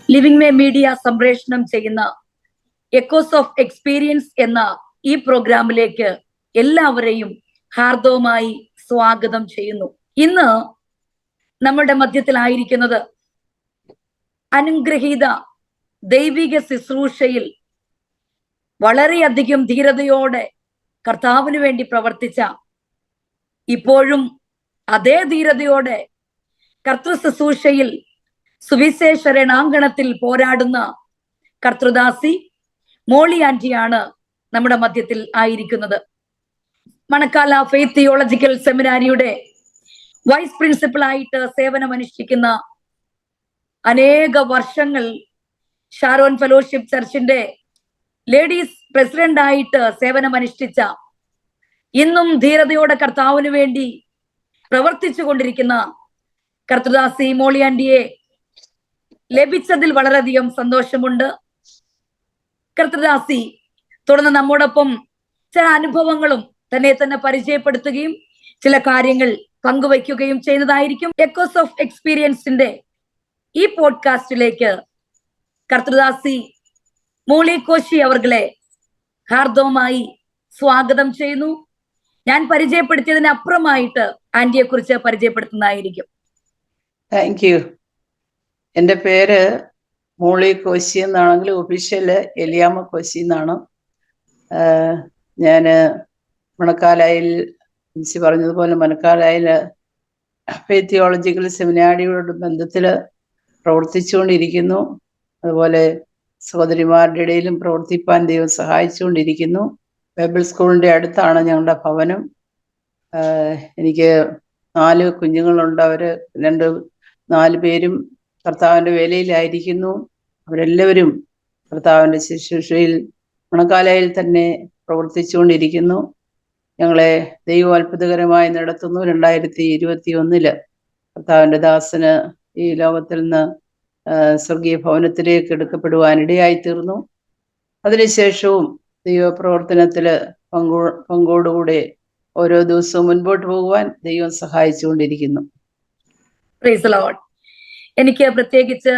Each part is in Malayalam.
ലിവിംഗ് വേ മീഡിയ സംപ്രേഷണം ചെയ്യുന്ന എക്കോസ് ഓഫ് എക്സ്പീരിയൻസ് എന്ന ഈ പ്രോഗ്രാമിലേക്ക് എല്ലാവരെയും ഹാർദവമായി സ്വാഗതം ചെയ്യുന്നു. ഇന്ന് നമ്മുടെ മധ്യത്തിലായിരിക്കുന്നത് അനുഗ്രഹീത ദൈവിക ശുശ്രൂഷയിൽ വളരെയധികം ധീരതയോടെ കർത്താവിന് വേണ്ടി പ്രവർത്തിച്ച, ഇപ്പോഴും അതേ ധീരതയോടെ കർത്തൃ ശുശ്രൂഷയിൽ സുവിശേഷ രണാങ്കണത്തിൽ പോരാടുന്ന കർത്തൃദാസി മോളി ആന്റിയാണ് നമ്മുടെ മധ്യത്തിൽ ആയിരിക്കുന്നത്. മണക്കാല ഫെയ്ത്ത് തിയോളജിക്കൽ സെമിനാരിയുടെ വൈസ് പ്രിൻസിപ്പളായിട്ട് സേവനമനുഷ്ഠിക്കുന്ന, അനേക വർഷങ്ങൾ ഷാരോൺ ഫെലോഷിപ്പ് ചർച്ചിന്റെ ലേഡീസ് പ്രസിഡന്റായിട്ട് സേവനമനുഷ്ഠിച്ച, ഇന്നും ധീരതയോടെ കർത്താവിന് വേണ്ടി പ്രവർത്തിച്ചു കൊണ്ടിരിക്കുന്ന കർത്തൃദാസി മോളി ആന്റിയെ ലഭിച്ചതിൽ വളരെയധികം സന്തോഷമുണ്ട്. കർത്തൃദാസി തുടർന്ന് നമ്മോടൊപ്പം ചില അനുഭവങ്ങളും തന്നെ പരിചയപ്പെടുത്തുകയും ചില കാര്യങ്ങൾ പങ്കുവയ്ക്കുകയും ചെയ്യുന്നതായിരിക്കും. എക്കോസ് ഓഫ് എക്സ്പീരിയൻസിന്റെ ഈ പോഡ്കാസ്റ്റിലേക്ക് കർത്തൃദാസി മോളി കോശി അവർകളെ ഹാർദവമായി സ്വാഗതം ചെയ്യുന്നു. ഞാൻ പരിചയപ്പെടുത്തിയതിന് അപ്പുറമായിട്ട് ആന്റിയെ കുറിച്ച് പരിചയപ്പെടുത്തുന്നതായിരിക്കും. Thank you. എൻ്റെ പേര് മോളി കോശി എന്നാണെങ്കിൽ ഒഫീഷ്യല് എലിയാമ്മ കോശി എന്നാണ്. ഞാൻ മണക്കാലായിൽ മിസ്സി പറഞ്ഞതുപോലെ മണക്കാലായിൽ ഫെയ്ത്ത് തിയോളജിക്കൽ സെമിനാരിയോട് ബന്ധത്തിൽ പ്രവർത്തിച്ചുകൊണ്ടിരിക്കുന്നു. അതുപോലെ സഹോദരിമാരുടെ ഇടയിലും പ്രവർത്തിപ്പാൻ ദൈവം സഹായിച്ചുകൊണ്ടിരിക്കുന്നു. ബൈബിൾ സ്കൂളിൻ്റെ അടുത്താണ് ഞങ്ങളുടെ ഭവനം. എനിക്ക് 4 കുഞ്ഞുങ്ങളുണ്ട്. അവർ 4 പേരും കർത്താവിൻ്റെ വേലയിലായിരിക്കുന്നു. അവരെല്ലാവരും കർത്താവിൻ്റെ ശുശ്രൂഷയിൽ മണക്കാലയിൽ തന്നെ പ്രവർത്തിച്ചുകൊണ്ടിരിക്കുന്നു. ഞങ്ങളെ ദൈവം അത്ഭുതകരമായി നടത്തുന്നു. 2021 കർത്താവിൻ്റെ ദാസന് ഈ ലോകത്തിൽ നിന്ന് സ്വർഗീയ ഭവനത്തിലേക്ക് എടുക്കപ്പെടുവാനിടയായി തീർന്നു. അതിനുശേഷവും ദൈവപ്രവർത്തനത്തിൽ പങ്കോടുകൂടെ ഓരോ ദിവസവും മുൻപോട്ട് പോകുവാൻ ദൈവം സഹായിച്ചുകൊണ്ടിരിക്കുന്നു. Praise the Lord. എനിക്ക് പ്രത്യേകിച്ച്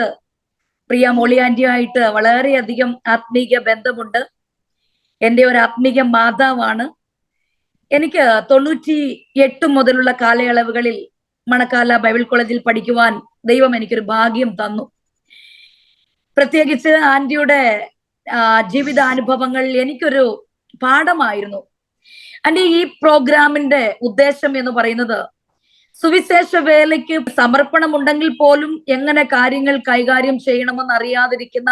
പ്രിയ മോളി ആന്റിയുമായിട്ട് വളരെയധികം ആത്മീയ ബന്ധമുണ്ട്. എൻ്റെ ഒരു ആത്മീയ മാതാവാണ്. എനിക്ക് 98 മുതലുള്ള കാലയളവുകളിൽ മണക്കാല ബൈബിൾ കോളേജിൽ പഠിക്കുവാൻ ദൈവം എനിക്കൊരു ഭാഗ്യം തന്നു. പ്രത്യേകിച്ച് ആന്റിയുടെ ജീവിതാനുഭവങ്ങൾ എനിക്കൊരു പാഠമായിരുന്നു. ആന്റി, ഈ പ്രോഗ്രാമിന്റെ ഉദ്ദേശം എന്ന് പറയുന്നത് സുവിശേഷ വേലയ്ക്ക് സമർപ്പണം ഉണ്ടെങ്കിൽ പോലും എങ്ങനെ കാര്യങ്ങൾ കൈകാര്യം ചെയ്യണമെന്ന് അറിയാതിരിക്കുന്ന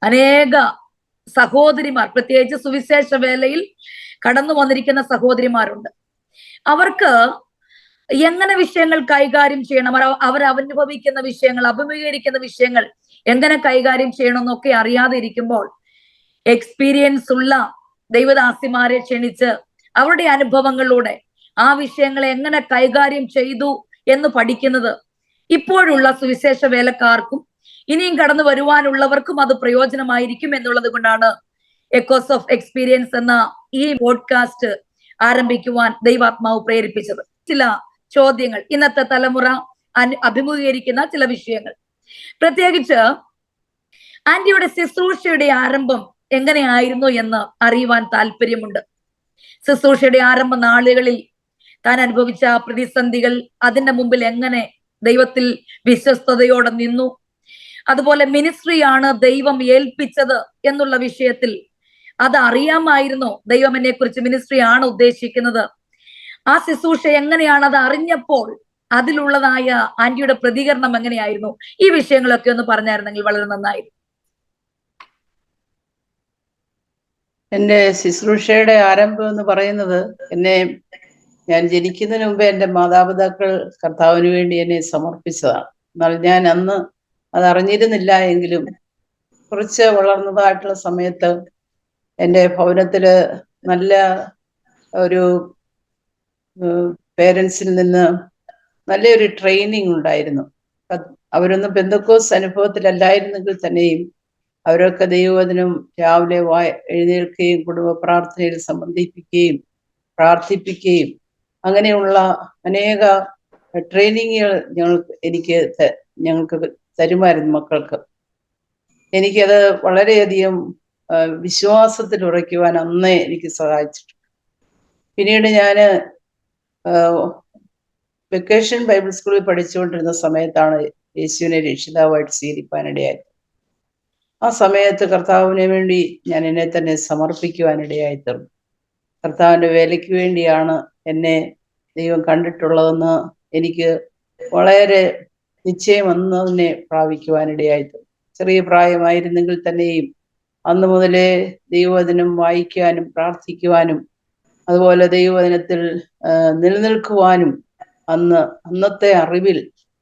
അനേക സഹോദരിമാർ, പ്രത്യേകിച്ച് സുവിശേഷ വേലയിൽ കടന്നു വന്നിരിക്കുന്ന സഹോദരിമാരുണ്ട്. അവർക്ക് എങ്ങനെ വിഷയങ്ങൾ കൈകാര്യം ചെയ്യണം, അവരനുഭവിക്കുന്ന വിഷയങ്ങൾ, അഭിമുഖീകരിക്കുന്ന വിഷയങ്ങൾ എങ്ങനെ കൈകാര്യം ചെയ്യണമെന്നൊക്കെ അറിയാതെ ഇരിക്കുമ്പോൾ എക്സ്പീരിയൻസ് ഉള്ള ദൈവദാസിമാരെ ക്ഷണിച്ച് അവരുടെ അനുഭവങ്ങളിലൂടെ ആ വിഷയങ്ങളെ എങ്ങനെ കൈകാര്യം ചെയ്തു എന്ന് പഠിക്കുന്നത് ഇപ്പോഴുള്ള സുവിശേഷ വേലക്കാർക്കും ഇനിയും കടന്നു വരുവാനുള്ളവർക്കും അത് പ്രയോജനമായിരിക്കും എന്നുള്ളത് കൊണ്ടാണ് എക്കോസ് ഓഫ് എക്സ്പീരിയൻസ് എന്ന ഈ പോഡ്കാസ്റ്റ് ആരംഭിക്കുവാൻ ദൈവാത്മാവ് പ്രേരിപ്പിച്ചത്. ചില ചോദ്യങ്ങൾ, ഇന്നത്തെ തലമുറ അഭിമുഖീകരിക്കുന്ന ചില വിഷയങ്ങൾ, പ്രത്യേകിച്ച് ആന്റിയുടെ ശുശ്രൂഷയുടെ ആരംഭം എങ്ങനെയായിരുന്നു എന്ന് അറിയുവാൻ താല്പര്യമുണ്ട്. ശുശ്രൂഷയുടെ ആരംഭ നാളുകളിൽ താൻ അനുഭവിച്ച പ്രതിസന്ധികൾ, അതിന്റെ മുമ്പിൽ എങ്ങനെ ദൈവത്തിൽ വിശ്വസ്തയോടെ നിന്നു, അതുപോലെ മിനിസ്ട്രിയാണ് ദൈവം ഏൽപ്പിച്ചത് എന്നുള്ള വിഷയത്തിൽ അത് അറിയാമായിരുന്നു. ദൈവം എന്നെ കുറിച്ച് മിനിസ്ട്രി ആണ് ഉദ്ദേശിക്കുന്നത്. ആ ശുശ്രൂഷ എങ്ങനെയാണ്, അത് അറിഞ്ഞപ്പോൾ അതിലുള്ളതായ ആന്റിയുടെ പ്രതികരണം എങ്ങനെയായിരുന്നു? ഈ വിഷയങ്ങളൊക്കെ ഒന്ന് പറഞ്ഞായിരുന്നെങ്കിൽ വളരെ നന്നായിരുന്നു. എൻ്റെ ശുശ്രൂഷയുടെ ആരംഭം എന്ന് പറയുന്നത്, ഞാൻ ജനിക്കുന്നതിന് മുമ്പേ എൻ്റെ മാതാപിതാക്കൾ കർത്താവിന് വേണ്ടി എന്നെ സമർപ്പിച്ചതാണ്. എന്നാൽ ഞാൻ അന്ന് അത് അറിഞ്ഞിരുന്നില്ല. എങ്കിലും കുറച്ച് വളർന്നതായിട്ടുള്ള സമയത്ത് എൻ്റെ ഭവനത്തിൽ നല്ല ഒരു പേരൻസിൽ നിന്ന് നല്ലൊരു ട്രെയിനിങ് ഉണ്ടായിരുന്നു. അവരൊന്നും പെന്തക്കോസ് അനുഭവത്തിലല്ലായിരുന്നെങ്കിൽ തന്നെയും അവരൊക്കെ ദൈവവചനം രാവിലെ എഴുന്നേൽക്കുകയും കുടുംബ പ്രാർത്ഥനയിൽ സംബന്ധിപ്പിക്കുകയും പ്രാർത്ഥിപ്പിക്കുകയും അങ്ങനെയുള്ള അനേക ട്രെയിനിങ്ങുകൾ ഞങ്ങൾക്ക് തരുമായിരുന്നു മക്കൾക്ക്. എനിക്കത് വളരെയധികം വിശ്വാസത്തിൽ ഉറയ്ക്കുവാൻ അന്നേ എനിക്ക് സഹായിച്ചിട്ടുണ്ട്. പിന്നീട് ഞാൻ വെക്കേഷൻ ബൈബിൾ സ്കൂളിൽ പഠിച്ചുകൊണ്ടിരുന്ന സമയത്താണ് യേശുവിനെ രക്ഷിതാവായിട്ട് സ്വീകരിക്കാനിടയായി. ആ സമയത്ത് കർത്താവിന് വേണ്ടി ഞാൻ എന്നെ തന്നെ സമർപ്പിക്കുവാനിടയായി തീർന്നു. കർത്താവിൻ്റെ വേലയ്ക്ക് വേണ്ടിയാണ് എന്നെ ദൈവം കണ്ടിട്ടുള്ളതെന്ന് എനിക്ക് വളരെ നിശ്ചയം അന്ന് തന്നെ പ്രാപിക്കുവാനിടയായി തീർന്നു. ചെറിയ പ്രായമായിരുന്നെങ്കിൽ തന്നെയും അന്ന് മുതലേ ദൈവവചനം വായിക്കാനും പ്രാർത്ഥിക്കുവാനും അതുപോലെ ദൈവവചനത്തിൽ നിലനിൽക്കുവാനും അന്നത്തെ അറിവിൽ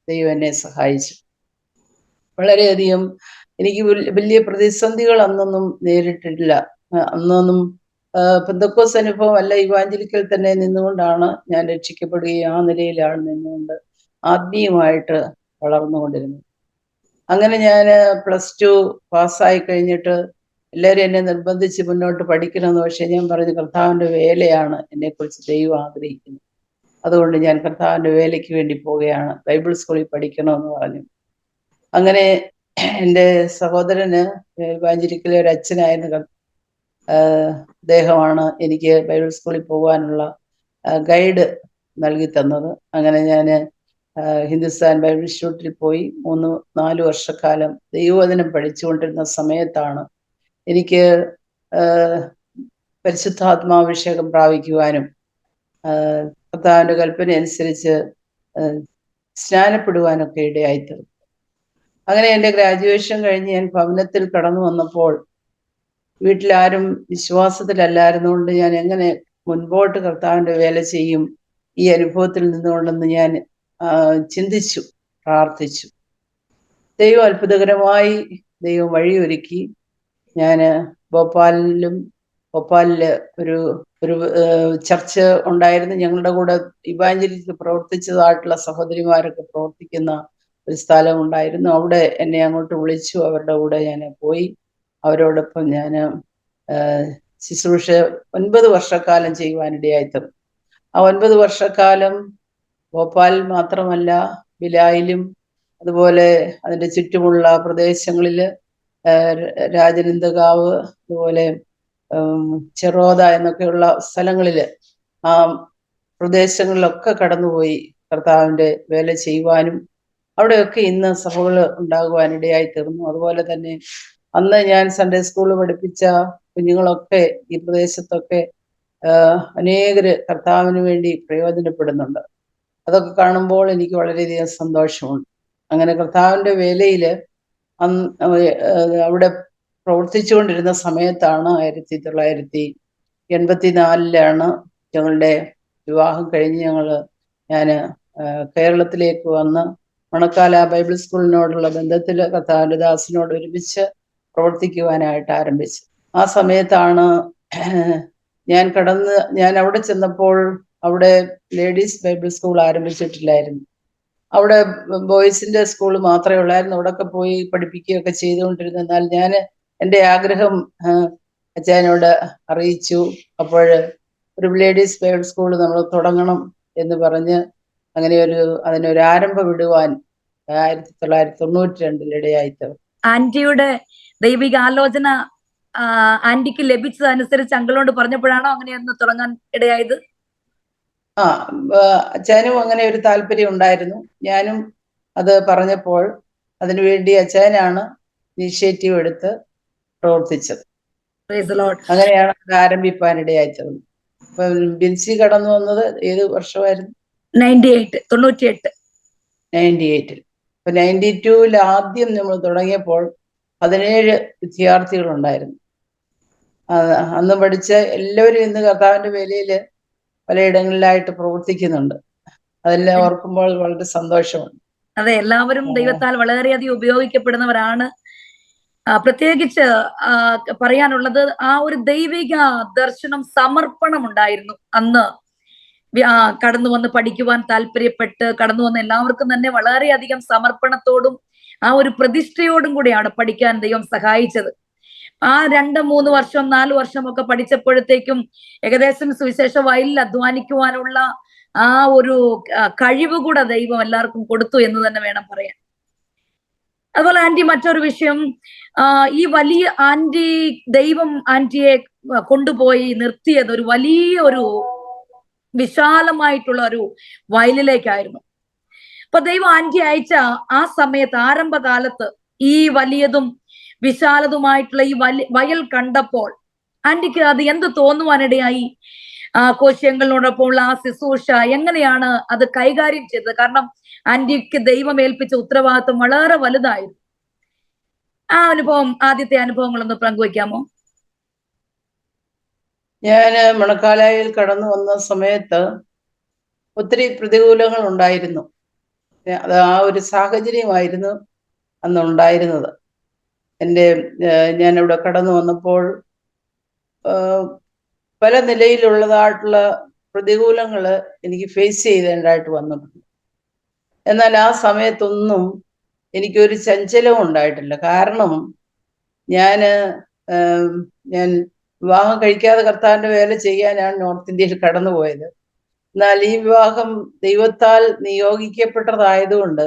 ദൈവം എന്നെ സഹായിച്ചു. വളരെയധികം എനിക്ക് വലിയ പ്രതിസന്ധികൾ അന്നൊന്നും നേരിട്ടിട്ടില്ല. അന്നൊന്നും പെന്തക്കോസ് അനുഭവം അല്ല, ഇവാഞ്ചലിക്കൽ തന്നെ നിന്നുകൊണ്ടാണ് ഞാൻ രക്ഷിക്കപ്പെടുകയും ആ നിലയിലാണ് നിന്നുകൊണ്ട് ആത്മീയമായിട്ട് വളർന്നുകൊണ്ടിരുന്നത്. അങ്ങനെ ഞാൻ +2 പാസ്സായി കഴിഞ്ഞിട്ട് എല്ലാവരും എന്നെ നിർബന്ധിച്ച് മുന്നോട്ട് പഠിക്കണമെന്ന്. പക്ഷേ ഞാൻ പറഞ്ഞു, കർത്താവിൻ്റെ വേലയാണ് എന്നെക്കുറിച്ച് ദൈവം ആഗ്രഹിക്കുന്നത്, അതുകൊണ്ട് ഞാൻ കർത്താവിൻ്റെ വേലയ്ക്ക് വേണ്ടി പോവുകയാണ്, ബൈബിൾ സ്കൂളിൽ പഠിക്കണമെന്ന് പറഞ്ഞു. അങ്ങനെ എൻ്റെ സഹോദരന് ഇവാഞ്ചലിക്കലിലെ ഒരു അച്ഛനായിരുന്നു, അദ്ദേഹമാണ് എനിക്ക് ബൈബിൾ സ്കൂളിൽ പോകാനുള്ള ഗൈഡ് നൽകി തന്നത്. അങ്ങനെ ഞാൻ ഹിന്ദുസ്ഥാൻ ബൈബിൾ ഇൻസ്റ്റിറ്റ്യൂട്ടിൽ പോയി 3-4 വർഷക്കാലം ദൈവവചനം പഠിച്ചുകൊണ്ടിരുന്ന സമയത്താണ് എനിക്ക് പരിശുദ്ധാത്മാഭിഷേകം പ്രാപിക്കുവാനും കർത്താവിൻ്റെ കൽപ്പന അനുസരിച്ച് സ്നാനപ്പെടുവാനൊക്കെ ഇടയായിത്തീർന്നു. അങ്ങനെ എൻ്റെ ഗ്രാജുവേഷൻ കഴിഞ്ഞ് ഞാൻ ഭവനത്തിൽ കടന്നു വന്നപ്പോൾ വീട്ടിലാരും വിശ്വാസത്തിലല്ലായിരുന്നുകൊണ്ട് ഞാൻ എങ്ങനെ മുൻപോട്ട് കർത്താവിൻ്റെ വേല ചെയ്യും ഈ അനുഭവത്തിൽ നിന്നുകൊണ്ടെന്ന് ഞാൻ ചിന്തിച്ചു, പ്രാർത്ഥിച്ചു. ദൈവം അത്ഭുതകരമായി ദൈവം വഴിയൊരുക്കി. ഞാൻ ഭോപ്പാലില് ഒരു ചർച്ച് ഉണ്ടായിരുന്നു. ഞങ്ങളുടെ കൂടെ ഇവാഞ്ചലിസ്റ്റ് പ്രവർത്തിച്ചതായിട്ടുള്ള സഹോദരിമാരൊക്കെ പ്രവർത്തിക്കുന്ന ഒരു സ്ഥലം ഉണ്ടായിരുന്നു. അവിടെ എന്നെ അങ്ങോട്ട് വിളിച്ചു. അവരുടെ കൂടെ ഞാൻ പോയി. അവരോടൊപ്പം ഞാൻ ശുശ്രൂഷ 9 വർഷക്കാലം ചെയ്യുവാനിടയായിത്തീർന്നു. ആ 9 വർഷക്കാലം ഭോപ്പാൽ മാത്രമല്ല, ബിലായിലും അതുപോലെ അതിൻ്റെ ചുറ്റുമുള്ള പ്രദേശങ്ങളിൽ, രാജനന്ദഗാവ്, അതുപോലെ ചെറോദ എന്നൊക്കെയുള്ള സ്ഥലങ്ങളിൽ, ആ പ്രദേശങ്ങളിലൊക്കെ കടന്നുപോയി കർത്താവിൻ്റെ വേല ചെയ്യുവാനും അവിടെയൊക്കെ ഇന്ന് സഭകൾ ഉണ്ടാകുവാനിടയായി തീർന്നു. അതുപോലെ തന്നെ അന്ന് ഞാൻ സൺഡേ സ്കൂളിൽ പഠിപ്പിച്ച കുഞ്ഞുങ്ങളൊക്കെ ഈ പ്രദേശത്തൊക്കെ അനേകര് കർത്താവിന് വേണ്ടി പ്രയോജനപ്പെടുന്നുണ്ട്. അതൊക്കെ കാണുമ്പോൾ എനിക്ക് വളരെയധികം സന്തോഷമുണ്ട്. അങ്ങനെ കർത്താവിൻ്റെ വേലയിൽ അവിടെ പ്രവർത്തിച്ചുകൊണ്ടിരുന്ന സമയത്താണ് 1984 ഞങ്ങളുടെ വിവാഹം കഴിഞ്ഞ് ഞാൻ കേരളത്തിലേക്ക് വന്ന് മണക്കാല ബൈബിൾ സ്കൂളിനോടുള്ള ബന്ധത്തിൽ കർത്താവിൻ്റെ ദാസനോട് ഒരുമിച്ച് പ്രവർത്തിക്കുവാനായിട്ട് ആരംഭിച്ചു. ആ സമയത്താണ് ഞാൻ അവിടെ ചെന്നപ്പോൾ അവിടെ ലേഡീസ് ബൈബിൾ സ്കൂൾ ആരംഭിച്ചിട്ടില്ലായിരുന്നു. അവിടെ ബോയ്സിന്റെ സ്കൂൾ മാത്രമേ ഉള്ളായിരുന്നു. അവിടെയൊക്കെ പോയി പഠിപ്പിക്കുകയൊക്കെ ചെയ്തുകൊണ്ടിരുന്നു. എന്നാൽ ഞാൻ എൻ്റെ ആഗ്രഹം അച്ഛനോട് അറിയിച്ചു. അപ്പോൾ ഒരു ലേഡീസ് ബൈബിൾ സ്കൂൾ നമ്മൾ തുടങ്ങണം എന്ന് പറഞ്ഞ് അങ്ങനെ അതിനൊരു ആരംഭം ഇടുവാൻ 1992 ഇടയായിത്തീർന്നു. ആന്റിയുടെ ദൈവിക ആലോചന ആന്റിക്ക് ലഭിച്ചതനുസരിച്ച് അങ്കിളോട് പറഞ്ഞപ്പോഴാണോ അങ്ങനെയൊന്ന് തുടങ്ങാൻ ഇടയായത്? അച്ഛനും അങ്ങനെ ഒരു താല്പര്യം ഉണ്ടായിരുന്നു. ഞാനും അത് പറഞ്ഞപ്പോൾ അതിനുവേണ്ടി അച്ഛനാണ് ഇനീഷ്യേറ്റീവ് എടുത്ത് പ്രവർത്തിച്ചത്. അങ്ങനെയാണ് അത് ആരംഭിപ്പാനിടയായിത്തീർന്നു. അപ്പൊ ബിൻസി കടന്നു വന്നത് ഏത് വർഷമായിരുന്നു? 98. അപ്പൊ 92 ആദ്യം നമ്മൾ തുടങ്ങിയപ്പോൾ 17 വിദ്യാർത്ഥികളുണ്ടായിരുന്നു. അന്ന് പഠിച്ച എല്ലാവരും ഇന്ന് കർത്താവിൻ്റെ വേലയിൽ പലയിടങ്ങളിലായിട്ട് പ്രവർത്തിക്കുന്നുണ്ട്. അതെല്ലാം ഓർക്കുമ്പോൾ വളരെ സന്തോഷമുണ്ട്. അതെ, എല്ലാവരും ദൈവത്താൽ വളരെയധികം ഉപയോഗിക്കപ്പെടുന്നവരാണ്. പ്രത്യേകിച്ച് പറയാനുള്ളത് ആ ഒരു ദൈവിക ദർശനം, സമർപ്പണം ഉണ്ടായിരുന്നു. അന്ന് കടന്നു വന്ന് പഠിക്കുവാൻ താല്പര്യപ്പെട്ട് കടന്നു വന്ന എല്ലാവർക്കും തന്നെ വളരെയധികം സമർപ്പണത്തോടും ആ ഒരു പ്രതിഷ്ഠയോടും കൂടിയാണ് പഠിക്കാൻ ദൈവം സഹായിച്ചത്. ആ 2-3 വർഷം 4 വർഷം ഒക്കെ പഠിച്ചപ്പോഴത്തേക്കും ഏകദേശം സുവിശേഷ വയലിൽ അധ്വാനിക്കുവാനുള്ള ആ ഒരു കഴിവ് കൂടെ ദൈവം എല്ലാവർക്കും കൊടുത്തു എന്ന് തന്നെ വേണം പറയാൻ. അതുപോലെ ആന്റി മറ്റൊരു വിഷയം, ഈ വലിയ ആന്റി, ദൈവം ആന്റിയെ കൊണ്ടുപോയി നിർത്തിയത് ഒരു വലിയ ഒരു വിശാലമായിട്ടുള്ള ഒരു വയലിലേക്കായിരുന്നു. അപ്പൊ ദൈവം ആന്റി അയച്ച ആ സമയത്ത്, ആരംഭകാലത്ത്, ഈ വലിയതും വിശാലതുമായിട്ടുള്ള ഈ വയൽ കണ്ടപ്പോൾ ആന്റിക്ക് അത് എന്ത് തോന്നുവാനിടയായി? കോശങ്ങളോടൊപ്പമുള്ള ആ ശുശ്രൂഷ എങ്ങനെയാണ് അത് കൈകാര്യം ചെയ്തത്? കാരണം ആന്റിക്ക് ദൈവം ഏൽപ്പിച്ച ഉത്തരവാദിത്വം വളരെ വലുതായിരുന്നു. ആ അനുഭവം, ആദ്യത്തെ അനുഭവങ്ങളൊന്ന് പങ്കുവയ്ക്കാമോ? ഞാൻ മണക്കാലായിൽ കടന്നു വന്ന സമയത്ത് ഒത്തിരി പ്രതികൂലങ്ങൾ ഉണ്ടായിരുന്നു. അത് ആ ഒരു സാഹചര്യമായിരുന്നു അന്നുണ്ടായിരുന്നത്. ഞാനിവിടെ കടന്നു വന്നപ്പോൾ പല നിലയിലുള്ളതായിട്ടുള്ള പ്രതികൂലങ്ങൾ എനിക്ക് ഫേസ് ചെയ്തതായിട്ട് വന്നിട്ടുണ്ട്. എന്നാൽ ആ സമയത്തൊന്നും എനിക്കൊരു ചഞ്ചലവും ഉണ്ടായിട്ടില്ല. കാരണം ഞാൻ വിവാഹം കഴിക്കാതെ കർത്താവിന്റെ വേല ചെയ്യാനാണ് നോർത്ത് ഇന്ത്യയിൽ കടന്നുപോയത്. എന്നാൽ ഈ വിവാഹം ദൈവത്താൽ നിയോഗിക്കപ്പെട്ടതായതുകൊണ്ട്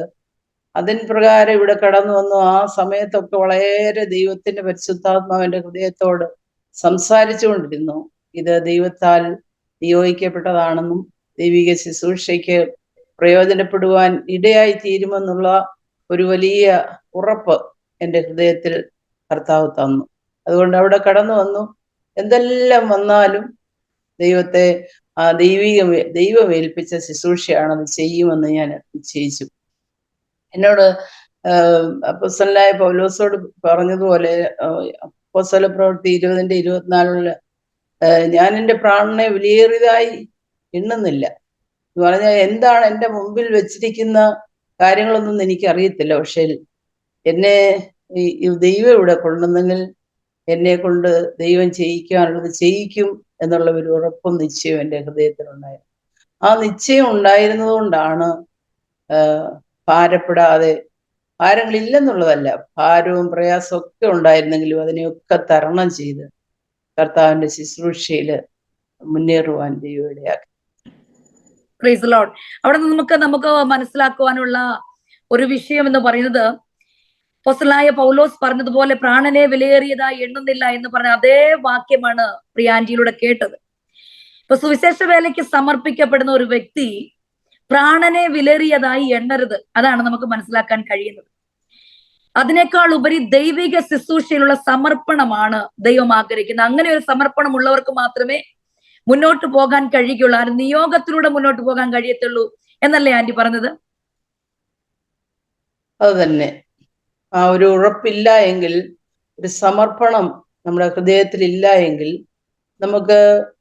അതിൻ പ്രകാരം ഇവിടെ കടന്നു വന്നു. ആ സമയത്തൊക്കെ വളരെ ദൈവത്തിന്റെ പരിശുദ്ധാത്മാവിന്റെ ഹൃദയത്തോട് സംസാരിച്ചുകൊണ്ടിരുന്നു. ഇത് ദൈവത്താൽ നിയോഗിക്കപ്പെട്ടതാണെന്നും ദൈവിക ശുശ്രൂഷയ്ക്ക് പ്രയോജനപ്പെടുവാൻ ഇടയായി തീരുമെന്നുള്ള ഒരു വലിയ ഉറപ്പ് എൻ്റെ ഹൃദയത്തിൽ കർത്താവ് തന്നു. അതുകൊണ്ട് അവിടെ കടന്നു വന്നു. എന്തെല്ലാം വന്നാലും ദൈവം ഏൽപ്പിച്ച ശുശ്രൂഷയാണത് ചെയ്യുമെന്ന് ഞാൻ നിശ്ചയിച്ചു. എന്നോട് അപ്പോസ്തലനായ പൗലോസോട് പറഞ്ഞതുപോലെ അപ്പോസ്തല പ്രവൃത്തി 20:24 ഞാൻ എൻ്റെ പ്രാണനെ വിലയേറിയതായി എണ്ണുന്നില്ല എന്ന് പറഞ്ഞാൽ, എന്താണ് എൻ്റെ മുമ്പിൽ വെച്ചിരിക്കുന്ന കാര്യങ്ങളൊന്നും എനിക്ക് അറിയത്തില്ല. പക്ഷേ എന്നെ ദൈവം ഇവിടെ കൊണ്ടുവന്നെങ്കിൽ എന്നെ കൊണ്ട് ദൈവം ചെയ്യിക്കാനുള്ളത് ചെയ്യിക്കും എന്നുള്ള ഒരു ഉറപ്പും നിശ്ചയവും എൻ്റെ ഹൃദയത്തിലുണ്ടായിരുന്നു. ആ നിശ്ചയം ഉണ്ടായിരുന്നത് കൊണ്ടാണ് ഭാരപ്പെടാതെ, ഭാരങ്ങളില്ലെന്നുള്ളതല്ല, ഭാരവും പ്രയാസവും ഒക്കെ ഉണ്ടായിരുന്നെങ്കിലും അതിനെയൊക്കെ തരണം ചെയ്ത് കർത്താവിന്റെ ശുശ്രൂഷയിൽ മുന്നേറുവാൻ ദൈവം ഇടയാക്കി. Praise the Lord. അവിടെ നമുക്ക് മനസ്സിലാക്കുവാനുള്ള ഒരു വിഷയം എന്ന് പറയുന്നത്, അപ്പോസ്തലനായ പൗലോസ് പറഞ്ഞതുപോലെ പ്രാണനെ വിലയേറിയതായി എണ്ണുന്നില്ല എന്ന് പറഞ്ഞ അതേ വാക്യമാണ് പ്രിയാന്റിയിലൂടെ കേട്ടത്. ഇപ്പൊ സുവിശേഷ വേലയ്ക്ക് സമർപ്പിക്കപ്പെടുന്ന ഒരു വ്യക്തി പ്രാണനെ വിലയേറിയതായി എണ്ണരുത്. അതാണ് നമുക്ക് മനസ്സിലാക്കാൻ കഴിയുന്നത്. അതിനേക്കാൾ ഉപരി ദൈവിക ശുശ്രൂഷയിലുള്ള സമർപ്പണമാണ് ദൈവം ആഗ്രഹിക്കുന്നത്. അങ്ങനെ ഒരു സമർപ്പണം ഉള്ളവർക്ക് മാത്രമേ മുന്നോട്ട് പോകാൻ കഴിയുകയുള്ളൂ. ആ നിയോഗത്തിലൂടെ മുന്നോട്ട് പോകാൻ കഴിയത്തുള്ളൂ എന്നല്ലേ ആന്റി പറഞ്ഞത്? അത് തന്നെ. ആ ഒരു ഉറപ്പില്ല എങ്കിൽ, ഒരു സമർപ്പണം നമ്മുടെ ഹൃദയത്തിൽ ഇല്ല എങ്കിൽ, നമുക്ക്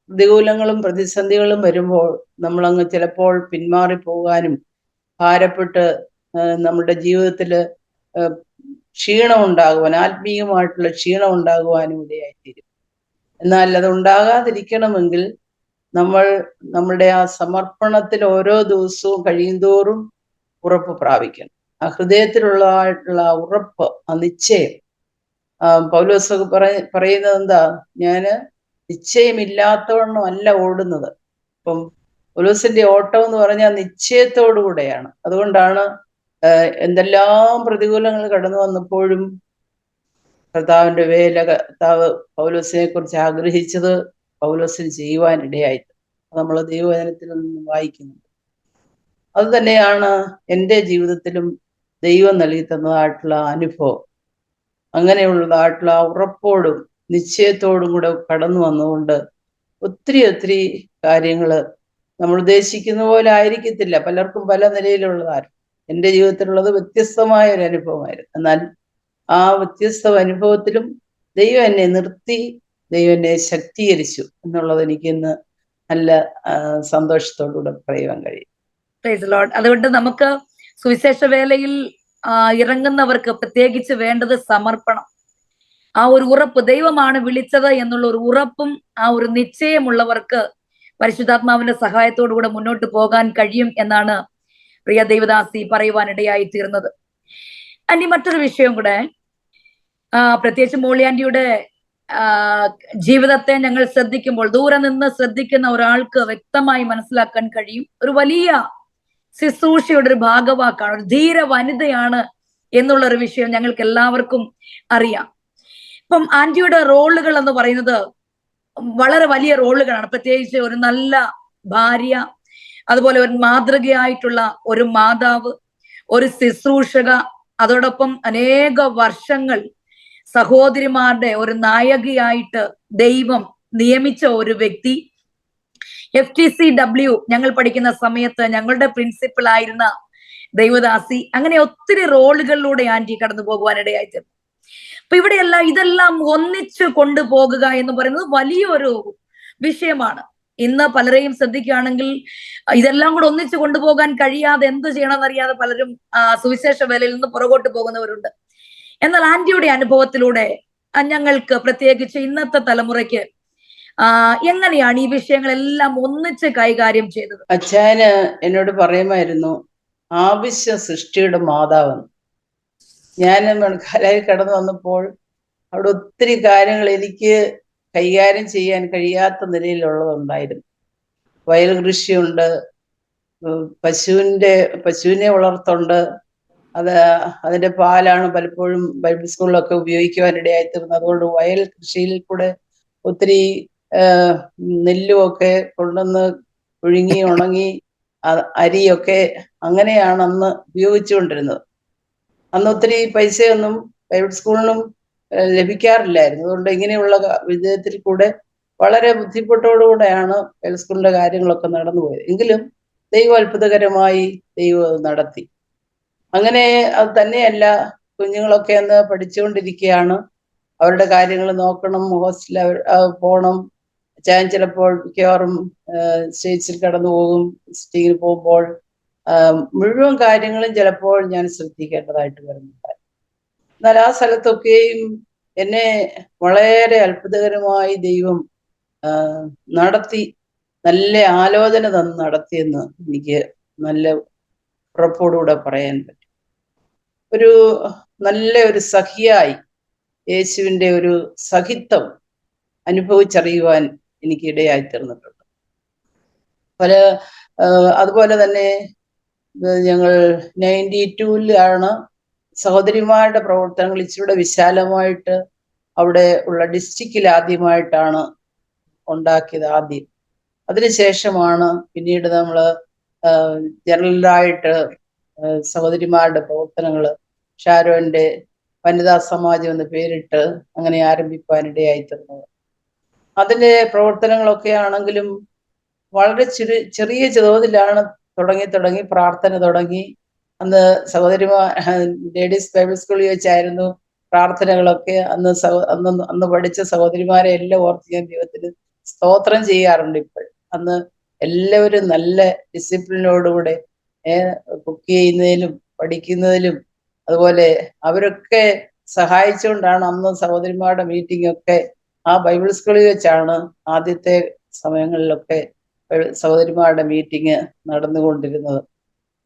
പ്രതികൂലങ്ങളും പ്രതിസന്ധികളും വരുമ്പോൾ നമ്മളങ്ങ് ചിലപ്പോൾ പിന്മാറിപ്പോകാനും ഭാരപ്പെട്ട് നമ്മുടെ ജീവിതത്തിൽ ക്ഷീണം ഉണ്ടാകുവാൻ, ആത്മീയമായിട്ടുള്ള ക്ഷീണം ഉണ്ടാകുവാനും ഇടയായിത്തീരും. എന്നാൽ അത് ഉണ്ടാകാതിരിക്കണമെങ്കിൽ നമ്മുടെ ആ സമർപ്പണത്തിൽ ഓരോ ദിവസവും കഴിയുന്തോറും ഉറപ്പ് പ്രാപിക്കണം. ആ ഹൃദയത്തിലുള്ളതായിട്ടുള്ള ഉറപ്പ്, ആ നിശ്ചയം. പൗലോസ് പറയുന്നത് എന്താ? ഞാന് നിശ്ചയമില്ലാത്തവണ്ണം അല്ല ഓടുന്നത്. ഇപ്പം പൗലോസിന്റെ ഓട്ടം എന്ന് പറഞ്ഞാൽ നിശ്ചയത്തോടു കൂടെയാണ്. അതുകൊണ്ടാണ് എന്തെല്ലാം പ്രതികൂലങ്ങൾ കടന്നു വന്നപ്പോഴും കർത്താവിന്റെ വേല കർത്താവ് പൗലോസിനെ കുറിച്ച് ആഗ്രഹിച്ചത് പൗലോസിന് ചെയ്യുവാനിടയായിട്ട് നമ്മൾ ദൈവവചനത്തിൽ നിന്ന് വായിക്കുന്നുണ്ട്. അത് തന്നെയാണ് എൻ്റെ ജീവിതത്തിലും ദൈവം നൽകി തന്നതായിട്ടുള്ള അനുഭവം. അങ്ങനെയുള്ളതായിട്ടുള്ള ഉറപ്പോടും നിശ്ചയത്തോടും കൂടെ കടന്നു വന്നുകൊണ്ട് ഒത്തിരി കാര്യങ്ങൾ നമ്മൾ ഉദ്ദേശിക്കുന്ന പോലെ ആയിരിക്കത്തില്ല. പലർക്കും പല നിലയിലുള്ളതായിരുന്നു. എൻ്റെ ജീവിതത്തിലുള്ളത് വ്യത്യസ്തമായ ഒരു അനുഭവമായിരുന്നു. എന്നാൽ ആ വ്യത്യസ്ത അനുഭവത്തിലും ദൈവം എന്നെ നിർത്തി, ദൈവം എന്നെ ശക്തീകരിച്ചു എന്നുള്ളത് എനിക്ക് ഇന്ന് നല്ല സന്തോഷത്തോടുകൂടെ പറയുവാൻ കഴിയും. അതുകൊണ്ട് നമുക്ക് സുവിശേഷ വേലയിൽ ഇറങ്ങുന്നവർക്ക് പ്രത്യേകിച്ച് വേണ്ടത് സമർപ്പണം. ആ ഒരു ഉറപ്പ്, ദൈവമാണ് വിളിച്ചത് എന്നുള്ള ഒരു ഉറപ്പും ആ ഒരു നിശ്ചയമുള്ളവർക്ക് പരിശുദ്ധാത്മാവിന്റെ സഹായത്തോടു കൂടെ മുന്നോട്ട് പോകാൻ കഴിയും എന്നാണ് പ്രിയ ദൈവദാസി പറയുവാനിടയായി തീർന്നത്. ആന്റി മറ്റൊരു വിഷയം കൂടെ, പ്രത്യേകിച്ച് മോളി ആന്റിയുടെ ജീവിതത്തെ ഞങ്ങൾ ശ്രദ്ധിക്കുമ്പോൾ, ദൂരെ നിന്ന് ശ്രദ്ധിക്കുന്ന ഒരാൾക്ക് വ്യക്തമായി മനസ്സിലാക്കാൻ കഴിയും, ഒരു വലിയ ശുശ്രൂഷയുടെ ഒരു ഭാഗവാക്കാണ്, ഒരു ധീര വനിതയാണ് എന്നുള്ളൊരു വിഷയം ഞങ്ങൾക്ക് എല്ലാവർക്കും അറിയാം. ഇപ്പം ആന്റിയുടെ റോളുകൾ എന്ന് പറയുന്നത് വളരെ വലിയ റോളുകളാണ്. പ്രത്യേകിച്ച് ഒരു നല്ല ഭാര്യ, അതുപോലെ ഒരു മാതൃകയായിട്ടുള്ള ഒരു മാതാവ്, ഒരു ശുശ്രൂഷക, അതോടൊപ്പം അനേക വർഷങ്ങൾ സഹോദരിമാരുടെ ഒരു നായകയായിട്ട് ദൈവം നിയമിച്ച ഒരു വ്യക്തി. FTCW ഞങ്ങൾ പഠിക്കുന്ന സമയത്ത് ഞങ്ങളുടെ പ്രിൻസിപ്പൽ ആയിരുന്ന ദൈവദാസി. അങ്ങനെ ഒത്തിരി റോളുകളിലൂടെ ആന്റി കടന്നു പോകുവാനിടയായി തീർന്നു. അപ്പൊ ഇതെല്ലാം ഒന്നിച്ചു കൊണ്ടുപോകുക എന്ന് പറയുന്നത് വലിയൊരു വിഷയമാണ്. ഇന്ന് പലരെയും ശ്രദ്ധിക്കുകയാണെങ്കിൽ ഇതെല്ലാം കൂടെ ഒന്നിച്ചു കൊണ്ടുപോകാൻ കഴിയാതെ എന്ത് ചെയ്യണമെന്നറിയാതെ പലരും സുവിശേഷ വേലയിൽ നിന്ന് പുറകോട്ട് പോകുന്നവരുണ്ട്. എന്നാൽ ആന്റിയുടെ അനുഭവത്തിലൂടെ ഞങ്ങൾക്ക്, പ്രത്യേകിച്ച് ഇന്നത്തെ തലമുറയ്ക്ക്, എങ്ങനെയാണ് ഈ വിഷയങ്ങളെല്ലാം ഒന്നിച്ച് കൈകാര്യം ചെയ്തത്? അച്ഛന് എന്നോട് പറയുമായിരുന്നു, ആവശ്യ സൃഷ്ടിയുടെ മാതാവെന്ന്. ഞാൻ മൺകാലായി കടന്നു വന്നപ്പോൾ അവിടെ ഒത്തിരി കാര്യങ്ങൾ എനിക്ക് കൈകാര്യം ചെയ്യാൻ കഴിയാത്ത നിലയിലുള്ളതുണ്ടായിരുന്നു. വയൽ കൃഷിയുണ്ട്, പശുവിനെ വളർത്തുണ്ട്. അതിന്റെ പാലാണ് പലപ്പോഴും ബൈബിൾ സ്കൂളിലൊക്കെ ഉപയോഗിക്കുവാനിടയായിത്തീർന്നത്. അതുകൊണ്ട് വയൽ കൃഷിയിൽ കൂടെ ഒത്തിരി നെല്ലുമൊക്കെ കൊണ്ടുവന്ന് പുഴുങ്ങി ഉണങ്ങി അരിയൊക്കെ അങ്ങനെയാണ് അന്ന് ഉപയോഗിച്ചുകൊണ്ടിരുന്നത്. അന്ന് ഒത്തിരി പൈസയൊന്നും ബൈബിൾ സ്കൂളിനും ലഭിക്കാറില്ലായിരുന്നു. അതുകൊണ്ട് ഇങ്ങനെയുള്ള വിധത്തിൽ കൂടെ വളരെ ബുദ്ധിമുട്ടോടുകൂടെയാണ് ബൈബിൾ സ്കൂളിന്റെ കാര്യങ്ങളൊക്കെ നടന്നുപോയത്. എങ്കിലും ദൈവം അത്ഭുതകരമായി ദൈവം അത് നടത്തി. അങ്ങനെ അത് തന്നെയല്ല, കുഞ്ഞുങ്ങളൊക്കെ അന്ന് പഠിച്ചുകൊണ്ടിരിക്കുകയാണ്. അവരുടെ കാര്യങ്ങൾ നോക്കണം, ഹോസ്റ്റലിൽ പോകണം. ഞാൻ ചിലപ്പോൾ മിക്കവാറും സ്റ്റേജിൽ കടന്നു പോകും. വിസിറ്റിങ്ങിന് പോകുമ്പോൾ മുഴുവൻ കാര്യങ്ങളും ചിലപ്പോൾ ഞാൻ ശ്രദ്ധിക്കേണ്ടതായിട്ട് വരുന്നുണ്ട്. എന്നാൽ ആ സ്ഥലത്തൊക്കെയും എന്നെ വളരെ അത്ഭുതകരമായി ദൈവം നടത്തി, നല്ല ആലോചന തന്ന് നടത്തിയെന്ന് എനിക്ക് നല്ല ഉറപ്പോടുകൂടെ പറയാൻ പറ്റും. നല്ല ഒരു സഖിയായി യേശുവിൻ്റെ ഒരു സഖിത്വം അനുഭവിച്ചറിയുവാൻ എനിക്ക് ഇടയായി തീർന്നിട്ടുണ്ട്. അതുപോലെ തന്നെ ഞങ്ങൾ 92-ലാണ് സഹോദരിമാരുടെ പ്രവർത്തനങ്ങൾ ഇച്ചിരൂടെ വിശാലമായിട്ട് അവിടെ ഉള്ള ഡിസ്ട്രിക്റ്റിൽ ആദ്യമായിട്ടാണ് ഉണ്ടാക്കിയത്. അതിനുശേഷമാണ് പിന്നീട് നമ്മൾ ജനറലായിട്ട് സഹോദരിമാരുടെ പ്രവർത്തനങ്ങൾ ഷാരോന്റെ വനിതാ സമാജം എന്ന് പേരിട്ട് അങ്ങനെ ആരംഭിക്കാനിടയായി തീർന്നത്. അതിന്റെ പ്രവർത്തനങ്ങളൊക്കെ ആണെങ്കിലും വളരെ ചെറിയ തോതിലാണ് തുടങ്ങി പ്രാർത്ഥന തുടങ്ങി. അന്ന് ലേഡീസ് ബൈബിൾ സ്കൂളിൽ വെച്ചായിരുന്നു പ്രാർത്ഥനകളൊക്കെ. അന്ന് പഠിച്ച സഹോദരിമാരെ എല്ലാം ഓർത്ത് ഞാൻ ദൈവത്തിന് സ്തോത്രം ചെയ്യാറുണ്ട് ഇപ്പോൾ. അന്ന് എല്ലാവരും നല്ല ഡിസിപ്ലിനോടുകൂടെ കുക്ക് ചെയ്യുന്നതിലും പഠിക്കുന്നതിലും അതുപോലെ അവരൊക്കെ സഹായിച്ചുകൊണ്ടാണ് അന്ന് സഹോദരിമാരുടെ മീറ്റിംഗ് ഒക്കെ ആ ബൈബിൾ സ്കൂളിൽ വെച്ചാണ് ആദ്യത്തെ സമയങ്ങളിലൊക്കെ സഹോദരിമാരുടെ മീറ്റിംഗ് നടന്നുകൊണ്ടിരുന്നത്.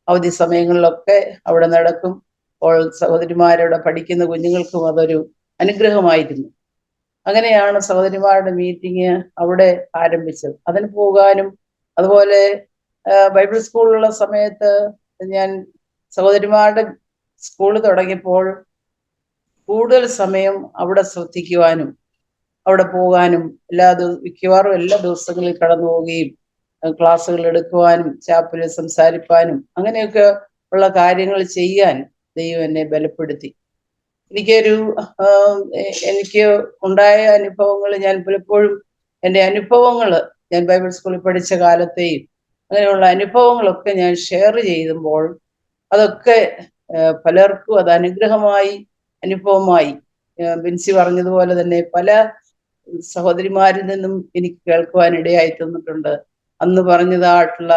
അവധി സമയങ്ങളിലൊക്കെ അവിടെ നടക്കും. അപ്പോൾ സഹോദരിമാരോട് പഠിക്കുന്ന കുഞ്ഞുങ്ങൾക്കും അതൊരു അനുഗ്രഹമായിരുന്നു. അങ്ങനെയാണ് സഹോദരിമാരുടെ മീറ്റിംഗ് അവിടെ ആരംഭിച്ചത്. അതിന് പോകാനും അതുപോലെ ബൈബിൾ സ്കൂളിലുള്ള സമയത്ത് ഞാൻ സഹോദരിമാരുടെ സ്കൂൾ തുടങ്ങിയപ്പോൾ കൂടുതൽ സമയം അവിടെ ശ്രദ്ധിക്കുവാനും അവിടെ പോകാനും മിക്കവാറും എല്ലാ ദിവസങ്ങളിൽ കടന്നു പോവുകയും ക്ലാസ്സുകൾ എടുക്കുവാനും ചാപ്പലിൽ സംസാരിപ്പാനും അങ്ങനെയൊക്കെ ഉള്ള കാര്യങ്ങൾ ചെയ്യാൻ ദൈവം എന്നെ ബലപ്പെടുത്തി. എനിക്ക് ഉണ്ടായ അനുഭവങ്ങൾ ഞാൻ പലപ്പോഴും എൻ്റെ അനുഭവങ്ങൾ ഞാൻ ബൈബിൾ സ്കൂളിൽ പഠിച്ച കാലത്തെയും അങ്ങനെയുള്ള അനുഭവങ്ങളൊക്കെ ഞാൻ ഷെയർ ചെയ്യുമ്പോൾ അതൊക്കെ പലർക്കും അത് അനുഗ്രഹമായി, അനുഭവമായി. ബിൻസി പറഞ്ഞതുപോലെ തന്നെ പല സഹോദരിമാരിൽ നിന്നും എനിക്ക് കേൾക്കുവാൻ ഇടയായി തന്നിട്ടുണ്ട്. അന്ന് പറഞ്ഞതായിട്ടുള്ള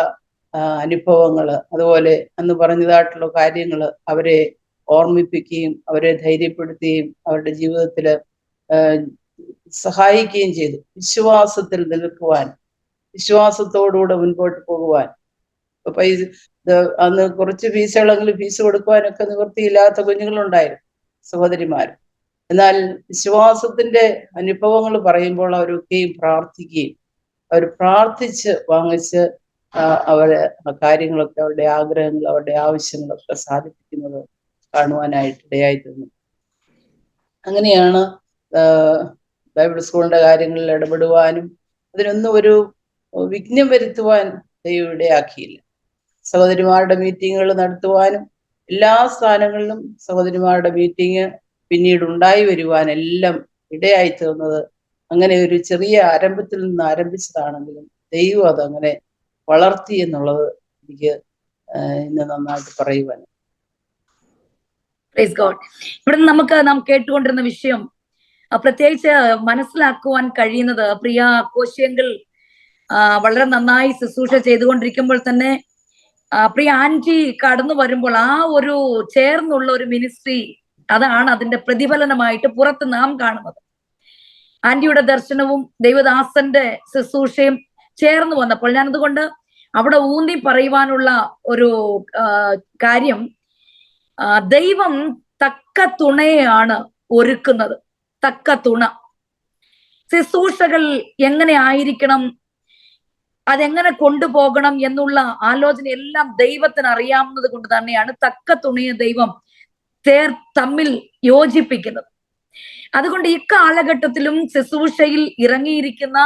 അനുഭവങ്ങൾ, അതുപോലെ അന്ന് പറഞ്ഞതായിട്ടുള്ള കാര്യങ്ങൾ അവരെ ഓർമ്മിപ്പിക്കുകയും അവരെ ധൈര്യപ്പെടുത്തുകയും അവരുടെ ജീവിതത്തിൽ സഹായിക്കുകയും ചെയ്തു. വിശ്വാസത്തിൽ നിൽക്കുവാൻ, വിശ്വാസത്തോടുകൂടെ മുൻപോട്ട് പോകുവാൻ. അന്ന് കുറച്ച് ഫീസുകളെങ്കിലും ഫീസ് കൊടുക്കുവാനൊക്കെ നിവൃത്തിയില്ലാത്ത കുഞ്ഞുങ്ങളുണ്ടായിരുന്നു, സഹോദരിമാർ. എന്നാൽ വിശ്വാസത്തിന്റെ അനുഭവങ്ങൾ പറയുമ്പോൾ അവരൊക്കെയും പ്രാർത്ഥിക്കുകയും അവർ പ്രാർത്ഥിച്ച് വാങ്ങിച്ച് അവരെ കാര്യങ്ങളൊക്കെ, അവരുടെ ആഗ്രഹങ്ങൾ, അവരുടെ ആവശ്യങ്ങളൊക്കെ സാധിപ്പിക്കുന്നത് കാണുവാനായിട്ട് ഇടയായി തീർന്നു. അങ്ങനെയാണ് ബൈബിൾ സ്കൂളിന്റെ കാര്യങ്ങളിൽ ഇടപെടുവാനും അതിനൊന്നും ഒരു വിഘ്നം വരുത്തുവാൻ ദൈവം ഇടയാക്കിയില്ല. സഹോദരിമാരുടെ മീറ്റിങ്ങുകൾ നടത്തുവാനും എല്ലാ സ്ഥാനങ്ങളിലും സഹോദരിമാരുടെ മീറ്റിംഗ് പിന്നീട് ഉണ്ടായി വരുവാനെല്ലാം ഇടയായി തീർന്നത് അങ്ങനെ ഒരു ചെറിയ ആരംഭത്തിൽ നിന്ന് ആരംഭിച്ചതാണെങ്കിലും ദൈവം അതങ്ങനെ വളർത്തി എന്നുള്ളത് എനിക്ക് ഇന്ന് നന്നായിട്ട് പറയുവാൻ. ഇവിടെ നാം കേട്ടുകൊണ്ടിരുന്ന വിഷയം പ്രത്യേകിച്ച് മനസ്സിലാക്കുവാൻ കഴിയുന്നത്, പ്രിയ കോശിയങ്കിൽ വളരെ നന്നായി ശുശ്രൂഷ ചെയ്തുകൊണ്ടിരിക്കുമ്പോൾ തന്നെ പ്രിയ ആന്റി കടന്നു വരുമ്പോൾ ആ ഒരു ചേർന്നുള്ള ഒരു മിനിസ്ട്രി, അതാണ് അതിന്റെ പ്രതിഫലനമായിട്ട് പുറത്ത് നാം കാണുന്നത്. ആന്റിയുടെ ദർശനവും ദൈവദാസന്റെ ശുശ്രൂഷയും ചേർന്ന് വന്നപ്പോൾ ഞാൻ അതുകൊണ്ട് അവിടെ ഊന്നി പറയുവാനുള്ള ഒരു കാര്യം, ദൈവം തക്ക തുണയാണ് ഒരുക്കുന്നത്. തക്ക തുണ. ശുശ്രൂഷകൾ എങ്ങനെ ആയിരിക്കണം, അതെങ്ങനെ കൊണ്ടുപോകണം എന്നുള്ള ആലോചന എല്ലാം ദൈവത്തിന് അറിയാവുന്നത് കൊണ്ട് തന്നെയാണ് തക്ക തുണയെ ദൈവം തമ്മിൽ യോജിപ്പിക്കുന്നത്. അതുകൊണ്ട് ഇക്കാലഘട്ടത്തിലും ശുശ്രൂഷയിൽ ഇറങ്ങിയിരിക്കുന്ന,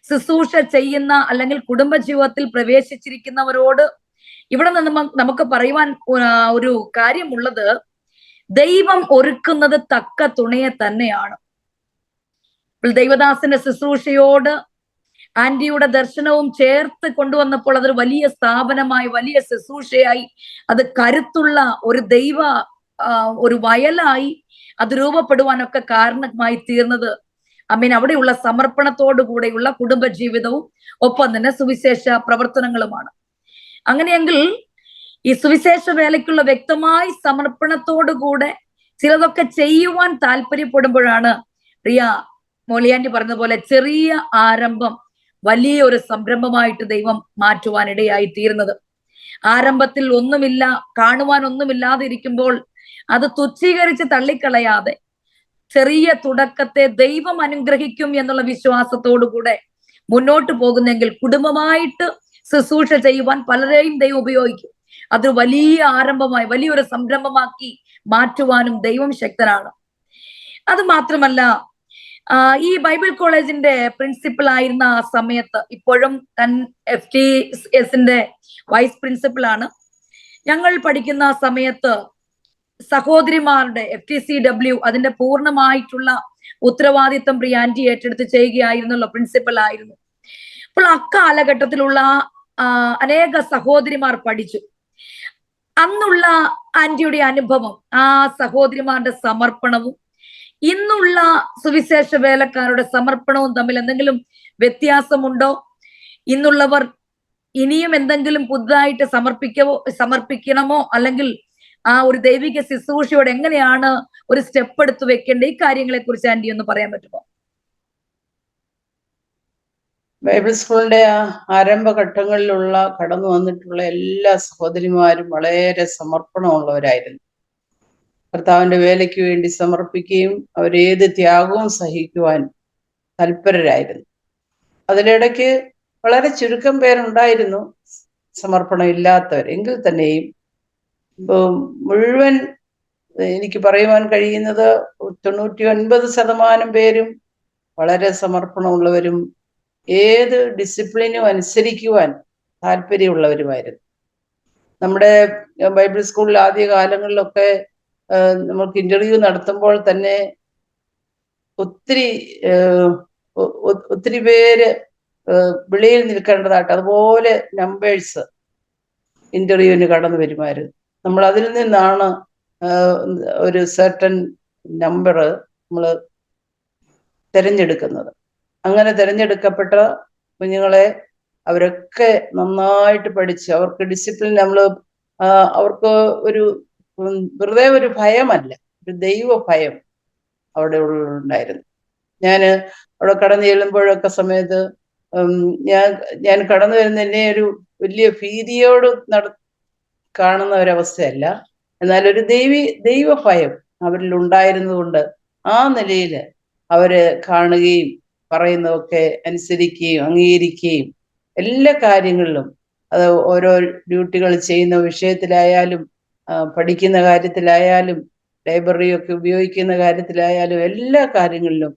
ശുശ്രൂഷ ചെയ്യുന്ന അല്ലെങ്കിൽ കുടുംബജീവിതത്തിൽ പ്രവേശിച്ചിരിക്കുന്നവരോട് ഇവിടെ നിന്ന് നമുക്ക് പറയുവാൻ ഒരു കാര്യമുള്ളത്, ദൈവം ഒരുക്കുന്നത് തക്ക തുണയെ തന്നെയാണ്. ദൈവദാസന്റെ ശുശ്രൂഷയോട് ആന്റിയുടെ ദർശനവും ചേർത്ത് കൊണ്ടുവന്നപ്പോൾ അതൊരു വലിയ സ്ഥാപനമായി, വലിയ ശുശ്രൂഷയായി, അത് കരുത്തുള്ള ഒരു ഒരു വയലായി അത് രൂപപ്പെടുവാനൊക്കെ കാരണമായി തീർന്നത് അവിടെയുള്ള സമർപ്പണത്തോടു കൂടെയുള്ള കുടുംബജീവിതവും ഒപ്പം തന്നെ സുവിശേഷ പ്രവർത്തനങ്ങളുമാണ്. അങ്ങനെയെങ്കിൽ ഈ സുവിശേഷ വേലയ്ക്കുള്ള വ്യക്തമായ സമർപ്പണത്തോടുകൂടെ ചിലതൊക്കെ ചെയ്യുവാൻ താല്പര്യപ്പെടുമ്പോഴാണ് പ്രിയ മോളിയാന്റി പറഞ്ഞതുപോലെ ചെറിയ ആരംഭം വലിയ ഒരു സംരംഭമായിട്ട് ദൈവം മാറ്റുവാൻ ഇടയായി തീരുന്നത്. ആരംഭത്തിൽ ഒന്നുമില്ല, കാണുവാൻ ഒന്നുമില്ലാതെ ഇരിക്കുമ്പോൾ അത് തുച്ഛീകരിച്ച് തള്ളിക്കളയാതെ ചെറിയ തുടക്കത്തെ ദൈവം അനുഗ്രഹിക്കും എന്നുള്ള വിശ്വാസത്തോടുകൂടെ മുന്നോട്ട് പോകുന്നെങ്കിൽ കുടുംബമായിട്ട് ശുശ്രൂഷ ചെയ്യുവാൻ പലരെയും ദൈവം ഉപയോഗിക്കും. അത് വലിയ ആരംഭമായി വലിയൊരു സംരംഭമാക്കി മാറ്റുവാനും ദൈവം ശക്തനാണ്. അത് മാത്രമല്ല, ഈ ബൈബിൾ കോളേജിന്റെ പ്രിൻസിപ്പൽ ആയിരുന്ന ആ സമയത്ത്, ഇപ്പോഴും FTSന്റെ വൈസ് പ്രിൻസിപ്പൽ ആണ്. ഞങ്ങൾ പഠിക്കുന്ന സമയത്ത് സഹോദരിമാരുടെ FTCW അതിന്റെ പൂർണ്ണമായിട്ടുള്ള ഉത്തരവാദിത്വം പ്രിയ ആന്റി ഏറ്റെടുത്ത് ചെയ്യുകയായിരുന്നല്ലോ, പ്രിൻസിപ്പൽ ആയിരുന്നു. അപ്പോൾ അക്കാലഘട്ടത്തിലുള്ള അനേക സഹോദരിമാർ പഠിച്ചു. അന്നുള്ള ആന്റിയുടെ അനുഭവം, ആ സഹോദരിമാരുടെ സമർപ്പണവും ഇന്നുള്ള സുവിശേഷ വേലക്കാരുടെ സമർപ്പണവും തമ്മിൽ എന്തെങ്കിലും വ്യത്യാസമുണ്ടോ? ഇന്നുള്ളവർ ഇനിയും എന്തെങ്കിലും പുതുതായിട്ട് സമർപ്പിക്കണമോ, അല്ലെങ്കിൽ ആ ഒരു ദൈവിക ശുശ്രൂഷയോട് എങ്ങനെയാണ് ഒരു സ്റ്റെപ്പ് എടുത്തു വെക്കേണ്ട, ഈ കാര്യങ്ങളെ കുറിച്ച് ആന്റി ഒന്ന് പറയാൻ പറ്റുമോ? ബൈബിൾ സ്കൂളിന്റെ ആരംഭഘട്ടങ്ങളിലുള്ള കടന്നു വന്നിട്ടുള്ള എല്ലാ സഹോദരിമാരും വളരെ സമർപ്പണമുള്ളവരായിരുന്നു. കർത്താവിന്റെ വേലയ്ക്ക് വേണ്ടി സമർപ്പിക്കുകയും അവരേത് ത്യാഗവും സഹിക്കുവാൻ തൽപരരായിരുന്നു. അതിനിടയ്ക്ക് വളരെ ചുരുക്കം പേരുണ്ടായിരുന്നു സമർപ്പണം ഇല്ലാത്തവർ. എങ്കിൽ തന്നെയും മുഴുവൻ എനിക്ക് പറയുവാൻ കഴിയുന്നത് 99% പേരും വളരെ സമർപ്പണമുള്ളവരും ഏത് ഡിസിപ്ലിനും അനുസരിക്കുവാൻ താല്പര്യമുള്ളവരുമായിരുന്നു. നമ്മുടെ ബൈബിൾ സ്കൂളിൽ ആദ്യ കാലങ്ങളിലൊക്കെ നമുക്ക് ഇന്റർവ്യൂ നടത്തുമ്പോൾ തന്നെ ഒത്തിരി പേര് വിളിയിൽ നിൽക്കേണ്ടതായിട്ട് അതുപോലെ നമ്പേഴ്സ് ഇന്റർവ്യൂവിന് കടന്നു വരുമായിരുന്നു. നമ്മൾ അതിൽ നിന്നാണ് ഒരു സർട്ടൻ നമ്പർ നമ്മൾ തിരഞ്ഞെടുക്കുന്നത്. അങ്ങനെ തിരഞ്ഞെടുക്കപ്പെട്ട കുഞ്ഞുങ്ങളെ അവരൊക്കെ നന്നായിട്ട് പഠിച്ച് അവർക്ക് ഡിസിപ്ലിൻ, അവർക്ക് ഒരു വെറുതെ ഒരു ഭയമല്ല, ഒരു ദൈവ ഭയം അവിടെ ഉണ്ടായിരുന്നു. ഞാൻ അവിടെ കടന്നു ചെല്ലുമ്പോഴൊക്കെ സമയത്ത് ഞാൻ കടന്നു വരുന്ന എന്നെ ഒരു വലിയ ഭീതിയോട് കാണുന്ന ഒരവസ്ഥയല്ല, എന്നാൽ ഒരു ദൈവ ഭയം അവരിൽ ഉണ്ടായിരുന്നത് കൊണ്ട് ആ നിലയിൽ അവര് കാണുകയും പറയുന്നതൊക്കെ അനുസരിക്കുകയും അംഗീകരിക്കുകയും എല്ലാ കാര്യങ്ങളിലും, അത് ഓരോ ഡ്യൂട്ടികൾ ചെയ്യുന്ന വിഷയത്തിലായാലും പഠിക്കുന്ന കാര്യത്തിലായാലും ലൈബ്രറിയൊക്കെ ഉപയോഗിക്കുന്ന കാര്യത്തിലായാലും എല്ലാ കാര്യങ്ങളിലും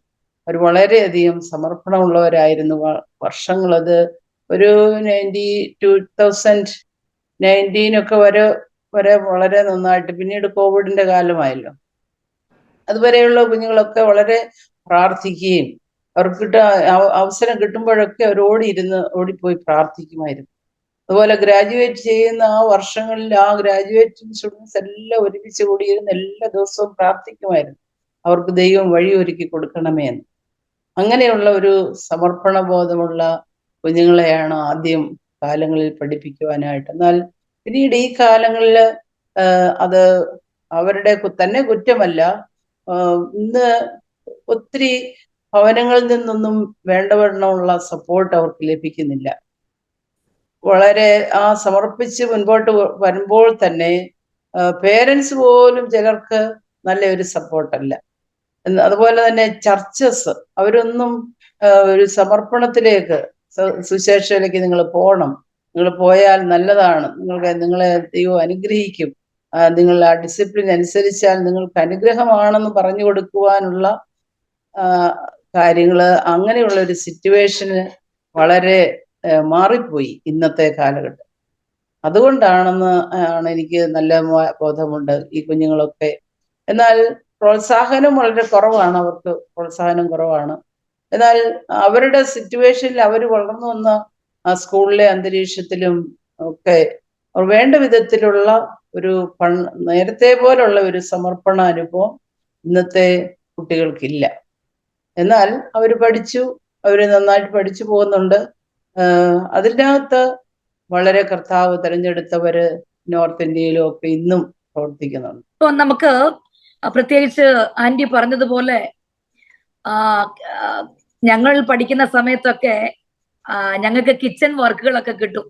അവർ വളരെയധികം സമർപ്പണമുള്ളവരായിരുന്നു. വർഷങ്ങളത് ഒരു 2019 ഒക്കെ വരെ വളരെ നന്നായിട്ട്, പിന്നീട് കോവിഡിന്റെ കാലമായല്ലോ, അതുവരെയുള്ള കുഞ്ഞുങ്ങളൊക്കെ വളരെ പ്രാർത്ഥിക്കുകയും അവർക്ക് അവസരം കിട്ടുമ്പോഴൊക്കെ അവർ ഓടിപ്പോയി പ്രാർത്ഥിക്കുമായിരുന്നു. അതുപോലെ ഗ്രാജുവേറ്റ് ചെയ്യുന്ന ആ വർഷങ്ങളിൽ ആ ഗ്രാജുവേറ്റിംഗ് സ്റ്റുഡൻസ് എല്ലാം ഒരുമിച്ച് കൂടിയിരുന്ന് എല്ലാ ദിവസവും പ്രാർത്ഥിക്കുമായിരുന്നു, അവർക്ക് ദൈവം വഴിയൊരുക്കി കൊടുക്കണമേ എന്ന്. അങ്ങനെയുള്ള ഒരു സമർപ്പണ ബോധമുള്ള കുഞ്ഞുങ്ങളെയാണ് ആദ്യം കാലങ്ങളിൽ പഠിപ്പിക്കുവാനായിട്ട്. എന്നാൽ പിന്നീട് ഈ കാലങ്ങളിൽ അത് അവരുടെ തന്നെ കുറ്റമല്ല. ഇന്ന് ഒത്തിരി ഭവനങ്ങളിൽ നിന്നൊന്നും വേണ്ടവണ്ണമുള്ള സപ്പോർട്ട് അവർക്ക് ലഭിക്കുന്നില്ല. വളരെ സമർപ്പിച്ച് മുൻപോട്ട് വരുമ്പോൾ തന്നെ പേരൻസ് പോലും ചിലർക്ക് നല്ലൊരു സപ്പോർട്ടല്ല. അതുപോലെ തന്നെ ചർച്ചസ്, അവരൊന്നും ഒരു സമർപ്പണത്തിലേക്ക്, സുശേഷയിലേക്ക് നിങ്ങൾ പോകണം, നിങ്ങൾ പോയാൽ നല്ലതാണ്, നിങ്ങളെ ദൈവം അനുഗ്രഹിക്കും, നിങ്ങൾ ആ ഡിസിപ്ലിൻ അനുസരിച്ചാൽ നിങ്ങൾക്ക് അനുഗ്രഹമാണെന്ന് പറഞ്ഞു കൊടുക്കുവാനുള്ള കാര്യങ്ങള്, അങ്ങനെയുള്ള ഒരു സിറ്റുവേഷന് വളരെ മാറിപ്പോയി ഇന്നത്തെ കാലഘട്ടം. അതുകൊണ്ടാണെന്ന് എനിക്ക് നല്ല ബോധമുണ്ട് ഈ കുഞ്ഞുങ്ങളൊക്കെ. എന്നാൽ പ്രോത്സാഹനം വളരെ കുറവാണ്, അവർക്ക് പ്രോത്സാഹനം കുറവാണ്. എന്നാൽ അവരുടെ സിറ്റുവേഷനിൽ അവർ വളർന്നു വന്ന ആ സ്കൂളിലെ അന്തരീക്ഷത്തിലും ഒക്കെ വേണ്ട വിധത്തിലുള്ള ഒരു നേരത്തെ പോലുള്ള ഒരു സമർപ്പണ അനുഭവം ഇന്നത്തെ കുട്ടികൾക്കില്ല. എന്നാൽ അവർ നന്നായിട്ട് പഠിച്ചു പോകുന്നുണ്ട്. അതിനകത്ത് വളരെ കർത്താവ് തിരഞ്ഞെടുത്തവര് നോർത്ത് ഇന്ത്യയിലും ഒക്കെ ഇന്നും പ്രവർത്തിക്കുന്നുണ്ട്. ഇപ്പൊ നമുക്ക് പ്രത്യേകിച്ച് ആന്റി പറഞ്ഞതുപോലെ ഞങ്ങൾ പഠിക്കുന്ന സമയത്തൊക്കെ ഞങ്ങൾക്ക് കിച്ചൺ വർക്കുകളൊക്കെ കിട്ടും.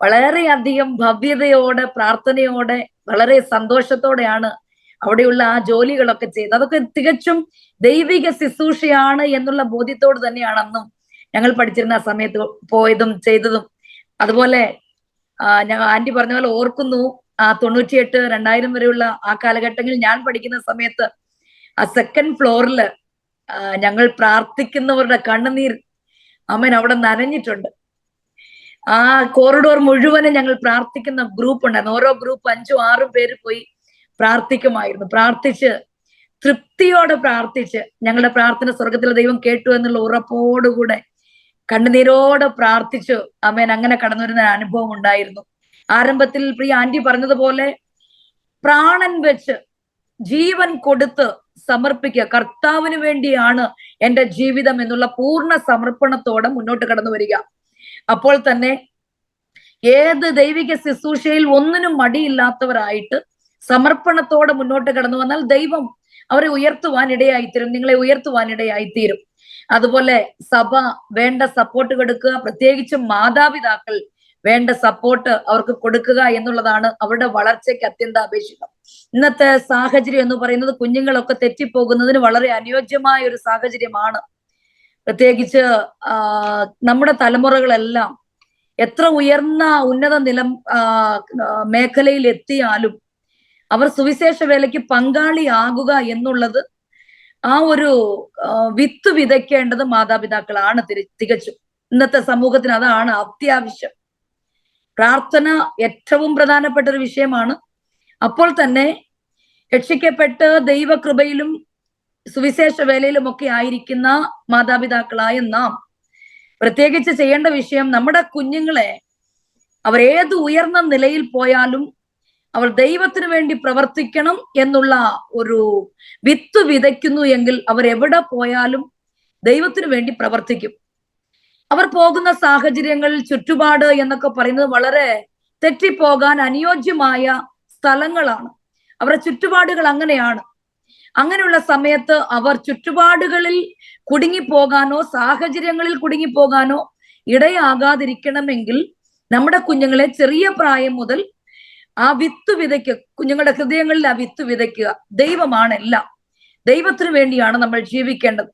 വളരെയധികം ഭവ്യതയോടെ, പ്രാർത്ഥനയോടെ, വളരെ സന്തോഷത്തോടെയാണ് അവിടെയുള്ള ആ ജോലികളൊക്കെ ചെയ്തത്. അതൊക്കെ തികച്ചും ദൈവിക ശുശ്രൂഷയാണ് എന്നുള്ള ബോധ്യത്തോട് തന്നെയാണ് അന്നും ഞങ്ങൾ പഠിച്ചിരുന്ന സമയത്ത് പോയതും ചെയ്തതും. അതുപോലെ ആന്റി പറഞ്ഞ പോലെ ഓർക്കുന്നു, 98, 2000 വരെയുള്ള ആ കാലഘട്ടങ്ങളിൽ ഞാൻ പഠിക്കുന്ന സമയത്ത് ആ സെക്കൻഡ് ഫ്ലോറിൽ ഞങ്ങൾ പ്രാർത്ഥിക്കുന്നവരുടെ കണ്ണുനീർ അവിടെ നനഞ്ഞിട്ടുണ്ട്. ആ കോറിഡോർ മുഴുവനും ഞങ്ങൾ പ്രാർത്ഥിക്കുന്ന ഗ്രൂപ്പ് ഉണ്ടായിരുന്നു. ഓരോ ഗ്രൂപ്പ് 5 6 പേര് പോയി പ്രാർത്ഥിക്കുമായിരുന്നു. പ്രാർത്ഥിച്ച് തൃപ്തിയോടെ പ്രാർത്ഥിച്ച് ഞങ്ങളുടെ പ്രാർത്ഥന സ്വർഗത്തിലെ ദൈവം കേട്ടു എന്നുള്ള ഉറപ്പോടുകൂടെ കണ്ണുനീരോടെ പ്രാർത്ഥിച്ചു അങ്ങനെ കടന്നു വരുന്ന അനുഭവം ഉണ്ടായിരുന്നു. ആരംഭത്തിൽ പ്രിയ ആന്റി പറഞ്ഞതുപോലെ പ്രാണൻ വെച്ച് ജീവൻ കൊടുത്ത് സമർപ്പിക്കുക, കർത്താവിന് വേണ്ടിയാണ് എൻ്റെ ജീവിതം എന്നുള്ള പൂർണ്ണ സമർപ്പണത്തോടെ മുന്നോട്ട് കടന്നു വരിക. അപ്പോൾ തന്നെ ഏത് ദൈവിക ശുശ്രൂഷയിൽ ഒന്നിനും മടിയില്ലാത്തവരായിട്ട് സമർപ്പണത്തോടെ മുന്നോട്ട് കടന്നു വന്നാൽ ദൈവം അവരെ ഉയർത്തുവാൻ ഇടയായിത്തീരും, നിങ്ങളെ ഉയർത്തുവാൻ ഇടയായിത്തീരും. അതുപോലെ സഭ വേണ്ട സപ്പോർട്ട് കൊടുക്കുക, പ്രത്യേകിച്ചും മാതാപിതാക്കൾ വേണ്ട സപ്പോർട്ട് അവർക്ക് കൊടുക്കുക എന്നുള്ളതാണ് അവരുടെ വളർച്ചയ്ക്ക് അത്യന്താപേക്ഷിതം. ഇന്നത്തെ സാഹചര്യം എന്ന് പറയുന്നത് കുഞ്ഞുങ്ങളൊക്കെ തെറ്റിപ്പോകുന്നതിന് വളരെ അനുയോജ്യമായ ഒരു സാഹചര്യമാണ്. പ്രത്യേകിച്ച് നമ്മുടെ തലമുറകളെല്ലാം എത്ര ഉയർന്ന ഉന്നത മേഖലയിൽ എത്തിയാലും അവർ സുവിശേഷ വേലയ്ക്ക് പങ്കാളിയാകുക എന്നുള്ളത്, ആ ഒരു വിത്ത് വിതയ്ക്കേണ്ടത് മാതാപിതാക്കളാണ് തികച്ചും. ഇന്നത്തെ സമൂഹത്തിന് അതാണ് അത്യാവശ്യം. പ്രാർത്ഥന ഏറ്റവും പ്രധാനപ്പെട്ട ഒരു വിഷയമാണ്. അപ്പോൾ തന്നെ രക്ഷിക്കപ്പെട്ട് ദൈവകൃപയിലും സുവിശേഷ വേലയിലും ഒക്കെ ആയിരിക്കുന്ന മാതാപിതാക്കളായ നാം പ്രത്യേകിച്ച് ചെയ്യേണ്ട വിഷയം, നമ്മുടെ കുഞ്ഞുങ്ങളെ അവരേത് ഉയർന്ന നിലയിൽ പോയാലും അവർ ദൈവത്തിന് വേണ്ടി പ്രവർത്തിക്കണം എന്നുള്ള ഒരു വിത്ത് വിതയ്ക്കുന്നു എങ്കിൽ അവർ എവിടെ പോയാലും ദൈവത്തിന് വേണ്ടി പ്രവർത്തിക്കും. അവർ പോകുന്ന സാഹചര്യങ്ങളിൽ ചുറ്റുപാട് എന്നൊക്കെ പറയുന്നത് വളരെ തെറ്റിപ്പോകാൻ അനുയോജ്യമായ സ്ഥലങ്ങളാണ്. അവരുടെ ചുറ്റുപാടുകൾ അങ്ങനെയാണ്. അങ്ങനെയുള്ള സമയത്ത് അവർ ചുറ്റുപാടുകളിൽ കുടുങ്ങിപ്പോകാനോ സാഹചര്യങ്ങളിൽ കുടുങ്ങിപ്പോകാനോ ഇടയാകാതിരിക്കണമെങ്കിൽ നമ്മുടെ കുഞ്ഞുങ്ങളെ ചെറിയ പ്രായം മുതൽ ആ വിത്ത് വിതയ്ക്കുക, കുഞ്ഞുങ്ങളുടെ ഹൃദയങ്ങളിൽ ആ വിത്ത് വിതയ്ക്കുക. ദൈവമാണ് എല്ലാം, ദൈവത്തിന് വേണ്ടിയാണ് നമ്മൾ ജീവിക്കേണ്ടത്.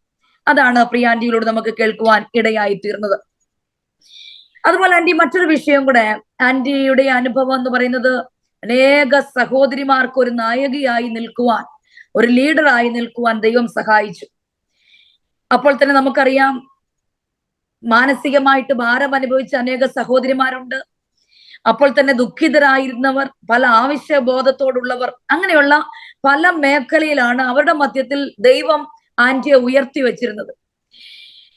അതാണ് പ്രിയ ആന്റിയിലൂടെ നമുക്ക് കേൾക്കുവാൻ ഇടയായി തീർന്നത്. അതുപോലെ ആന്റി മറ്റൊരു വിഷയം കൂടെ, ആന്റിയുടെ അനുഭവം എന്ന് പറയുന്നത് അനേക സഹോദരിമാർക്ക് ഒരു നായകിയായി നിൽക്കുവാൻ, ഒരു ലീഡറായി നിൽക്കുവാൻ ദൈവം സഹായിച്ചു. അപ്പോൾ തന്നെ നമുക്കറിയാം, മാനസികമായിട്ട് ഭാരം അനുഭവിച്ച അനേക സഹോദരിമാരുണ്ട്. അപ്പോൾ തന്നെ ദുഃഖിതരായിരുന്നവർ, പല ആവശ്യബോധത്തോടുള്ളവർ, അങ്ങനെയുള്ള പല മേഖലയിലാണ് അവരുടെ മധ്യത്തിൽ ദൈവം ആന്റിയെ ഉയർത്തി വെച്ചിരുന്നത്.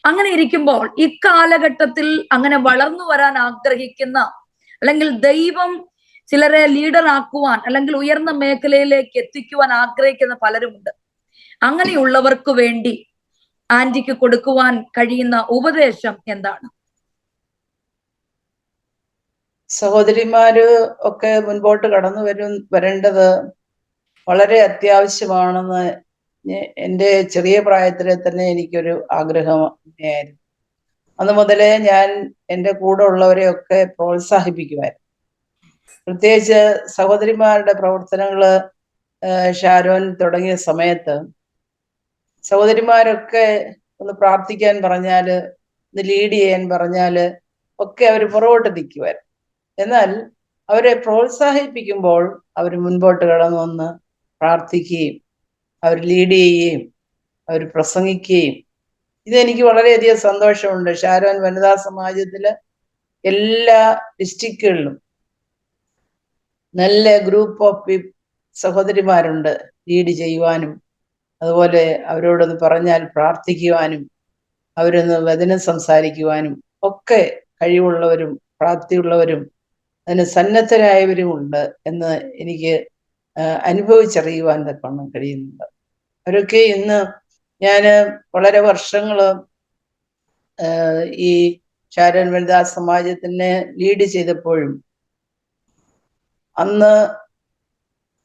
അങ്ങനെ ഇരിക്കുമ്പോൾ ഇക്കാലഘട്ടത്തിൽ അങ്ങനെ വളർന്നു വരാൻ ആഗ്രഹിക്കുന്ന, അല്ലെങ്കിൽ ദൈവം ചിലരെ ലീഡറാക്കുവാൻ അല്ലെങ്കിൽ ഉയർന്ന മേഖലയിലേക്ക് എത്തിക്കുവാൻ ആഗ്രഹിക്കുന്ന പലരുമുണ്ട്. അങ്ങനെയുള്ളവർക്ക് വേണ്ടി ആന്റിക്ക് കൊടുക്കുവാൻ കഴിയുന്ന ഉപദേശം എന്താണ്? സഹോദരിമാര് ഒക്കെ മുൻപോട്ട് കടന്നു വരേണ്ടത് വളരെ അത്യാവശ്യമാണെന്ന് എൻ്റെ ചെറിയ പ്രായത്തിലെ തന്നെ എനിക്കൊരു ആഗ്രഹം ആയിരുന്നു. അന്ന് മുതലേ ഞാൻ എൻ്റെ കൂടെ ഉള്ളവരെയൊക്കെ പ്രോത്സാഹിപ്പിക്കുമായിരുന്നു. പ്രത്യേകിച്ച് സഹോദരിമാരുടെ പ്രവർത്തനങ്ങള് ഷാരോൻ തുടങ്ങിയ സമയത്ത് സഹോദരിമാരൊക്കെ ഒന്ന് പ്രാർത്ഥിക്കാൻ പറഞ്ഞാല്, ഒന്ന് ലീഡ് ചെയ്യാൻ പറഞ്ഞാല് ഒക്കെ അവർ പുറകോട്ട് നിൽക്കുമായിരുന്നു. എന്നാൽ അവരെ പ്രോത്സാഹിപ്പിക്കുമ്പോൾ അവർ മുൻപോട്ട് കടന്നു വന്ന് പ്രാർത്ഥിക്കുകയും അവർ ലീഡ് ചെയ്യുകയും അവർ പ്രസംഗിക്കുകയും, ഇതെനിക്ക് വളരെയധികം സന്തോഷമുണ്ട്. ഷാരോൻ വനിതാ സമാജത്തില് എല്ലാ ഡിസ്ട്രിക്റ്റുകളിലും നല്ല ഗ്രൂപ്പ് ഓഫ് സഹോദരിമാരുണ്ട് ലീഡ് ചെയ്യുവാനും, അതുപോലെ അവരോടൊന്ന് പറഞ്ഞാൽ പ്രാർത്ഥിക്കുവാനും, അവരൊന്ന് വചനം സംസാരിക്കുവാനും ഒക്കെ കഴിവുള്ളവരും പ്രാപ്തിയുള്ളവരും അതിന് സന്നദ്ധരായവരും ഉണ്ട് എന്ന് എനിക്ക് അനുഭവിച്ചറിയുവാൻ തക്കണം കഴിയുന്നുണ്ട്. അവരൊക്കെ ഇന്ന് ഞാൻ വളരെ വർഷങ്ങള് ഈ ഷാരോൻ വനിതാ സമാജത്തിനെ ലീഡ് ചെയ്തപ്പോഴും അന്ന്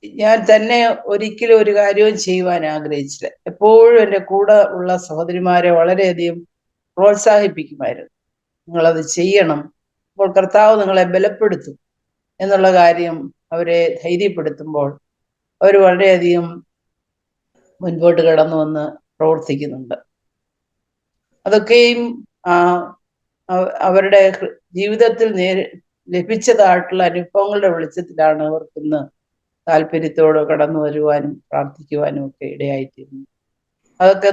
ഞാൻ തന്നെ ഒരിക്കലും ഒരു കാര്യവും ചെയ്യുവാൻ ആഗ്രഹിച്ചില്ല. എപ്പോഴും എൻ്റെ കൂടെ ഉള്ള സഹോദരിമാരെ വളരെയധികം പ്രോത്സാഹിപ്പിക്കുമായിരുന്നു. നിങ്ങളത് ചെയ്യണം, അപ്പോൾ കർത്താവ് നിങ്ങളെ ബലപ്പെടുത്തും എന്നുള്ള കാര്യം അവരെ ധൈര്യപ്പെടുത്തുമ്പോൾ അവർ വളരെയധികം മുൻപോട്ട് കടന്നു വന്ന് പ്രവർത്തിക്കുന്നുണ്ട്. അതൊക്കെയും അവരുടെ ജീവിതത്തിൽ ലഭിച്ചതായിട്ടുള്ള അനുഭവങ്ങളുടെ വെളിച്ചത്തിലാണ് അവർക്കിന്ന് താല്പര്യത്തോടെ കടന്നു വരുവാനും പ്രാർത്ഥിക്കുവാനും ഒക്കെ ഇടയായിത്തീരുന്നു. അതൊക്കെ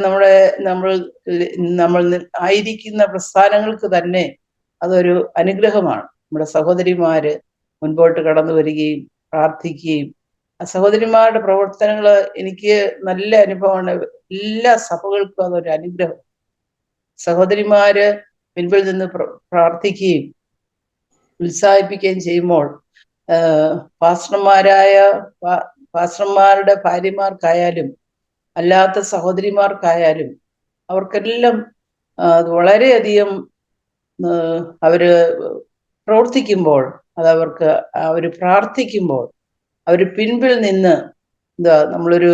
നമ്മൾ ആയിരിക്കുന്ന പ്രസ്ഥാനങ്ങൾക്ക് തന്നെ അതൊരു അനുഗ്രഹമാണ്. നമ്മുടെ സഹോദരിമാര് മുൻപോട്ട് കടന്നു വരികയും പ്രാർത്ഥിക്കുകയും, ആ സഹോദരിമാരുടെ പ്രവർത്തനങ്ങൾ എനിക്ക് നല്ല അനുഭവമാണ്. എല്ലാ സഭകൾക്കും അതൊരു അനുഗ്രഹം. സഹോദരിമാര് മുൻപിൽ നിന്ന് പ്രാർത്ഥിക്കുകയും ഉത്സാഹിപ്പിക്കുകയും ചെയ്യുമ്പോൾ പാസ്റ്റർമാരുടെ ഭാര്യമാർക്കായാലും അല്ലാത്ത സഹോദരിമാർക്കായാലും അവർക്കെല്ലാം വളരെയധികം അവര് പ്രവർത്തിക്കുമ്പോൾ, അതവർക്ക് അവർ പ്രാർത്ഥിക്കുമ്പോൾ അവർ പിൻപിൽ നിന്ന് നമ്മളൊരു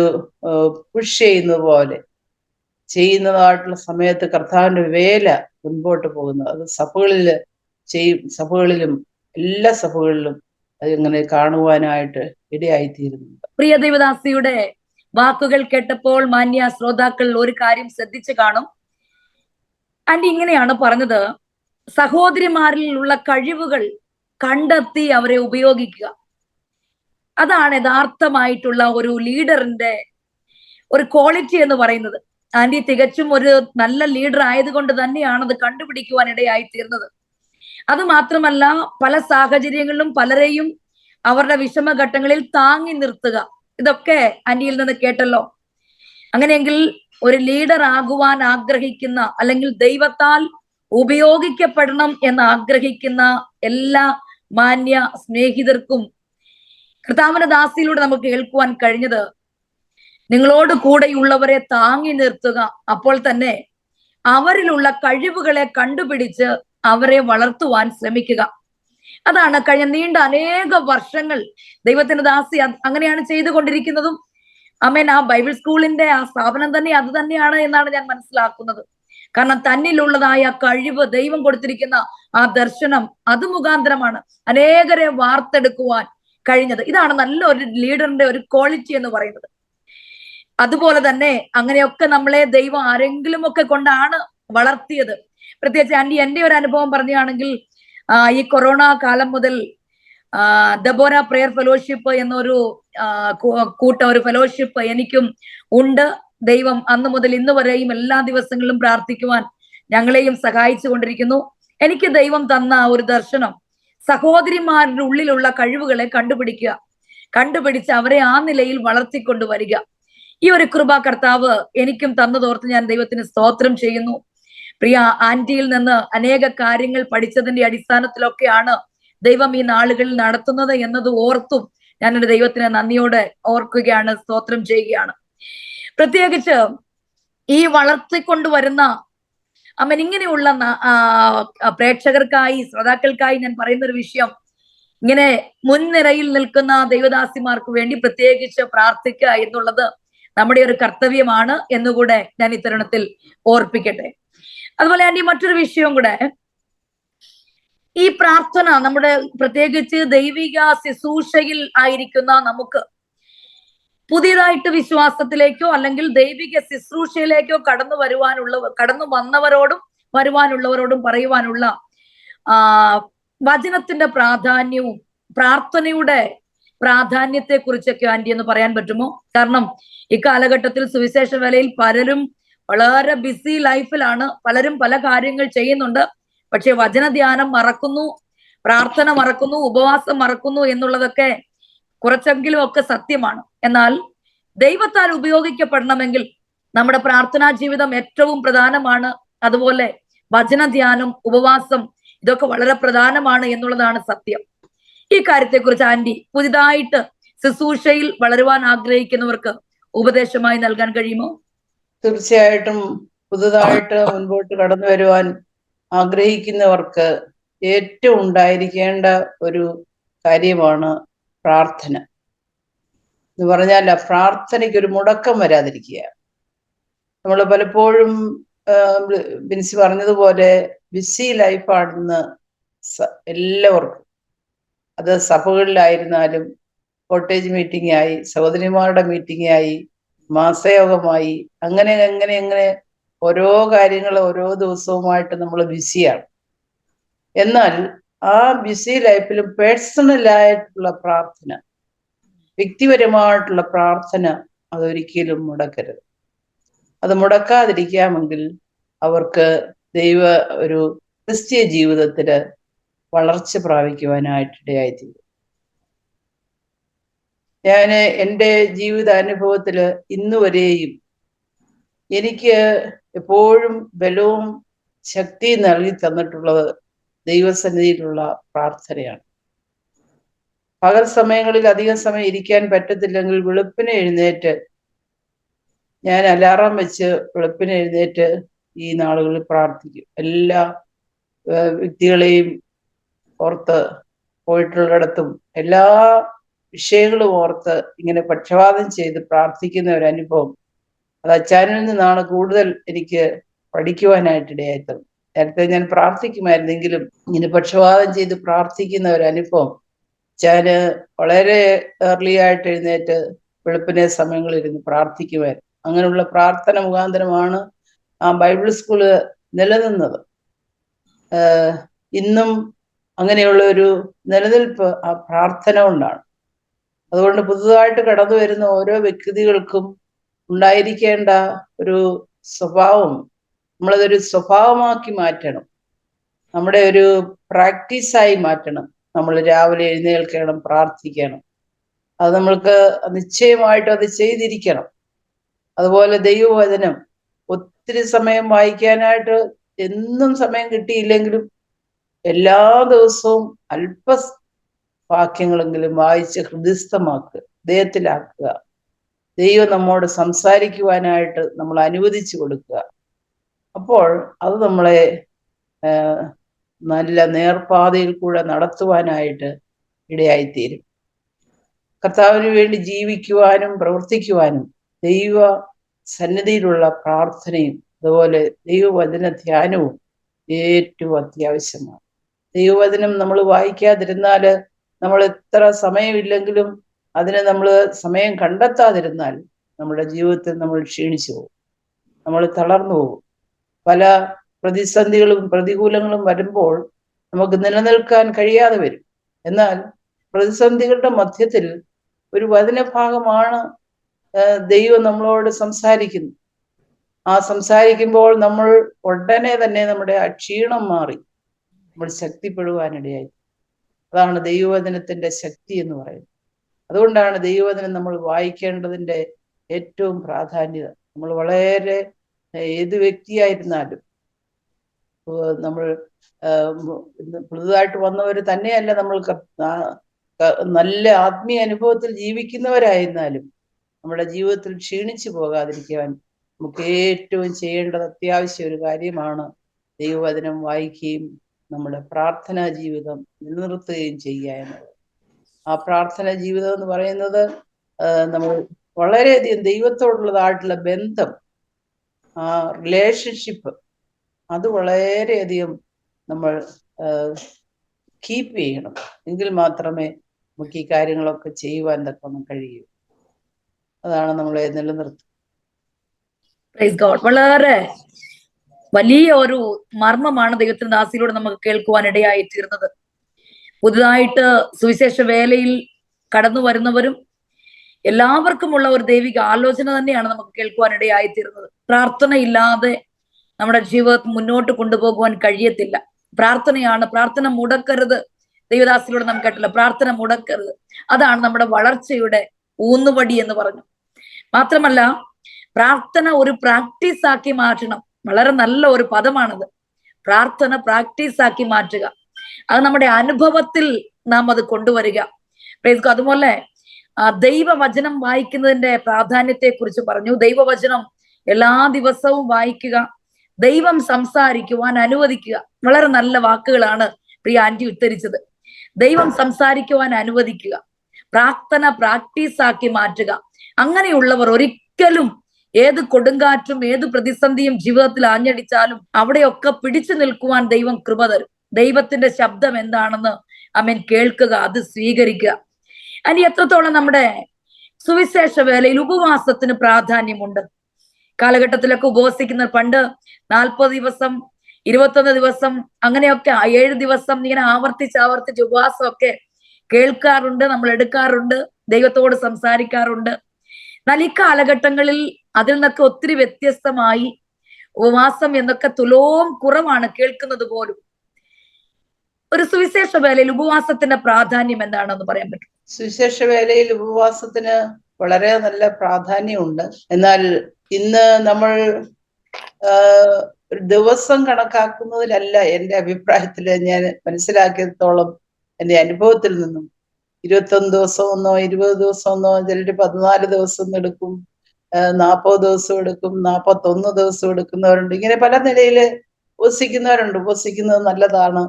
പുഷ് ചെയ്യുന്നത് പോലെ ചെയ്യുന്നതായിട്ടുള്ള സമയത്ത് കർത്താവിന്റെ വേല മുൻപോട്ട് പോകുന്നത് അത് സഭകളിലും എല്ലാ സഭകളിലും അതിങ്ങനെ കാണുവാനായിട്ട് ഇടയായിത്തീരുന്നുണ്ട്. പ്രിയ ദൈവദാസിയുടെ വാക്കുകൾ കേട്ടപ്പോൾ മാന്യ ശ്രോതാക്കൾ ഒരു കാര്യം ശ്രദ്ധിച്ചു കാണും. ആന്റി ഇങ്ങനെയാണ് പറഞ്ഞത്, സഹോദരിമാരിലുള്ള കഴിവുകൾ കണ്ടെത്തി അവരെ ഉപയോഗിക്കുക. അതാണ് യഥാർത്ഥമായിട്ടുള്ള ഒരു ലീഡറിന്റെ ഒരു ക്വാളിറ്റി എന്ന് പറയുന്നത്. ആന്റി തികച്ചും ഒരു നല്ല ലീഡർ ആയതുകൊണ്ട് തന്നെയാണ് അത് കണ്ടുപിടിക്കുവാൻ ഇടയായി തീർന്നത്. അത് മാത്രമല്ല, പല സാഹചര്യങ്ങളിലും പലരെയും അവരുടെ വിഷമഘട്ടങ്ങളിൽ താങ്ങി നിർത്തുക, ഇതൊക്കെ ആന്റിയിൽ നിന്ന് കേട്ടല്ലോ. അങ്ങനെയെങ്കിൽ ഒരു ലീഡർ ആകുവാൻ ആഗ്രഹിക്കുന്ന, അല്ലെങ്കിൽ ദൈവത്താൽ ഉപയോഗിക്കപ്പെടണം എന്ന് ആഗ്രഹിക്കുന്ന എല്ലാ മാന്യ സ്നേഹിതർക്കും കർത്താവിന്റെ ദാസിയിലൂടെ നമുക്ക് കേൾക്കുവാൻ കഴിഞ്ഞത്, നിങ്ങളോട് കൂടെയുള്ളവരെ താങ്ങി നിർത്തുക, അപ്പോൾ തന്നെ അവരിലുള്ള കഴിവുകളെ കണ്ടുപിടിച്ച് അവരെ വളർത്തുവാൻ ശ്രമിക്കുക. അതാണ് കഴിഞ്ഞ നീണ്ട അനേക വർഷങ്ങൾ ദൈവത്തിന്റെ ദാസി അങ്ങനെയാണ് ചെയ്തുകൊണ്ടിരിക്കുന്നതും. ആമേൻ. ആ ബൈബിൾ സ്കൂളിന്റെ ആ സ്ഥാപനം തന്നെ അത് തന്നെയാണ് എന്നാണ് ഞാൻ മനസ്സിലാക്കുന്നത്. കാരണം തന്നിലുള്ളതായ കഴിവ്, ദൈവം കൊടുത്തിരിക്കുന്ന ആ ദർശനം, അത് മുഖാന്തരമാണ് അനേകരെ വാർത്തെടുക്കുവാൻ കഴിഞ്ഞത്. ഇതാണ് നല്ല ഒരു ലീഡറിന്റെ ഒരു ക്വാളിറ്റി എന്ന് പറയുന്നത്. അതുപോലെ തന്നെ അങ്ങനെയൊക്കെ നമ്മളെ ദൈവം ആരെങ്കിലും ഒക്കെ കൊണ്ടാണ് വളർത്തിയത്. പ്രത്യേകിച്ച് ആന്റി, എന്റെ ഒരു അനുഭവം പറയുകയാണെങ്കിൽ, ഈ കൊറോണ കാലം മുതൽ ദബോര പ്രെയർ ഫെലോഷിപ്പ് എന്നൊരു ഒരു ഫെലോഷിപ്പ് എനിക്കും ഉണ്ട്. ദൈവം അന്ന് മുതൽ ഇന്ന് വരെയും എല്ലാ ദിവസങ്ങളിലും പ്രാർത്ഥിക്കുവാൻ ഞങ്ങളെയും സഹായിച്ചു കൊണ്ടിരിക്കുന്നു. എനിക്ക് ദൈവം തന്ന ഒരു ദർശനം, സഹോദരിമാരുടെ ഉള്ളിലുള്ള കഴിവുകളെ കണ്ടുപിടിച്ച് അവരെ ആ നിലയിൽ വളർത്തിക്കൊണ്ടുവരിക. ഈ ഒരു കൃപ കർത്താവ് എനിക്കും തന്നതോർത്ത് ഞാൻ ദൈവത്തിന് സ്തോത്രം ചെയ്യുന്നു. പ്രിയ ആന്റിയിൽ നിന്ന് അനേക കാര്യങ്ങൾ പഠിച്ചതിന്റെ അടിസ്ഥാനത്തിലൊക്കെയാണ് ദൈവം ഈ നാളുകളിൽ നടത്തുന്നത് എന്നത് ഓർത്തും ഞാൻ എൻ്റെ ദൈവത്തിന് നന്ദിയോടെ ഓർക്കുകയാണ്, സ്തോത്രം ചെയ്യുകയാണ്. പ്രത്യേകിച്ച് ഈ വളർത്തിക്കൊണ്ടുവരുന്ന ഇങ്ങനെയുള്ള പ്രേക്ഷകർക്കായി, ശ്രോതാക്കൾക്കായി ഞാൻ പറയുന്ന ഒരു വിഷയം, ഇങ്ങനെ മുൻനിരയിൽ നിൽക്കുന്ന ദൈവദാസിമാർക്ക് വേണ്ടി പ്രത്യേകിച്ച് പ്രാർത്ഥിക്കുക എന്നുള്ളത് നമ്മുടെ ഒരു കർത്തവ്യമാണ് എന്നുകൂടെ ഞാൻ ഇത്തരുണത്തിൽ ഓർപ്പിക്കട്ടെ. അതുപോലെ ആന്റി, മറ്റൊരു വിഷയവും കൂടെ, ഈ പ്രാർത്ഥന നമ്മുടെ പ്രത്യേകിച്ച് ദൈവിക ശുശ്രൂഷയിൽ ആയിരിക്കുന്ന നമുക്ക് പുതിയതായിട്ട് വിശ്വാസത്തിലേക്കോ അല്ലെങ്കിൽ ദൈവിക ശുശ്രൂഷയിലേക്കോ കടന്നു വന്നവരോടും വരുവാനുള്ളവരോടും പറയുവാനുള്ള വചനത്തിന്റെ പ്രാധാന്യവും പ്രാർത്ഥനയുടെ പ്രാധാന്യത്തെ കുറിച്ചൊക്കെ ആന്റി എന്ന് പറയാൻ പറ്റുമോ? കാരണം ഈ കാലഘട്ടത്തിൽ സുവിശേഷ വേലയിൽ പലരും വളരെ ബിസി ലൈഫിലാണ്, പലരും പല കാര്യങ്ങൾ ചെയ്യുന്നുണ്ട്. പക്ഷെ വചനധ്യാനം മറക്കുന്നു, പ്രാർത്ഥന മറക്കുന്നു, ഉപവാസം മറക്കുന്നു എന്നുള്ളതൊക്കെ കുറച്ചെങ്കിലും ഒക്കെ സത്യമാണ്. എന്നാൽ ദൈവത്താൽ ഉപയോഗിക്കപ്പെടണമെങ്കിൽ നമ്മുടെ പ്രാർത്ഥനാ ജീവിതം ഏറ്റവും പ്രധാനമാണ്. അതുപോലെ വചനധ്യാനം, ഉപവാസം, ഇതൊക്കെ വളരെ പ്രധാനമാണ് എന്നുള്ളതാണ് സത്യം. ഈ കാര്യത്തെക്കുറിച്ച് ആന്റി പുതിയതായിട്ട് ശുശ്രൂഷയിൽ വളരുവാൻ ആഗ്രഹിക്കുന്നവർക്ക് ഉപദേശമായി നൽകാൻ കഴിയുമോ? തീർച്ചയായിട്ടും പുതുതായിട്ട് മുൻപോട്ട് കടന്നു വരുവാൻ ആഗ്രഹിക്കുന്നവർക്ക് ഏറ്റവും ഉണ്ടായിരിക്കേണ്ട ഒരു കാര്യമാണ് പ്രാർത്ഥന എന്ന് പറഞ്ഞാൽ, പ്രാർത്ഥനയ്ക്ക് ഒരു മുടക്കം വരാതിരിക്കുക. നമ്മൾ പലപ്പോഴും ബിൻസി പറഞ്ഞതുപോലെ ബിസി ലൈഫാണെന്ന് എല്ലാവർക്കും, അത് സഭകളിലായിരുന്നാലും കോട്ടേജ് മീറ്റിംഗ് ആയി, സഹോദരിമാരുടെ മീറ്റിംഗ് ആയി, മാസയോഗമായി, അങ്ങനെ ഓരോ കാര്യങ്ങൾ ഓരോ ദിവസവുമായിട്ട് നമ്മൾ ബിസിയാണ്. എന്നാൽ ആ ബിസി ലൈഫിലും പേഴ്സണലായിട്ടുള്ള പ്രാർത്ഥന, വ്യക്തിപരമായിട്ടുള്ള പ്രാർത്ഥന അതൊരിക്കലും മുടക്കരുത്. അത് മുടക്കാതിരിക്കാമെങ്കിൽ അവർക്ക് ഒരു ക്രിസ്തീയ ജീവിതത്തില് വളർച്ച പ്രാപിക്കുവാനായിട്ടിടയായിത്തീരും. ഞാൻ എൻ്റെ ജീവിതാനുഭവത്തില് ഇന്നുവരെയും എനിക്ക് എപ്പോഴും ബലവും ശക്തിയും നൽകി തന്നിട്ടുള്ളത് ദൈവസന്നിധിയിലുള്ള പ്രാർത്ഥനയാണ്. പകൽ സമയങ്ങളിൽ അധികം സമയം ഇരിക്കാൻ പറ്റത്തില്ലെങ്കിൽ വെളുപ്പിനെ എഴുന്നേറ്റ്, ഞാൻ അലാറം വെച്ച് വെളുപ്പിനെ എഴുന്നേറ്റ് ഈ നാളുകളിൽ പ്രാർത്ഥിക്കും. എല്ലാ വ്യക്തികളെയും ഓർത്ത്, പോയിട്ടുള്ളിടത്തും എല്ലാ വിഷയങ്ങളും ഓർത്ത് ഇങ്ങനെ പക്ഷപാതം ചെയ്ത് പ്രാർത്ഥിക്കുന്ന ഒരു അനുഭവം, അത് അച്ചാനിൽ നിന്നാണ് കൂടുതൽ എനിക്ക് പഠിക്കുവാനായിട്ടിടയായിത്തത്. നേരത്തെ ഞാൻ പ്രാർത്ഥിക്കുമായിരുന്നെങ്കിലും ഇങ്ങനെ പക്ഷപാതം ചെയ്ത് പ്രാർത്ഥിക്കുന്ന ഒരു അനുഭവം അച്ചാന് വളരെ ഏർലി ആയിട്ട് എഴുന്നേറ്റ് വെളുപ്പിനെ സമയങ്ങളിരുന്ന് പ്രാർത്ഥിക്കുമായിരുന്നു. അങ്ങനെയുള്ള പ്രാർത്ഥന മുഖാന്തരമാണ് ആ ബൈബിൾ സ്കൂള് നിലനിന്നത്. ഇന്നും അങ്ങനെയുള്ള ഒരു നിലനിൽപ്പ് ആ പ്രാർത്ഥന കൊണ്ടാണ്. അതുകൊണ്ട് പുതുതായിട്ട് കടന്നു വരുന്ന ഓരോ വ്യക്തികൾക്കും ഉണ്ടായിരിക്കേണ്ട ഒരു സ്വഭാവം, നമ്മളതൊരു സ്വഭാവമാക്കി മാറ്റണം, നമ്മുടെ ഒരു പ്രാക്ടീസായി മാറ്റണം. നമ്മൾ രാവിലെ എഴുന്നേൽക്കണം, പ്രാർത്ഥിക്കണം. അത് നമ്മൾക്ക് നിശ്ചയമായിട്ടും അത് ചെയ്തിരിക്കണം. അതുപോലെ ദൈവവചനം ഒത്തിരി സമയം വായിക്കാനായിട്ട് എന്നും സമയം കിട്ടിയില്ലെങ്കിലും എല്ലാ ദിവസവും അല്പ വാക്യങ്ങളെങ്കിലും വായിച്ച് ഹൃദയസ്ഥമാക്കുക, ഹൃദയത്തിലാക്കുക. ദൈവം നമ്മോട് സംസാരിക്കുവാനായിട്ട് നമ്മൾ അനുവദിച്ചു കൊടുക്കുക. അപ്പോൾ അത് നമ്മളെ നല്ല നേർപാതയിൽ കൂടെ നടത്തുവാനായിട്ട് ഇടയായിത്തീരും. കർത്താവിന് വേണ്ടി ജീവിക്കുവാനും പ്രവർത്തിക്കുവാനും ദൈവ സന്നിധിയിലുള്ള പ്രാർത്ഥനയും അതുപോലെ ദൈവവചന ധ്യാനവും ഏറ്റവും അത്യാവശ്യമാണ്. ദൈവവചനം നമ്മൾ വായിക്കാതിരുന്നാൽ, നമ്മൾ എത്ര സമയമില്ലെങ്കിലും അതിന് നമ്മൾ സമയം കണ്ടെത്താതിരുന്നാൽ നമ്മുടെ ജീവിതത്തിൽ നമ്മൾ ക്ഷീണിച്ചു പോകും, നമ്മൾ തളർന്നു പോകും. പല പ്രതിസന്ധികളും പ്രതികൂലങ്ങളും വരുമ്പോൾ നമുക്ക് നിലനിൽക്കാൻ കഴിയാതെ വരും. എന്നാൽ പ്രതിസന്ധികളുടെ മധ്യത്തിൽ ഒരു വചനഭാഗമാണ് ദൈവം നമ്മളോട് സംസാരിക്കുന്നത്. ആ സംസാരിക്കുമ്പോൾ നമ്മൾ ഉടനെ തന്നെ നമ്മുടെ ആ ക്ഷീണം മാറി നമ്മൾ ശക്തിപ്പെടുവാനിടയായി. അതാണ് ദൈവവചനത്തിന്റെ ശക്തി എന്ന് പറയുന്നത്. അതുകൊണ്ടാണ് ദൈവവചനം നമ്മൾ വായിക്കേണ്ടതിന്റെ ഏറ്റവും പ്രാധാന്യത. നമ്മൾ വളരെ ഏത് വ്യക്തിയായിരുന്നാലും നമ്മൾ പുതുതായിട്ട് വന്നവർ തന്നെയല്ല, നമ്മൾ നല്ല ആത്മീയ അനുഭവത്തിൽ ജീവിക്കുന്നവരായിരുന്നാലും നമ്മുടെ ജീവിതത്തിൽ ക്ഷീണിച്ചു പോകാതിരിക്കുവാൻ നമുക്ക് ഏറ്റവും ചെയ്യേണ്ടത് അത്യാവശ്യ ഒരു കാര്യമാണ് ദൈവവചനം വായിക്കുകയും നമ്മുടെ പ്രാർത്ഥനാ ജീവിതം നിലനിർത്തുകയും ചെയ്യുക എന്നുള്ളത്. ആ പ്രാർത്ഥനാ ജീവിതം എന്ന് പറയുന്നത് നമ്മൾ വളരെയധികം ദൈവത്തോടുള്ളതായിട്ടുള്ള ബന്ധം, ആ റിലേഷൻഷിപ്പ്, അത് വളരെയധികം നമ്മൾ കീപ്പ് ചെയ്യണം. എങ്കിൽ മാത്രമേ നമുക്ക് ഈ കാര്യങ്ങളൊക്കെ ചെയ്യുവാൻ തക്കം കഴിയൂ. അതാണ് നമ്മളെ നിലനിർത്തുന്നത്. വളരെ വലിയ ഒരു മർമ്മമാണ് ദൈവത്തിന്റെ ദാസിയിലൂടെ നമുക്ക് കേൾക്കുവാൻ ഇടയായി തീർന്നത്. പുതുതായിട്ട് സുവിശേഷ വേലയിൽ കടന്നു വരുന്നവരും എല്ലാവർക്കുമുള്ള ഒരു ദൈവിക ആലോചന തന്നെയാണ് നമുക്ക് കേൾക്കുവാൻ ഇടയായി തീർന്നത്. പ്രാർത്ഥനയില്ലാതെ നമ്മുടെ ജീവിതം മുന്നോട്ട് കൊണ്ടുപോകുവാൻ കഴിയത്തില്ല. പ്രാർത്ഥനയാണ്. പ്രാർത്ഥന മുടക്കരുത്. ദൈവദാസിലൂടെ നാം കേട്ടില്ല, പ്രാർത്ഥന മുടക്കരുത്. അതാണ് നമ്മുടെ വളർച്ചയുടെ ഊന്നുവടി എന്ന് പറഞ്ഞു. മാത്രമല്ല, പ്രാർത്ഥന ഒരു പ്രാക്ടീസ് ആക്കി മാറ്റണം. വളരെ നല്ല ഒരു പദമാണത്. പ്രാർത്ഥന പ്രാക്ടീസ് ആക്കി മാറ്റുക, അത് നമ്മുടെ അനുഭവത്തിൽ നാം അത് കൊണ്ടുവരിക. അതുപോലെ ദൈവവചനം വായിക്കുന്നതിന്റെ പ്രാധാന്യത്തെ കുറിച്ച് പറഞ്ഞു. ദൈവവചനം എല്ലാ ദിവസവും വായിക്കുക, ദൈവം സംസാരിക്കുവാൻ അനുവദിക്കുക. വളരെ നല്ല വാക്കുകളാണ് പ്രിയ ആന്റി ഉദ്ധരിച്ചത്. ദൈവം സംസാരിക്കുവാൻ അനുവദിക്കുക, പ്രാർത്ഥന പ്രാക്ടീസ് ആക്കി മാറ്റുക. അങ്ങനെയുള്ളവർ ഒരിക്കലും ഏത് കൊടുങ്കാറ്റും ഏത് പ്രതിസന്ധിയും ജീവിതത്തിൽ ആഞ്ഞടിച്ചാലും അവിടെയൊക്കെ പിടിച്ചു നിൽക്കുവാൻ ദൈവം കൃപ തരും. ദൈവത്തിന്റെ ശബ്ദം എന്താണെന്ന് ആമേൻ കേൾക്കുക, അത് സ്വീകരിക്കുക. അനി എത്രത്തോളം നമ്മുടെ സുവിശേഷ വേലയിൽ ഉപവാസത്തിന് പ്രാധാന്യമുണ്ട്. കാലഘട്ടത്തിലൊക്കെ ഉപവസിക്കുന്ന പണ്ട് 40 ദിവസം 21 ദിവസം അങ്ങനെയൊക്കെ 7 ദിവസം ഇങ്ങനെ ആവർത്തിച്ച് ഉപവാസമൊക്കെ കേൾക്കാറുണ്ട്, നമ്മൾ എടുക്കാറുണ്ട്, ദൈവത്തോട് സംസാരിക്കാറുണ്ട്. എന്നാൽ ഈ കാലഘട്ടങ്ങളിൽ അതിൽ നിന്നൊക്കെ ഒത്തിരി വ്യത്യസ്തമായി ഉപവാസം എന്നൊക്കെ തുലോം കുറവാണ് കേൾക്കുന്നത് പോലും. ഒരു സുവിശേഷ വേലയിൽ ഉപവാസത്തിന്റെ പ്രാധാന്യം എന്താണെന്ന് പറയാൻ പറ്റും? സുവിശേഷ വേലയിൽ ഉപവാസത്തിന് വളരെ നല്ല പ്രാധാന്യമുണ്ട്. എന്നാൽ ഇന്ന് നമ്മൾ ഒരു ദിവസം കണക്കാക്കുന്നതിലല്ല എൻ്റെ അഭിപ്രായത്തിൽ ഞാൻ മനസ്സിലാക്കിയത്തോളം, എൻ്റെ അനുഭവത്തിൽ നിന്നും 21 ദിവസമെന്നോ 20 ദിവസമെന്നോ, ചിലർ 14 ദിവസം എടുക്കും, 40 ദിവസം എടുക്കും, 41 ദിവസം എടുക്കുന്നവരുണ്ട്. ഇങ്ങനെ പല നിലയിൽ ഉപസിക്കുന്നവരുണ്ട്. ഉപസിക്കുന്നത് നല്ലതാണ്,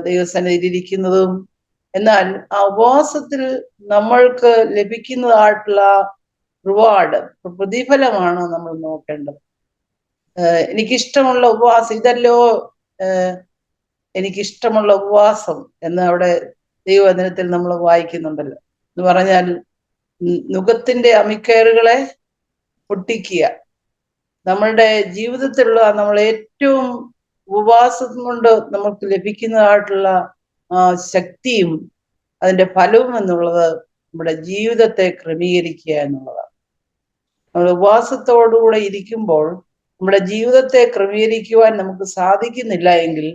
ദൈവസന്നിധിയിൽ ഇരിക്കുന്നതും. എന്നാൽ ആ ഉപവാസത്തിൽ നമ്മൾക്ക് ലഭിക്കുന്നതായിട്ടുള്ള റിവാർഡ്, പ്രതിഫലമാണ് നമ്മൾ നോക്കേണ്ടത്. എനിക്കിഷ്ടമുള്ള ഉപവാസം ഇതല്ലോ, എനിക്കിഷ്ടമുള്ള ഉപവാസം എന്ന് അവിടെ ദൈവവചനത്തിൽ നമ്മൾ വായിക്കുന്നുണ്ടല്ലോ. എന്ന് പറഞ്ഞാൽ നുകത്തിന്റെ അമിക്കയറുകളെ പൊട്ടിക്കുക. നമ്മളുടെ ജീവിതത്തിലുള്ള നമ്മൾ ഏറ്റവും ഉപവാസം കൊണ്ട് നമുക്ക് ലഭിക്കുന്നതായിട്ടുള്ള ശക്തിയും അതിന്റെ ഫലവും എന്നുള്ളത് നമ്മുടെ ജീവിതത്തെ ക്രമീകരിക്കുക എന്നുള്ളതാണ്. നമ്മൾ ഉപവാസത്തോടുകൂടെ ഇരിക്കുമ്പോൾ നമ്മുടെ ജീവിതത്തെ ക്രമീകരിക്കുവാൻ നമുക്ക് സാധിക്കുന്നില്ല എങ്കിൽ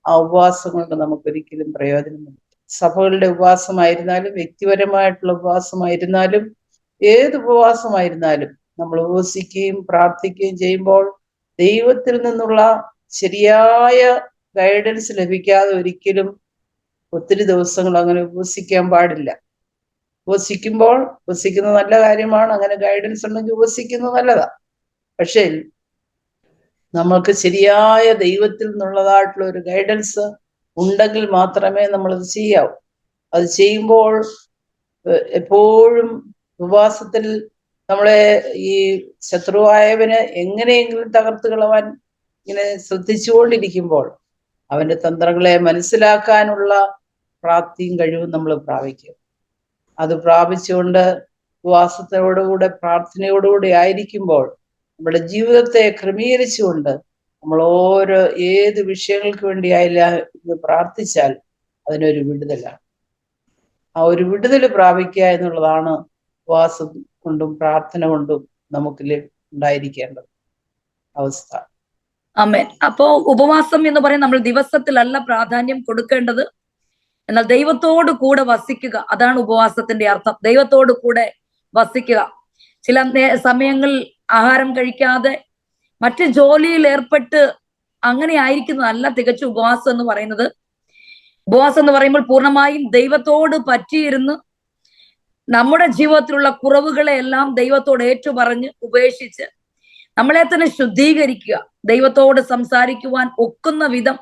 ആ ഉപവാസം കൊണ്ട് നമുക്കൊരിക്കലും പ്രയോജനമില്ല. സഭകളുടെ ഉപവാസമായിരുന്നാലും വ്യക്തിപരമായിട്ടുള്ള ഉപവാസമായിരുന്നാലും ഏത് ഉപവാസമായിരുന്നാലും നമ്മൾ ഉപവസിക്കുകയും പ്രാർത്ഥിക്കുകയും ചെയ്യുമ്പോൾ ദൈവത്തിൽ നിന്നുള്ള ശരിയായ ഗൈഡൻസ് ലഭിക്കാതെ ഒരിക്കലും ഒത്തിരി ദിവസങ്ങൾ അങ്ങനെ ഉപവസിക്കാൻ പാടില്ല. ഉപവസിക്കുന്നത് നല്ല കാര്യമാണ്, അങ്ങനെ ഗൈഡൻസ് ഉണ്ടെങ്കിൽ ഉപവസിക്കുന്നത് നല്ലതാണ്. പക്ഷേ നമ്മൾക്ക് ശരിയായ ദൈവത്തിൽ നിന്നുള്ളതായിട്ടുള്ള ഒരു ഗൈഡൻസ് ഉണ്ടെങ്കിൽ മാത്രമേ നമ്മളത് ചെയ്യാവൂ. അത് ചെയ്യുമ്പോൾ എപ്പോഴും ഉപവാസത്തിൽ നമ്മളെ ഈ ശത്രുവായവന് എങ്ങനെയെങ്കിലും തകർത്ത് കളവാൻ ഇങ്ങനെ ശ്രദ്ധിച്ചുകൊണ്ടിരിക്കുമ്പോൾ അവന്റെ തന്ത്രങ്ങളെ മനസ്സിലാക്കാനുള്ള പ്രാപ്തിയും കഴിവും നമ്മൾ പ്രാപിക്കും. അത് പ്രാപിച്ചുകൊണ്ട് ഉപവാസത്തോടുകൂടെ പ്രാർത്ഥനയോടുകൂടി ആയിരിക്കുമ്പോൾ നമ്മുടെ ജീവിതത്തെ ക്രമീകരിച്ചുകൊണ്ട് നമ്മൾ ഓരോ ഏത് വിഷയങ്ങൾക്ക് വേണ്ടിയായില്ല ഇത് പ്രാർത്ഥിച്ചാൽ അതിനൊരു വിടുതലാണ്. ആ ഒരു വിടുതൽ പ്രാപിക്കുക എന്നുള്ളതാണ് ഉപവാസം കൊണ്ടും പ്രാർത്ഥന കൊണ്ടും നമുക്ക് ഉണ്ടായിരിക്കേണ്ടത് അവസ്ഥ. ആമേൻ. അപ്പോ ഉപവാസം എന്ന് പറയുന്നത് നമ്മൾ ദിവസത്തിലല്ല പ്രാധാന്യം കൊടുക്കേണ്ടത്, എന്നാൽ ദൈവത്തോട് കൂടെ വസിക്കുക, അതാണ് ഉപവാസത്തിന്റെ അർത്ഥം. ദൈവത്തോട് കൂടെ വസിക്കുക. ചില സമയങ്ങളിൽ ആഹാരം കഴിക്കാതെ മറ്റ് ജോലിയിൽ ഏർപ്പെട്ട് അങ്ങനെ ആയിരിക്കുന്നതല്ല തികച്ചും ഉപവാസം എന്ന് പറയുന്നത്. ഉപവാസം എന്ന് പറയുമ്പോൾ പൂർണ്ണമായും ദൈവത്തോട് പറ്റിയിരുന്ന് നമ്മുടെ ജീവിതത്തിലുള്ള കുറവുകളെ എല്ലാം ദൈവത്തോട് ഏറ്റുപറഞ്ഞ് ഉപേക്ഷിച്ച് നമ്മളെ തന്നെ ശുദ്ധീകരിക്കുക, ദൈവത്തോട് സംസാരിക്കുവാൻ ഒക്കുന്ന വിധം,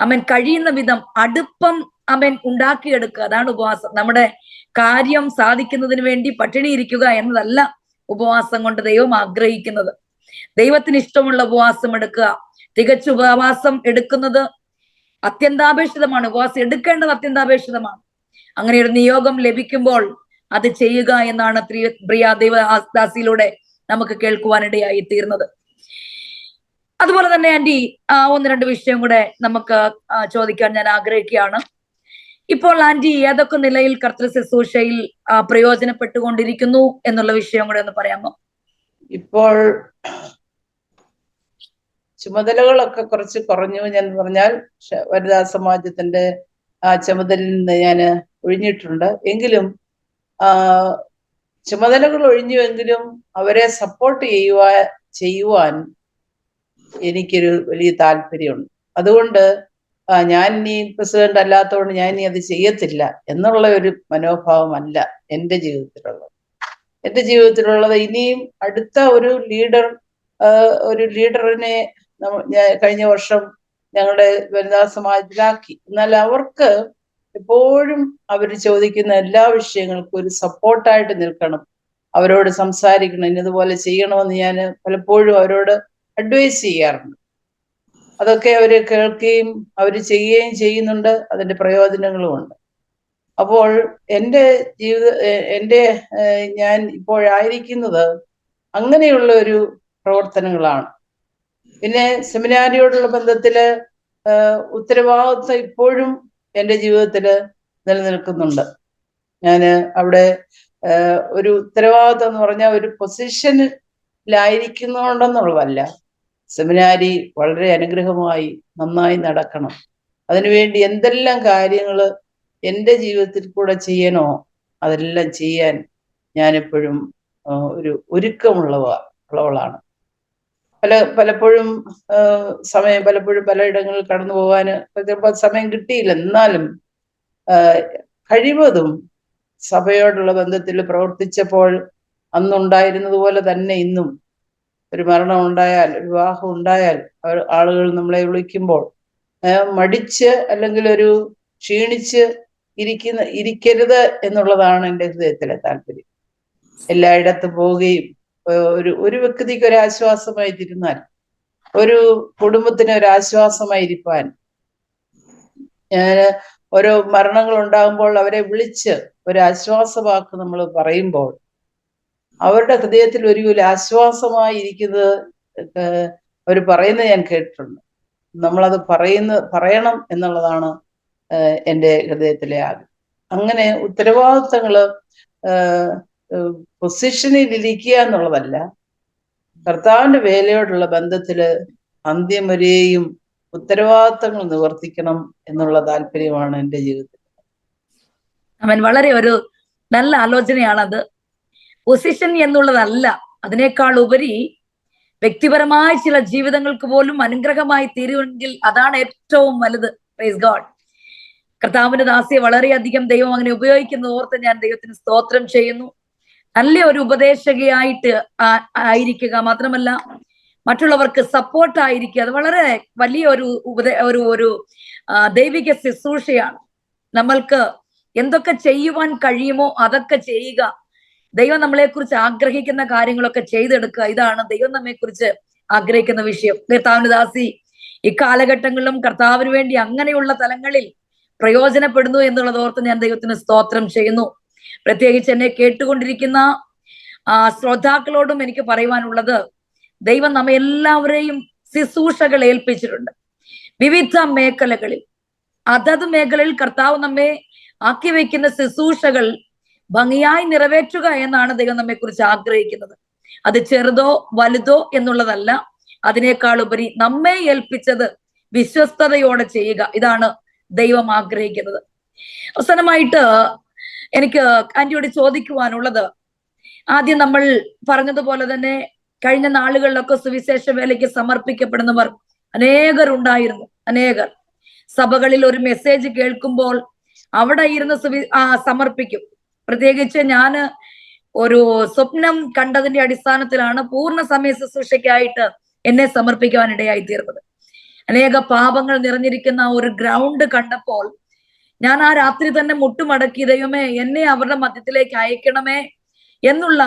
അവൻ കഴിയുന്ന വിധം അടുപ്പം അവൻ ഉണ്ടാക്കിയെടുക്കുക. അതാണ് ഉപവാസം. നമ്മുടെ കാര്യം സാധിക്കുന്നതിന് വേണ്ടി പട്ടിണിയിരിക്കുക എന്നതല്ല ഉപവാസം കൊണ്ട് ദൈവം ആഗ്രഹിക്കുന്നത്. ദൈവത്തിന് ഇഷ്ടമുള്ള ഉപവാസം എടുക്കുക. തികച്ച ഉപവാസം എടുക്കുന്നത് അത്യന്താപേക്ഷിതമാണ്. ഉപവാസം എടുക്കേണ്ടത് അത്യന്താപേക്ഷിതമാണ്. അങ്ങനെ ഒരു നിയോഗം ലഭിക്കുമ്പോൾ അത് ചെയ്യുക എന്നാണ് പ്രിയ ദൈവദാസിയിലൂടെ നമുക്ക് കേൾക്കുവാനിടയായി തീർന്നത്. അതുപോലെ തന്നെ ആന്റി, ഒന്ന് രണ്ട് വിഷയം കൂടെ നമുക്ക് ചോദിക്കാൻ ഞാൻ ആഗ്രഹിക്കുകയാണ്. ഇപ്പോൾ ആന്റി ഏതൊക്കെ നിലയിൽ കർത്തൃ ശുശ്രൂഷയിൽ പ്രയോജനപ്പെട്ടുകൊണ്ടിരിക്കുന്നു എന്നുള്ള വിഷയം കൂടെ ഒന്ന് പറയാമോ? ഇപ്പോൾ ചുമതലകളൊക്കെ കുറച്ച് കുറഞ്ഞു എന്ന് പറഞ്ഞാൽ, വനിതാ സമാജത്തിന്റെ ആ ചുമതലയിൽ നിന്ന് ഞാൻ ഒഴിഞ്ഞിട്ടുണ്ട്. എങ്കിലും ചുമതലകൾ ഒഴിഞ്ഞുവെങ്കിലും അവരെ സപ്പോർട്ട് ചെയ്യുവാൻ എനിക്കൊരു വലിയ താല്പര്യമുണ്ട്. അതുകൊണ്ട് ഞാൻ ഇനി പ്രസിഡന്റ് അല്ലാത്തതുകൊണ്ട് ഞാൻ ഇനി അത് ചെയ്യത്തില്ല എന്നുള്ള ഒരു മനോഭാവമല്ല എൻ്റെ ജീവിതത്തിലുള്ളത്. എൻ്റെ ജീവിതത്തിലുള്ളത് ഇനിയും അടുത്ത ഒരു ലീഡറിനെ കഴിഞ്ഞ വർഷം ഞങ്ങളുടെ വനിതാ സമാജത്തിലാക്കി. എന്നാൽ അവർക്ക് എപ്പോഴും അവർ ചോദിക്കുന്ന എല്ലാ വിഷയങ്ങൾക്കും ഒരു സപ്പോർട്ടായിട്ട് നിൽക്കണം, അവരോട് സംസാരിക്കണം, ഇന്നതുപോലെ ചെയ്യണമെന്ന് ഞാൻ പലപ്പോഴും അവരോട് അഡ്വൈസ് ചെയ്യാറുണ്ട്. അതൊക്കെ അവർ കേൾക്കുകയും അവർ ചെയ്യുകയും ചെയ്യുന്നുണ്ട്. അതിൻ്റെ പ്രയോജനങ്ങളുമുണ്ട്. അപ്പോൾ ഞാൻ ഇപ്പോഴായിരിക്കുന്നത് അങ്ങനെയുള്ള ഒരു പ്രവർത്തനങ്ങളാണ്. പിന്നെ സെമിനാരിയോടുള്ള ബന്ധത്തില് ഉത്തരവാദിത്വം ഇപ്പോഴും എൻ്റെ ജീവിതത്തില് നിലനിൽക്കുന്നുണ്ട്. ഞാൻ അവിടെ ഒരു ഉത്തരവാദിത്വം എന്ന് പറഞ്ഞാൽ ഒരു പൊസിഷനിലായിരിക്കുന്നുണ്ടെന്നുള്ളതല്ല. സെമിനാരി വളരെ അനുഗ്രഹമായി നന്നായി നടക്കണം. അതിനുവേണ്ടി എന്തെല്ലാം കാര്യങ്ങൾ എൻ്റെ ജീവിതത്തിൽ കൂടെ ചെയ്യണോ അതെല്ലാം ചെയ്യാൻ ഞാനെപ്പോഴും ഒരു ഒരുക്കമുള്ളവളാണ്. പലപ്പോഴും പലപ്പോഴും പലയിടങ്ങളിൽ കടന്നു പോകാൻ ചിലപ്പോൾ സമയം കിട്ടിയില്ല. എന്നാലും കഴിവതും സഭയോടുള്ള ബന്ധത്തിൽ പ്രവർത്തിച്ചപ്പോൾ അന്നുണ്ടായിരുന്നത് പോലെ തന്നെ ഇന്നും ഒരു മരണം ഉണ്ടായാൽ, വിവാഹം ഉണ്ടായാൽ, ആളുകൾ നമ്മളെ വിളിക്കുമ്പോൾ മടിച്ച് അല്ലെങ്കിൽ ഒരു ക്ഷീണിച്ച് ഇരിക്കരുത് എന്നുള്ളതാണ് എൻ്റെ ഹൃദയത്തിലെ താല്പര്യം. എല്ലായിടത്തും പോവുകയും ഒരു വ്യക്തിക്ക് ഒരു ആശ്വാസമായി തീരുന്നാൽ, ഒരു കുടുംബത്തിന് ഒരു ആശ്വാസമായിരിക്കാൻ, ഞാൻ ഓരോ മരണങ്ങൾ ഉണ്ടാകുമ്പോൾ അവരെ വിളിച്ച് ഒരു ആശ്വാസവാക്ക് നമ്മൾ പറയുമ്പോൾ അവരുടെ ഹൃദയത്തിൽ ഒരു ആശ്വാസമായി ഇരിക്കുന്നത് അവർ പറയുന്നത് ഞാൻ കേട്ടിട്ടുണ്ട്. നമ്മളത് പറയണം എന്നുള്ളതാണ് എൻ്റെ ഹൃദയത്തിലെ ആഗ്രഹം. അങ്ങനെ ഉത്തരവാദിത്തങ്ങള് പൊസിഷനിൽ ഇരിക്കുക എന്നുള്ളതല്ല, കർത്താവിന്റെ വേലയോടുള്ള ബന്ധത്തില് അന്ത്യം വരെയും ഉത്തരവാദിത്തങ്ങൾ നിവർത്തിക്കണം എന്നുള്ള താല്പര്യമാണ് എൻ്റെ ജീവിതത്തിൽ. അവൻ വളരെ ഒരു നല്ല ആലോചനയാണത്. പൊസിഷൻ എന്നുള്ളതല്ല, അതിനേക്കാൾ ഉപരി വ്യക്തിപരമായ ചില ജീവിതങ്ങൾക്ക് പോലും അനുഗ്രഹമായി തീരുമെങ്കിൽ അതാണ് ഏറ്റവും വലുത്. Praise God. കർത്താവിന്റെ ദാസിയെ വളരെയധികം ദൈവം അങ്ങനെ ഉപയോഗിക്കുന്നത് ഓർത്ത് ഞാൻ ദൈവത്തിന് സ്തോത്രം ചെയ്യുന്നു. നല്ല ഒരു ഉപദേശകയായിട്ട് ആയിരിക്കുക, മാത്രമല്ല മറ്റുള്ളവർക്ക് സപ്പോർട്ടായിരിക്കുക. അത് വളരെ വലിയ ഒരു ദൈവിക ശുശ്രൂഷയാണ്. നമ്മൾക്ക് എന്തൊക്കെ ചെയ്യുവാൻ കഴിയുമോ അതൊക്കെ ചെയ്യുക. ദൈവം നമ്മളെക്കുറിച്ച് ആഗ്രഹിക്കുന്ന കാര്യങ്ങളൊക്കെ ചെയ്തെടുക്കുക. ഇതാണ് ദൈവം നമ്മെക്കുറിച്ച് ആഗ്രഹിക്കുന്ന വിഷയം. കർത്താവിന്റെ ദാസി ഇക്കാലഘട്ടങ്ങളിലും കർത്താവിന് വേണ്ടി അങ്ങനെയുള്ള തലങ്ങളിൽ പ്രയോജനപ്പെടുന്നു എന്നുള്ളത് ഓർത്ത് ഞാൻ ദൈവത്തിന് സ്തോത്രം ചെയ്യുന്നു. പ്രത്യേകിച്ച് എന്നെ കേട്ടുകൊണ്ടിരിക്കുന്ന ശ്രോതാക്കളോടും എനിക്ക് പറയുവാനുള്ളത്, ദൈവം നമ്മെ എല്ലാവരെയും ശുശ്രൂഷകൾ ഏൽപ്പിച്ചിട്ടുണ്ട്. വിവിധ മേഖലകളിൽ അതത് മേഖലയിൽ കർത്താവ് നമ്മെ ആക്കി വയ്ക്കുന്ന ശുശ്രൂഷകൾ ഭംഗിയായി നിറവേറ്റുക എന്നാണ് ദൈവം നമ്മെ കുറിച്ച് ആഗ്രഹിക്കുന്നത്. അത് ചെറുതോ വലുതോ എന്നുള്ളതല്ല, അതിനേക്കാൾ ഉപരി നമ്മെ ഏൽപ്പിച്ചത് വിശ്വസ്തയോടെ ചെയ്യുക, ഇതാണ് ദൈവം ആഗ്രഹിക്കുന്നത്. അവസാനമായിട്ട് എനിക്ക് ആന്റിയോട് ചോദിക്കുവാനുള്ളത്, ആദ്യം നമ്മൾ പറഞ്ഞതുപോലെ തന്നെ കഴിഞ്ഞ നാളുകളിലൊക്കെ സുവിശേഷ വേലയ്ക്ക് സമർപ്പിക്കപ്പെടുന്നവർ അനേകരുണ്ടായിരുന്നു. അനേകർ സഭകളിൽ ഒരു മെസ്സേജ് കേൾക്കുമ്പോൾ അവിടെ ഇരുന്ന് സമർപ്പിക്കും. പ്രത്യേകിച്ച് ഞാന് ഒരു സ്വപ്നം കണ്ടതിന്റെ അടിസ്ഥാനത്തിലാണ് പൂർണ്ണ സമയ ശുശ്രൂഷയ്ക്കായിട്ട് എന്നെ സമർപ്പിക്കുവാൻ ഇടയായി തീർന്നത്. അനേക പാപങ്ങൾ നിറഞ്ഞിരിക്കുന്ന ഒരു ഗ്രൗണ്ട് കണ്ടപ്പോൾ ഞാൻ ആ രാത്രി തന്നെ മുട്ടുമടക്കി, ദൈവമേ എന്നെ അവരുടെ മധ്യത്തിലേക്ക് അയക്കണമേ എന്നുള്ള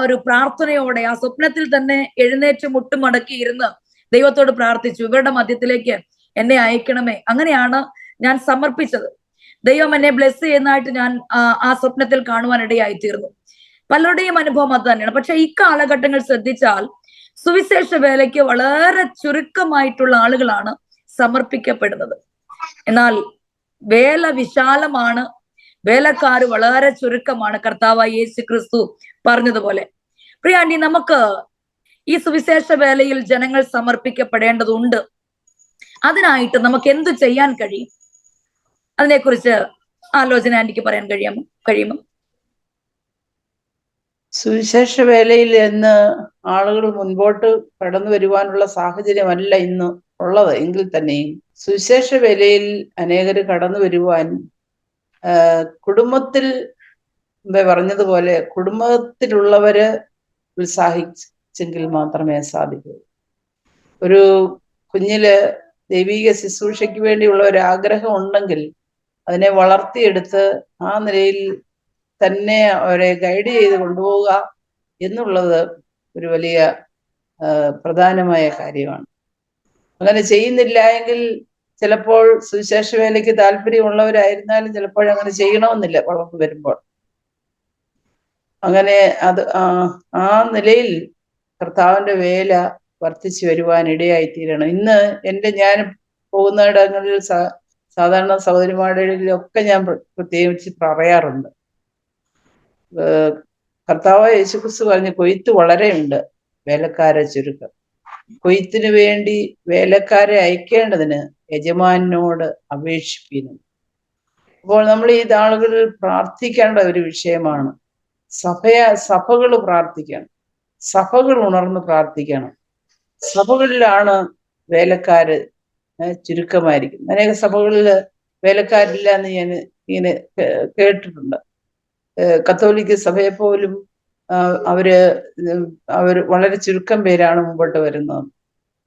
ഒരു പ്രാർത്ഥനയോടെ ആ സ്വപ്നത്തിൽ തന്നെ എഴുന്നേറ്റ് മുട്ടുമടക്കി ഇരുന്ന് ദൈവത്തോട് പ്രാർത്ഥിച്ചു, ഇവരുടെ മധ്യത്തിലേക്ക് എന്നെ അയക്കണമേ. അങ്ങനെയാണ് ഞാൻ സമർപ്പിച്ചത്. ദൈവം എന്നെ ബ്ലെസ് ചെയ്യുന്നതായിട്ട് ഞാൻ ആ സ്വപ്നത്തിൽ കാണുവാൻ ഇടയായി തീർന്നു. പലരുടെയും അനുഭവം അത് തന്നെയാണ്. പക്ഷെ ഈ കാലഘട്ടങ്ങൾ ശ്രദ്ധിച്ചാൽ സുവിശേഷ വേലയ്ക്ക് വളരെ ചുരുക്കമായിട്ടുള്ള ആളുകളാണ് സമർപ്പിക്കപ്പെടുന്നത്. എന്നാൽ വേല വിശാലമാണ്, വേലക്കാര് വളരെ ചുരുക്കമാണ്. കർത്താവായ യേശു ക്രിസ്തു പറഞ്ഞതുപോലെ. പ്രിയാണ്ടി, നമുക്ക് ഈ സുവിശേഷ വേലയിൽ ജനങ്ങൾ സമർപ്പിക്കപ്പെടേണ്ടതുണ്ട്. അതിനായിട്ട് നമുക്ക് എന്തു ചെയ്യാൻ കഴിയും? അതിനെക്കുറിച്ച് ആലോചന ആന്റിക്ക് പറയാൻ കഴിയുമോ? സുവിശേഷ വേലയിൽ ഇന്ന് ആളുകൾ മുൻപോട്ട് കടന്നു വരുവാനുള്ള സാഹചര്യമല്ല ഇന്ന് ഉള്ളത്. എങ്കിൽ തന്നെയും സുവിശേഷ വേലയിൽ അനേകർ കടന്നു വരുവാൻ കുടുംബത്തിൽ പറഞ്ഞതുപോലെ കുടുംബത്തിലുള്ളവര് ഉത്സാഹിച്ചെങ്കിൽ മാത്രമേ സാധിക്കൂ. ഒരു കുഞ്ഞില് ദൈവിക ശുശ്രൂഷയ്ക്ക് വേണ്ടിയുള്ള ഒരു ആഗ്രഹം ഉണ്ടെങ്കിൽ അതിനെ വളർത്തിയെടുത്ത് ആ നിലയിൽ തന്നെ അവരെ ഗൈഡ് ചെയ്ത് കൊണ്ടുപോവുക എന്നുള്ളത് ഒരു വലിയ പ്രധാനമായ കാര്യമാണ്. അങ്ങനെ ചെയ്യുന്നില്ല എങ്കിൽ ചിലപ്പോൾ സുവിശേഷ വേലയ്ക്ക് താല്പര്യമുള്ളവരായിരുന്നാലും ചിലപ്പോൾ അങ്ങനെ ചെയ്യണമെന്നില്ല വളർന്നു വരുമ്പോൾ. അങ്ങനെ അത് ആ നിലയിൽ കർത്താവിന്റെ വേല വർദ്ധിച്ചു വരുവാൻ ഇടയായിത്തീരണം. ഇന്ന് ഞാൻ പോകുന്നിടങ്ങളിൽ സാധാരണ സഹോദരിമാരിലൊക്കെ ഞാൻ പ്രത്യേകിച്ച് പറയാറുണ്ട്, കർത്താവായ യേശുക്രിസ്തു പറഞ്ഞ കൊയ്ത്ത് വളരെയുണ്ട്, വേലക്കാരെ ചുരുക്കം. കൊയ്ത്തിന് വേണ്ടി വേലക്കാരെ അയക്കേണ്ടതിന് യജമാനോട് അപേക്ഷിപ്പിക്കുന്നു. അപ്പോൾ നമ്മൾ ഈ നാളുകളിൽ പ്രാർത്ഥിക്കേണ്ട ഒരു വിഷയമാണ്. സഭകൾ പ്രാർത്ഥിക്കണം, സഭകൾ ഉണർന്ന് പ്രാർത്ഥിക്കണം. സഭകളിലാണ് വേലക്കാര് ചുരുക്കമായിരിക്കും. അനേക സഭകളിൽ വേലക്കാരില്ല എന്ന് ഞാൻ ഇങ്ങനെ കേട്ടിട്ടുണ്ട്. കത്തോലിക്ക സഭയെ പോലും അവർ വളരെ ചുരുക്കം പേരാണ് മുമ്പോട്ട് വരുന്നത്.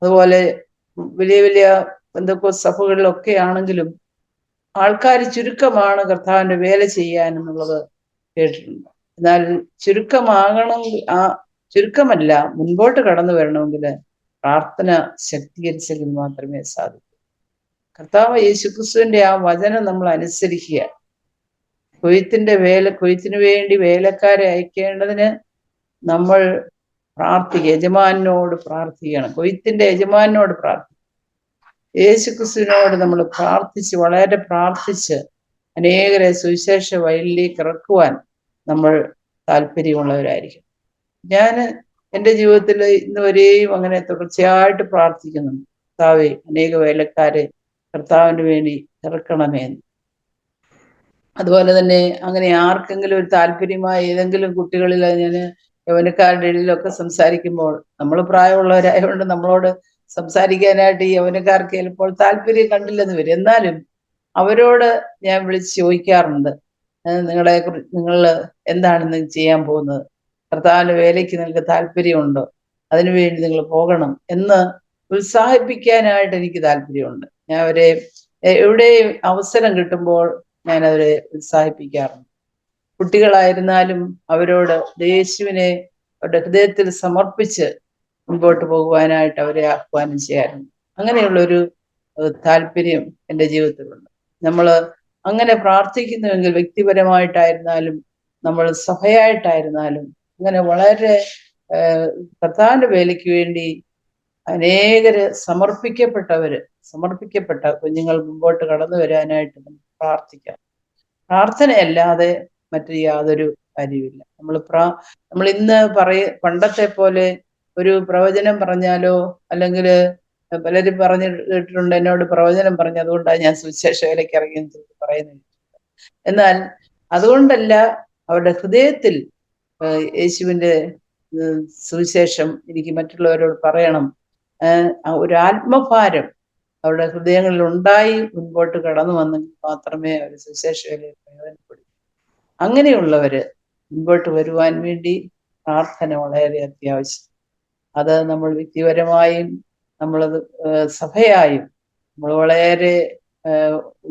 അതുപോലെ വലിയ വലിയ പെന്തക്കോസ്ത് സഭകളിലൊക്കെ ആണെങ്കിലും ആൾക്കാർ ചുരുക്കമാണ് കർത്താവിന്റെ വേല ചെയ്യാൻ എന്നുള്ളത് കേട്ടിട്ടുണ്ട്. എന്നാൽ ചുരുക്കമല്ല, മുൻപോട്ട് കടന്നു വരണമെങ്കിൽ പ്രാർത്ഥന ശക്തീകരിച്ചെങ്കിൽ മാത്രമേ സാധിക്കൂ. കർത്താവ് യേശുക്രിസ്തുവിന്റെ ആ വചനം നമ്മൾ അനുസരിക്കുക. കൊയ്ത്തിനു വേണ്ടി വേലക്കാരെ അയക്കേണ്ടതിന് നമ്മൾ യജമാനോട് പ്രാർത്ഥിക്കണം. കൊയ്ത്തിന്റെ യജമാനോട് പ്രാർത്ഥിക്കണം. യേശുക്രിസ്തുവിനോട് നമ്മൾ വളരെ പ്രാർത്ഥിച്ച് അനേകരെ സുവിശേഷ വയലിലേക്ക് ഇറക്കുവാൻ നമ്മൾ താല്പര്യമുള്ളവരായിരിക്കും. ഞാൻ എൻ്റെ ജീവിതത്തിൽ ഇന്ന് വരെയും അങ്ങനെ തുടർച്ചയായിട്ട് പ്രാർത്ഥിക്കുന്നുണ്ട്, കർത്താവേ അനേക വേലക്കാരെ കർത്താവിന് വേണ്ടി ഇറക്കണമെന്ന്. അതുപോലെ തന്നെ അങ്ങനെ ആർക്കെങ്കിലും ഒരു താല്പര്യമായി ഏതെങ്കിലും കുട്ടികളിൽ ഞാൻ യൗവനക്കാരുടെ ഇടയിലൊക്കെ സംസാരിക്കുമ്പോൾ, നമ്മൾ പ്രായമുള്ളവരായതുകൊണ്ട് നമ്മളോട് സംസാരിക്കാനായിട്ട് ഈ യൗവനക്കാർക്ക് ചിലപ്പോൾ താല്പര്യം കണ്ടില്ലെന്ന് വരും. എന്നാലും അവരോട് ഞാൻ വിളിച്ച് ചോദിക്കാറുണ്ട്, നിങ്ങൾ എന്താണ് ചെയ്യാൻ പോകുന്നത്? കർത്താവിന്റെ വേലയ്ക്ക് നിങ്ങൾക്ക് താല്പര്യമുണ്ടോ? അതിനുവേണ്ടി നിങ്ങൾ പോകണം എന്ന് ഉത്സാഹിപ്പിക്കാനായിട്ട് എനിക്ക് താല്പര്യമുണ്ട്. ഞാൻ അവരെ എവിടെ അവസരം കിട്ടുമ്പോൾ ഞാൻ അവരെ ഉത്സാഹിപ്പിക്കാറുണ്ട്. കുട്ടികളായിരുന്നാലും അവരോട് യേശുവിനെ അവരുടെ ഹൃദയത്തിൽ സമർപ്പിച്ച് മുൻപോട്ട് പോകുവാനായിട്ട് അവരെ ആഹ്വാനം ചെയ്യാറുണ്ട്. അങ്ങനെയുള്ളൊരു താല്പര്യം എൻ്റെ ജീവിതത്തിലുണ്ട്. നമ്മൾ അങ്ങനെ പ്രാർത്ഥിക്കുന്നുവെങ്കിൽ വ്യക്തിപരമായിട്ടായിരുന്നാലും നമ്മൾ സഭയായിട്ടായിരുന്നാലും അങ്ങനെ വളരെ കർത്താവിന്റെ വേലയ്ക്ക് വേണ്ടി അനേകര് സമർപ്പിക്കപ്പെട്ടവര് സമർപ്പിക്കപ്പെട്ട കുഞ്ഞുങ്ങൾ മുമ്പോട്ട് കടന്നു വരാനായിട്ട് നമുക്ക് പ്രാർത്ഥിക്കാം. പ്രാർത്ഥനയല്ലാതെ മറ്റു യാതൊരു കാര്യമില്ല. നമ്മൾ ഇന്ന് പണ്ടത്തെ പോലെ ഒരു പ്രവചനം പറഞ്ഞാലോ, അല്ലെങ്കിൽ പലരും പറഞ്ഞു കേട്ടിട്ടുണ്ട്, എന്നോട് പ്രവചനം പറഞ്ഞു അതുകൊണ്ടാണ് ഞാൻ സുവിശേഷ വേലയ്ക്ക് ഇറങ്ങിയെന്ന് പറയുന്നത്. എന്നാൽ അതുകൊണ്ടല്ല, അവരുടെ ഹൃദയത്തിൽ യേശുവിന്റെ സുവിശേഷം എനിക്ക് മറ്റുള്ളവരോട് പറയണം, ഒരു ആത്മഭാരം അവരുടെ ഹൃദയങ്ങളിൽ ഉണ്ടായി മുൻപോട്ട് കടന്നു വന്നെങ്കിൽ മാത്രമേ അവർ സുവിശേഷ വേലയിൽ പ്രയോജനപ്പെടൂ. അങ്ങനെയുള്ളവര് മുൻപോട്ട് വരുവാൻ വേണ്ടി പ്രാർത്ഥന വളരെ അത്യാവശ്യം. അത് നമ്മൾ വ്യക്തിപരമായും നമ്മളത് സഭയായും നമ്മൾ വളരെ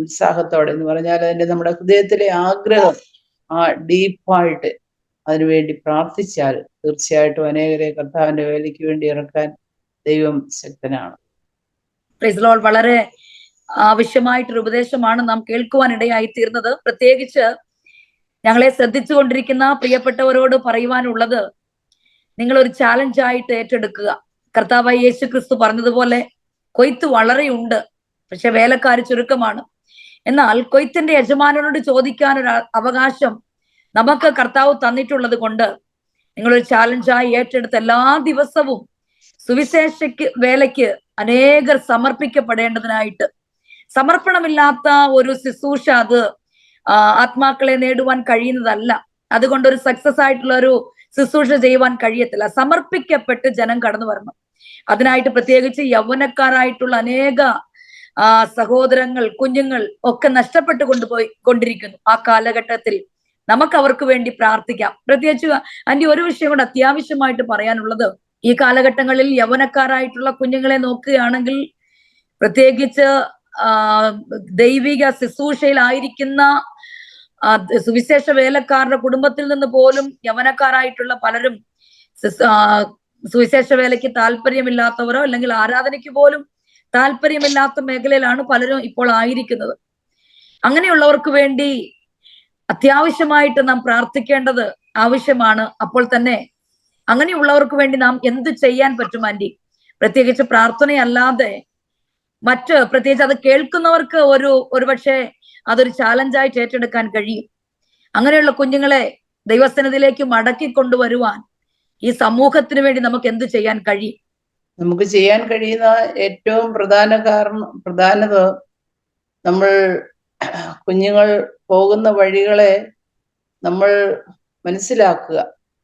ഉത്സാഹത്തോടെ, എന്ന് പറഞ്ഞാൽ അതിന്റെ നമ്മുടെ ഹൃദയത്തിലെ ആഗ്രഹം ഡീപ്പായിട്ട് അതിനുവേണ്ടി പ്രാർത്ഥിച്ചാൽ തീർച്ചയായിട്ടും അനേകരെ കർത്താവിന്റെ വേലയ്ക്ക് വേണ്ടി ഇറക്കാൻ ദൈവം ശക്തനാണ്. Praise Lord. വളരെ ആവശ്യമായിട്ടൊരു ഉപദേശമാണ് നാം കേൾക്കുവാനിടയായി തീർന്നത്. പ്രത്യേകിച്ച് ഞങ്ങളെ ശ്രദ്ധിച്ചുകൊണ്ടിരിക്കുന്ന പ്രിയപ്പെട്ടവരോട് പറയുവാനുള്ളത്, നിങ്ങളൊരു ചാലഞ്ചായിട്ട് ഏറ്റെടുക്കുക. കർത്താവായ യേശു ക്രിസ്തു പറഞ്ഞതുപോലെ കൊയ്ത്ത് വളരെയുണ്ട്, പക്ഷെ വേലക്കാർ ചുരുക്കമാണ്. എന്നാൽ കൊയ്ത്തിന്റെ യജമാനനോട് ചോദിക്കാൻ ഒരു അവകാശം നമുക്ക് കർത്താവ് തന്നിട്ടുള്ളത് കൊണ്ട് നിങ്ങളൊരു ചാലഞ്ചായി ഏറ്റെടുത്ത് എല്ലാ ദിവസവും സുവിശേഷ വേലയ്ക്ക് അനേകർ സമർപ്പിക്കപ്പെടേണ്ടതിനായിട്ട്. സമർപ്പണമില്ലാത്ത ഒരു ശുശ്രൂഷ അത് ആത്മാക്കളെ നേടുവാൻ കഴിയുന്നതല്ല. അതുകൊണ്ട് ഒരു സക്സസ് ആയിട്ടുള്ള ഒരു ശുശ്രൂഷ ചെയ്യുവാൻ കഴിയത്തില്ല. സമർപ്പിക്കപ്പെട്ട് ജനം കടന്നു വരണം. അതിനായിട്ട് പ്രത്യേകിച്ച് യൗവനക്കാരായിട്ടുള്ള അനേക സഹോദരങ്ങൾ, കുഞ്ഞുങ്ങൾ ഒക്കെ നഷ്ടപ്പെട്ടു കൊണ്ടിരിക്കുന്നു. ആ കാലഘട്ടത്തിൽ നമുക്ക് അവർക്ക് വേണ്ടി പ്രാർത്ഥിക്കാം. പ്രത്യേകിച്ച് ആന്റി ഒരു വിഷയം കൂടെ അത്യാവശ്യമായിട്ട് പറയാനുള്ളത്, ഈ കാലഘട്ടങ്ങളിൽ യൗവനക്കാരായിട്ടുള്ള കുഞ്ഞുങ്ങളെ നോക്കുകയാണെങ്കിൽ, പ്രത്യേകിച്ച് ദൈവിക ശുശ്രൂഷയിലായിരിക്കുന്ന സുവിശേഷ വേലക്കാരുടെ കുടുംബത്തിൽ നിന്ന് പോലും യൗവനക്കാരായിട്ടുള്ള പലരും സുവിശേഷ വേലയ്ക്ക് താല്പര്യമില്ലാത്തവരോ അല്ലെങ്കിൽ ആരാധനയ്ക്ക് പോലും താല്പര്യമില്ലാത്ത മേഖലയിലാണ് പലരും ഇപ്പോൾ ആയിരിക്കുന്നത്. അങ്ങനെയുള്ളവർക്ക് വേണ്ടി അത്യാവശ്യമായിട്ട് നാം പ്രാർത്ഥിക്കേണ്ടത് ആവശ്യമാണ്. അപ്പോൾ തന്നെ അങ്ങനെയുള്ളവർക്ക് വേണ്ടി നാം എന്ത് ചെയ്യാൻ പറ്റും ആന്റി? പ്രത്യേകിച്ച് പ്രാർത്ഥനയല്ലാതെ പ്രത്യേകിച്ച് അത് കേൾക്കുന്നവർക്ക് ഒരുപക്ഷെ അതൊരു ചാലഞ്ചായിട്ട് ഏറ്റെടുക്കാൻ കഴിയും. അങ്ങനെയുള്ള കുഞ്ഞുങ്ങളെ ദൈവസന്നിധിയിലേക്ക് മടക്കി കൊണ്ടുവരുവാൻ ഈ സമൂഹത്തിന് വേണ്ടി നമുക്ക് എന്ത് ചെയ്യാൻ കഴിയും? നമുക്ക് ചെയ്യാൻ കഴിയുന്ന ഏറ്റവും പ്രധാനത നമ്മൾ കുഞ്ഞുങ്ങൾ പോകുന്ന വഴികളെ നമ്മൾ മനസ്സിലാക്കുക.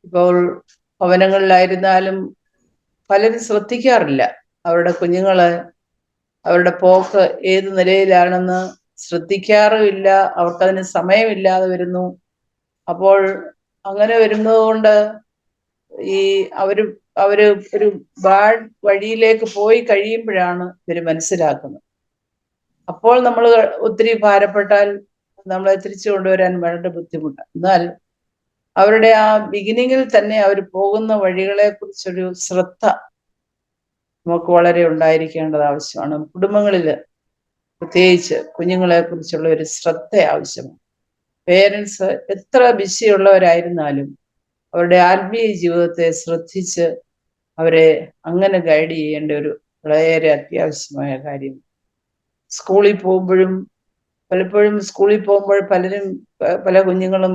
ഇപ്പോൾ ഭവനങ്ങളിലായിരുന്നാലും പലരും ശ്രദ്ധിക്കാറില്ല. അവരുടെ കുഞ്ഞുങ്ങള് അവരുടെ പോക്ക് ഏത് നിലയിലാണെന്ന് ശ്രദ്ധിക്കാറുമില്ല. അവർക്കതിന് സമയമില്ലാതെ വരുന്നു. അപ്പോൾ അങ്ങനെ വരുന്നത് കൊണ്ട് അവര് ഒരു ബാഡ് വഴിയിലേക്ക് പോയി കഴിയുമ്പോഴാണ് ഇവര് മനസ്സിലാക്കുന്നത്. അപ്പോൾ നമ്മൾ ഒത്തിരി ഭാരപ്പെട്ടാൽ നമ്മളെ തിരിച്ചു കൊണ്ടുവരാൻ വളരെ ബുദ്ധിമുട്ടാണ്. എന്നാൽ അവരുടെ ആ ബിഗിനിങ്ങിൽ തന്നെ അവർ പോകുന്ന വഴികളെ കുറിച്ചൊരു ശ്രദ്ധ നമുക്ക് വളരെ ഉണ്ടായിരിക്കേണ്ടത് ആവശ്യമാണ്. കുടുംബങ്ങളിൽ പ്രത്യേകിച്ച് കുഞ്ഞുങ്ങളെ കുറിച്ചുള്ള ഒരു ശ്രദ്ധ ആവശ്യമാണ്. പേരൻസ് എത്ര ബിസിയുള്ളവരായിരുന്നാലും അവരുടെ ആത്മീയ ജീവിതത്തെ ശ്രദ്ധിച്ച് അവരെ അങ്ങനെ ഗൈഡ് ചെയ്യേണ്ട ഒരു വളരെ അത്യാവശ്യമായ കാര്യം. സ്കൂളിൽ പോകുമ്പോഴും പലപ്പോഴും പല കുഞ്ഞുങ്ങളും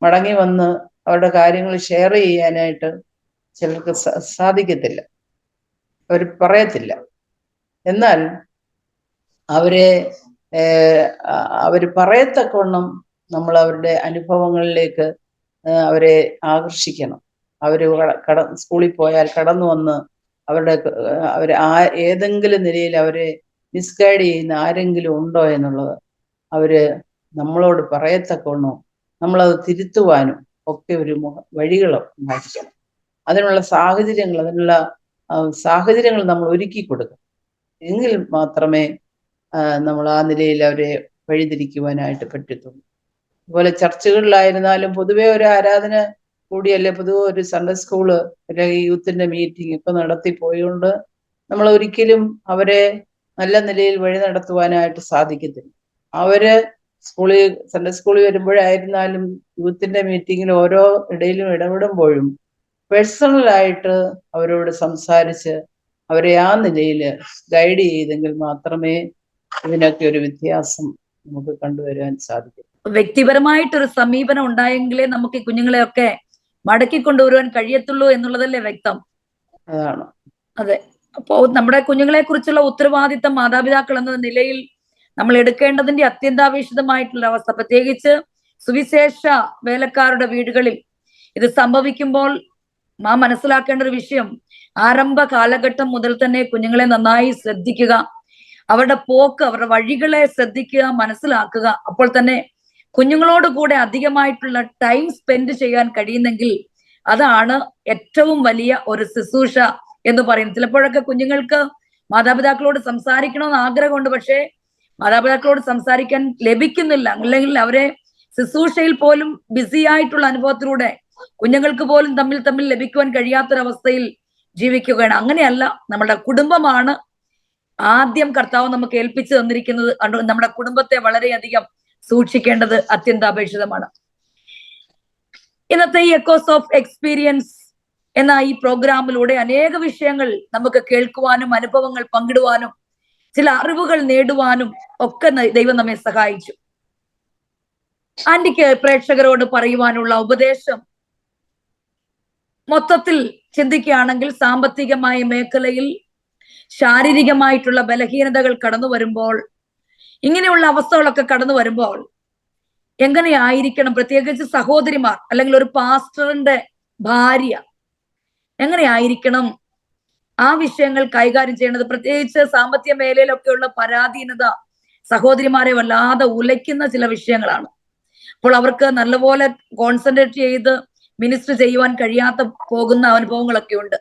മടങ്ങി വന്ന് അവരുടെ കാര്യങ്ങൾ ഷെയർ ചെയ്യാനായിട്ട് ചിലർക്ക് സാധിക്കത്തില്ല, അവർ പറയത്തില്ല. എന്നാൽ അവർ പറയത്തക്കവണ്ണം നമ്മൾ അവരുടെ അനുഭവങ്ങളിലേക്ക് അവരെ ആകർഷിക്കണം. അവര് സ്കൂളിൽ പോയാൽ കടന്നു വന്ന് ഏതെങ്കിലും നിലയിൽ അവരെ മിസ്ഗൈഡ് ചെയ്യുന്ന ആരെങ്കിലും ഉണ്ടോ എന്നുള്ളത് അവര് നമ്മളോട് പറയത്തക്കവണ്ണോ നമ്മളത് തിരുത്തുവാനും ഒക്കെ ഒരു വഴികൾ ഉണ്ടാക്കിക്കണം. അതിനുള്ള സാഹചര്യങ്ങൾ നമ്മൾ ഒരുക്കി കൊടുക്കണം. എങ്കിൽ മാത്രമേ നമ്മൾ ആ നിലയിൽ അവരെ വഴിതിരിക്കുവാനായിട്ട് പറ്റത്തുള്ളൂ. അതുപോലെ ചർച്ചുകളിലായിരുന്നാലും പൊതുവെ ഒരു ആരാധന കൂടിയല്ലേ, പൊതുവെ ഒരു സൺഡേ സ്കൂള് അല്ലെങ്കിൽ യൂത്തിന്റെ മീറ്റിംഗ് ഒക്കെ നടത്തി പോയുകൊണ്ട് നമ്മൾ ഒരിക്കലും അവരെ നല്ല നിലയിൽ വഴി നടത്തുവാനായിട്ട് സാധിക്കത്തില്ല. അവര് സൺഡേ സ്കൂളിൽ വരുമ്പോഴായിരുന്നാലും യൂത്തിന്റെ മീറ്റിങ്ങിൽ ഓരോ ഇടയിലും ഇടപെടുമ്പോഴും പേഴ്സണലായിട്ട് അവരോട് സംസാരിച്ച് അവരെ ആ നിലയിൽ ഗൈഡ് ചെയ്തെങ്കിൽ മാത്രമേ ഇതിനൊക്കെ ഒരു വ്യത്യാസം നമുക്ക് കണ്ടുവരാൻ സാധിക്കും. വ്യക്തിപരമായിട്ടൊരു സമീപനം ഉണ്ടായെങ്കിലേ നമുക്ക് ഈ കുഞ്ഞുങ്ങളെയൊക്കെ മടക്കി കൊണ്ടുവരുവാൻ കഴിയത്തുള്ളൂ എന്നുള്ളതല്ലേ വ്യക്തം. അതാണ്. അതെ. അപ്പോ നമ്മുടെ കുഞ്ഞുങ്ങളെ കുറിച്ചുള്ള ഉത്തരവാദിത്തം മാതാപിതാക്കൾ എന്ന നിലയിൽ നമ്മൾ എടുക്കേണ്ടതിന്റെ അത്യന്താപേക്ഷിതമായിട്ടുള്ള അവസ്ഥ, പ്രത്യേകിച്ച് സുവിശേഷ വേലക്കാരുടെ വീടുകളിൽ ഇത് സംഭവിക്കുമ്പോൾ മനസ്സിലാക്കേണ്ട ഒരു വിഷയം, ആരംഭ കാലഘട്ടം മുതൽ തന്നെ കുഞ്ഞുങ്ങളെ നന്നായി ശ്രദ്ധിക്കുക, അവരുടെ പോക്ക്, അവരുടെ വഴികളെ ശ്രദ്ധിക്കുക, മനസ്സിലാക്കുക. അപ്പോൾ തന്നെ കുഞ്ഞുങ്ങളോട് കൂടെ അധികമായിട്ടുള്ള ടൈം സ്പെൻഡ് ചെയ്യാൻ കഴിയുന്നെങ്കിൽ അതാണ് ഏറ്റവും വലിയ ഒരു ശുശ്രൂഷ എന്ന് പറയുന്നത്. ചിലപ്പോഴൊക്കെ കുഞ്ഞുങ്ങൾക്ക് മാതാപിതാക്കളോട് സംസാരിക്കണമെന്ന് ആഗ്രഹമുണ്ട്, പക്ഷേ മാതാപിതാക്കളോട് സംസാരിക്കാൻ ലഭിക്കുന്നില്ല, അല്ലെങ്കിൽ അവരെ ശുശ്രൂഷയിൽ പോലും ബിസി ആയിട്ടുള്ള അനുഭവത്തിലൂടെ കുഞ്ഞുങ്ങൾക്ക് പോലും തമ്മിൽ ലഭിക്കുവാൻ കഴിയാത്തൊരവസ്ഥയിൽ ജീവിക്കുകയാണ്. അങ്ങനെയല്ല, നമ്മുടെ കുടുംബമാണ് ആദ്യം കർത്താവ് നമുക്ക് ഏൽപ്പിച്ചു തന്നിരിക്കുന്നത്. നമ്മുടെ കുടുംബത്തെ വളരെയധികം സൂക്ഷിക്കേണ്ടത് അത്യന്താപേക്ഷിതമാണ്. ഇന്നത്തെ ഈ എക്കോസ് ഓഫ് എക്സ്പീരിയൻസ് എന്ന ഈ പ്രോഗ്രാമിലൂടെ അനേക വിഷയങ്ങൾ നമുക്ക് കേൾക്കുവാനും അനുഭവങ്ങൾ പങ്കിടുവാനും ചില അറിവുകൾ നേടുവാനും ഒക്കെ ദൈവം നമ്മെ സഹായിച്ചു. ആന്റിക്ക് പ്രേക്ഷകരോട് പറയുവാനുള്ള ഉപദേശം മൊത്തത്തിൽ ചിന്തിക്കുകയാണെങ്കിൽ, സാമ്പത്തികമായ മേഖലയിൽ ശാരീരികമായിട്ടുള്ള ബലഹീനതകൾ കടന്നു വരുമ്പോൾ, ഇങ്ങനെയുള്ള അവസ്ഥകളൊക്കെ കടന്നു വരുമ്പോൾ എങ്ങനെയായിരിക്കണം, പ്രത്യേകിച്ച് സഹോദരിമാർ അല്ലെങ്കിൽ ഒരു പാസ്റ്ററിന്റെ ഭാര്യ എങ്ങനെയായിരിക്കണം ആ വിഷയങ്ങൾ കൈകാര്യം ചെയ്യേണ്ടത്? പ്രത്യേകിച്ച് സാമ്പത്തിക മേഖലയിലൊക്കെയുള്ള പരാധീനത സഹോദരിമാരെ വല്ലാതെ ഉലയ്ക്കുന്ന ചില വിഷയങ്ങളാണ്. അപ്പോൾ അവർക്ക് നല്ലപോലെ കോൺസെൻട്രേറ്റ് ചെയ്ത് മിനിസ്റ്റർ ചെയ്യുവാൻ കഴിയാത്ത പോകുന്ന അനുഭവങ്ങളൊക്കെ ഉണ്ട്.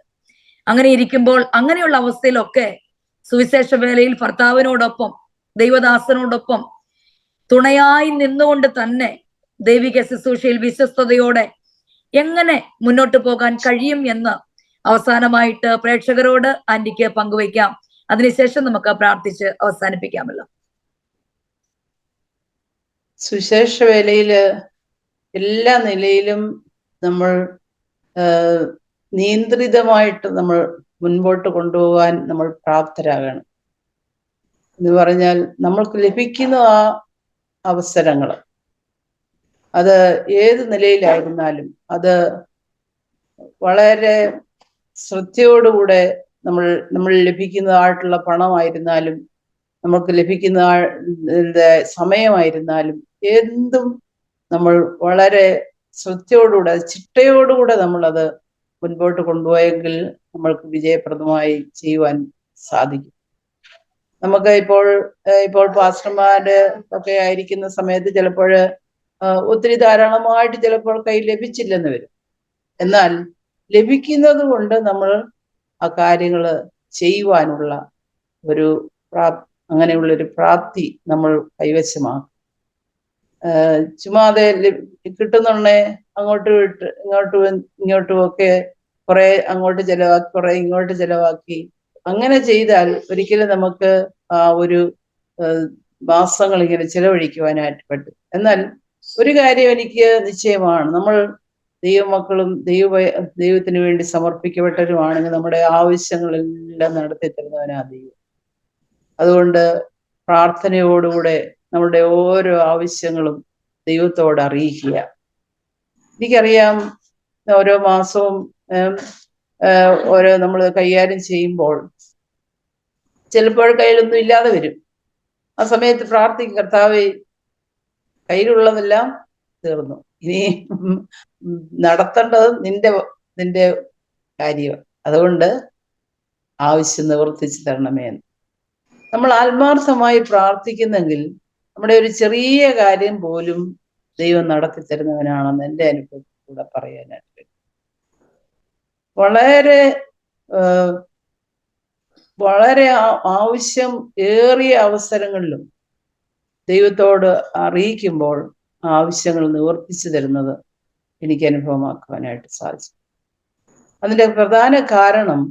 അങ്ങനെ ഇരിക്കുമ്പോൾ, അങ്ങനെയുള്ള അവസ്ഥയിലൊക്കെ സുവിശേഷ വേലയിൽ ഭർത്താവിനോടൊപ്പം, ദൈവദാസനോടൊപ്പം തുണയായി നിന്നുകൊണ്ട് തന്നെ ദൈവിക ശുശ്രൂഷയിൽ വിശ്വസ്തയോടെ എങ്ങനെ മുന്നോട്ട് പോകാൻ കഴിയും എന്ന് അവസാനമായിട്ട് പ്രേക്ഷകരോട് ആന്റിക്ക് പങ്കുവയ്ക്കാം. അതിനുശേഷം നമുക്ക് പ്രാർത്ഥിച്ച് അവസാനിപ്പിക്കാമല്ലോ. സുവിശേഷ വേലയില് എല്ലാ നിലയിലും നമ്മൾ നിയന്ത്രിതമായിട്ട് നമ്മൾ മുൻപോട്ട് കൊണ്ടുപോകാൻ നമ്മൾ പ്രാപ്തരാകണം. എന്ന് പറഞ്ഞാൽ നമ്മൾക്ക് ലഭിക്കുന്ന ആ അവസരങ്ങൾ, അത് ഏത് നിലയിലായിരുന്നാലും അത് വളരെ ശ്രദ്ധയോടുകൂടെ നമ്മൾ ലഭിക്കുന്നതായിട്ടുള്ള പണമായിരുന്നാലും നമുക്ക് ലഭിക്കുന്ന സമയമായിരുന്നാലും എന്തും നമ്മൾ വളരെ ശ്രദ്ധയോടുകൂടെ ചിട്ടയോടുകൂടെ നമ്മളത് മുൻപോട്ട് കൊണ്ടുപോയെങ്കിൽ നമ്മൾക്ക് വിജയപ്രദമായി ചെയ്യുവാൻ സാധിക്കും. നമുക്ക് ഇപ്പോൾ പാസ്റ്റർമാര് ഒക്കെ ആയിരിക്കുന്ന സമയത്ത് ചിലപ്പോൾ ഒത്തിരി ധാരാളമായിട്ട് ചിലപ്പോൾ കൈ ലഭിച്ചില്ലെന്ന് വരും. എന്നാൽ ലഭിക്കുന്നത് കൊണ്ട് നമ്മൾ ആ കാര്യങ്ങൾ ചെയ്യുവാനുള്ള ഒരു അങ്ങനെയുള്ളൊരു പ്രാപ്തി നമ്മൾ കൈവശമാക്കും. ചുമ്മാതെ കിട്ടുന്നുണ്ടേ അങ്ങോട്ടും ഇങ്ങോട്ടും ഒക്കെ കുറെ അങ്ങോട്ട് ചെലവാക്കി കുറെ ഇങ്ങോട്ട് ചെലവാക്കി അങ്ങനെ ചെയ്താൽ ഒരിക്കലും നമുക്ക് ആ ഒരു മാസങ്ങൾ ഇങ്ങനെ ചെലവഴിക്കുവാനായിട്ട് പറ്റും. എന്നാൽ ഒരു കാര്യം എനിക്ക് നിശ്ചയമാണ്, നമ്മൾ ദൈവമക്കളും ദൈവത്തിന് വേണ്ടി സമർപ്പിക്കപ്പെട്ടവരുമാണെങ്കിൽ നമ്മുടെ ആവശ്യങ്ങളെല്ലാം നടത്തി തരുന്നവനാ ദൈവം. അതുകൊണ്ട് പ്രാർത്ഥനയോടുകൂടെ നമ്മുടെ ഓരോ ആവശ്യങ്ങളും ദൈവത്തോട് അറിയിക്കുക. എനിക്കറിയാം, ഓരോ മാസവും ഓരോ നമ്മൾ കൈകാര്യം ചെയ്യുമ്പോൾ ചിലപ്പോൾ കയ്യിലൊന്നും ഇല്ലാതെ വരും. ആ സമയത്ത് പ്രാർത്ഥിക്കും, കർത്താവേ കയ്യിലുള്ളതെല്ലാം തീർന്നു, ഇനി നടത്തേണ്ടത് നിന്റെ കാര്യമാണ്, അതുകൊണ്ട് ആവശ്യം നിവർത്തിച്ചു തരണമേ എന്ന് നമ്മൾ ആത്മാർത്ഥമായി പ്രാർത്ഥിക്കുന്നെങ്കിൽ നമ്മുടെ ഒരു ചെറിയ കാര്യം പോലും ദൈവം നടത്തി തരുന്നവനാണെന്ന് എൻ്റെ അനുഭവത്തിലൂടെ പറയാനായിട്ട്. വളരെ വളരെ ആവശ്യം ഏറിയ അവസരങ്ങളിലും ദൈവത്തോട് അറിയിക്കുമ്പോൾ ആവശ്യങ്ങൾ നിവർത്തിച്ചു തരുന്നത് എനിക്ക് അനുഭവമാക്കുവാനായിട്ട് സാധിച്ചു. അതിൻ്റെ പ്രധാന കാരണം,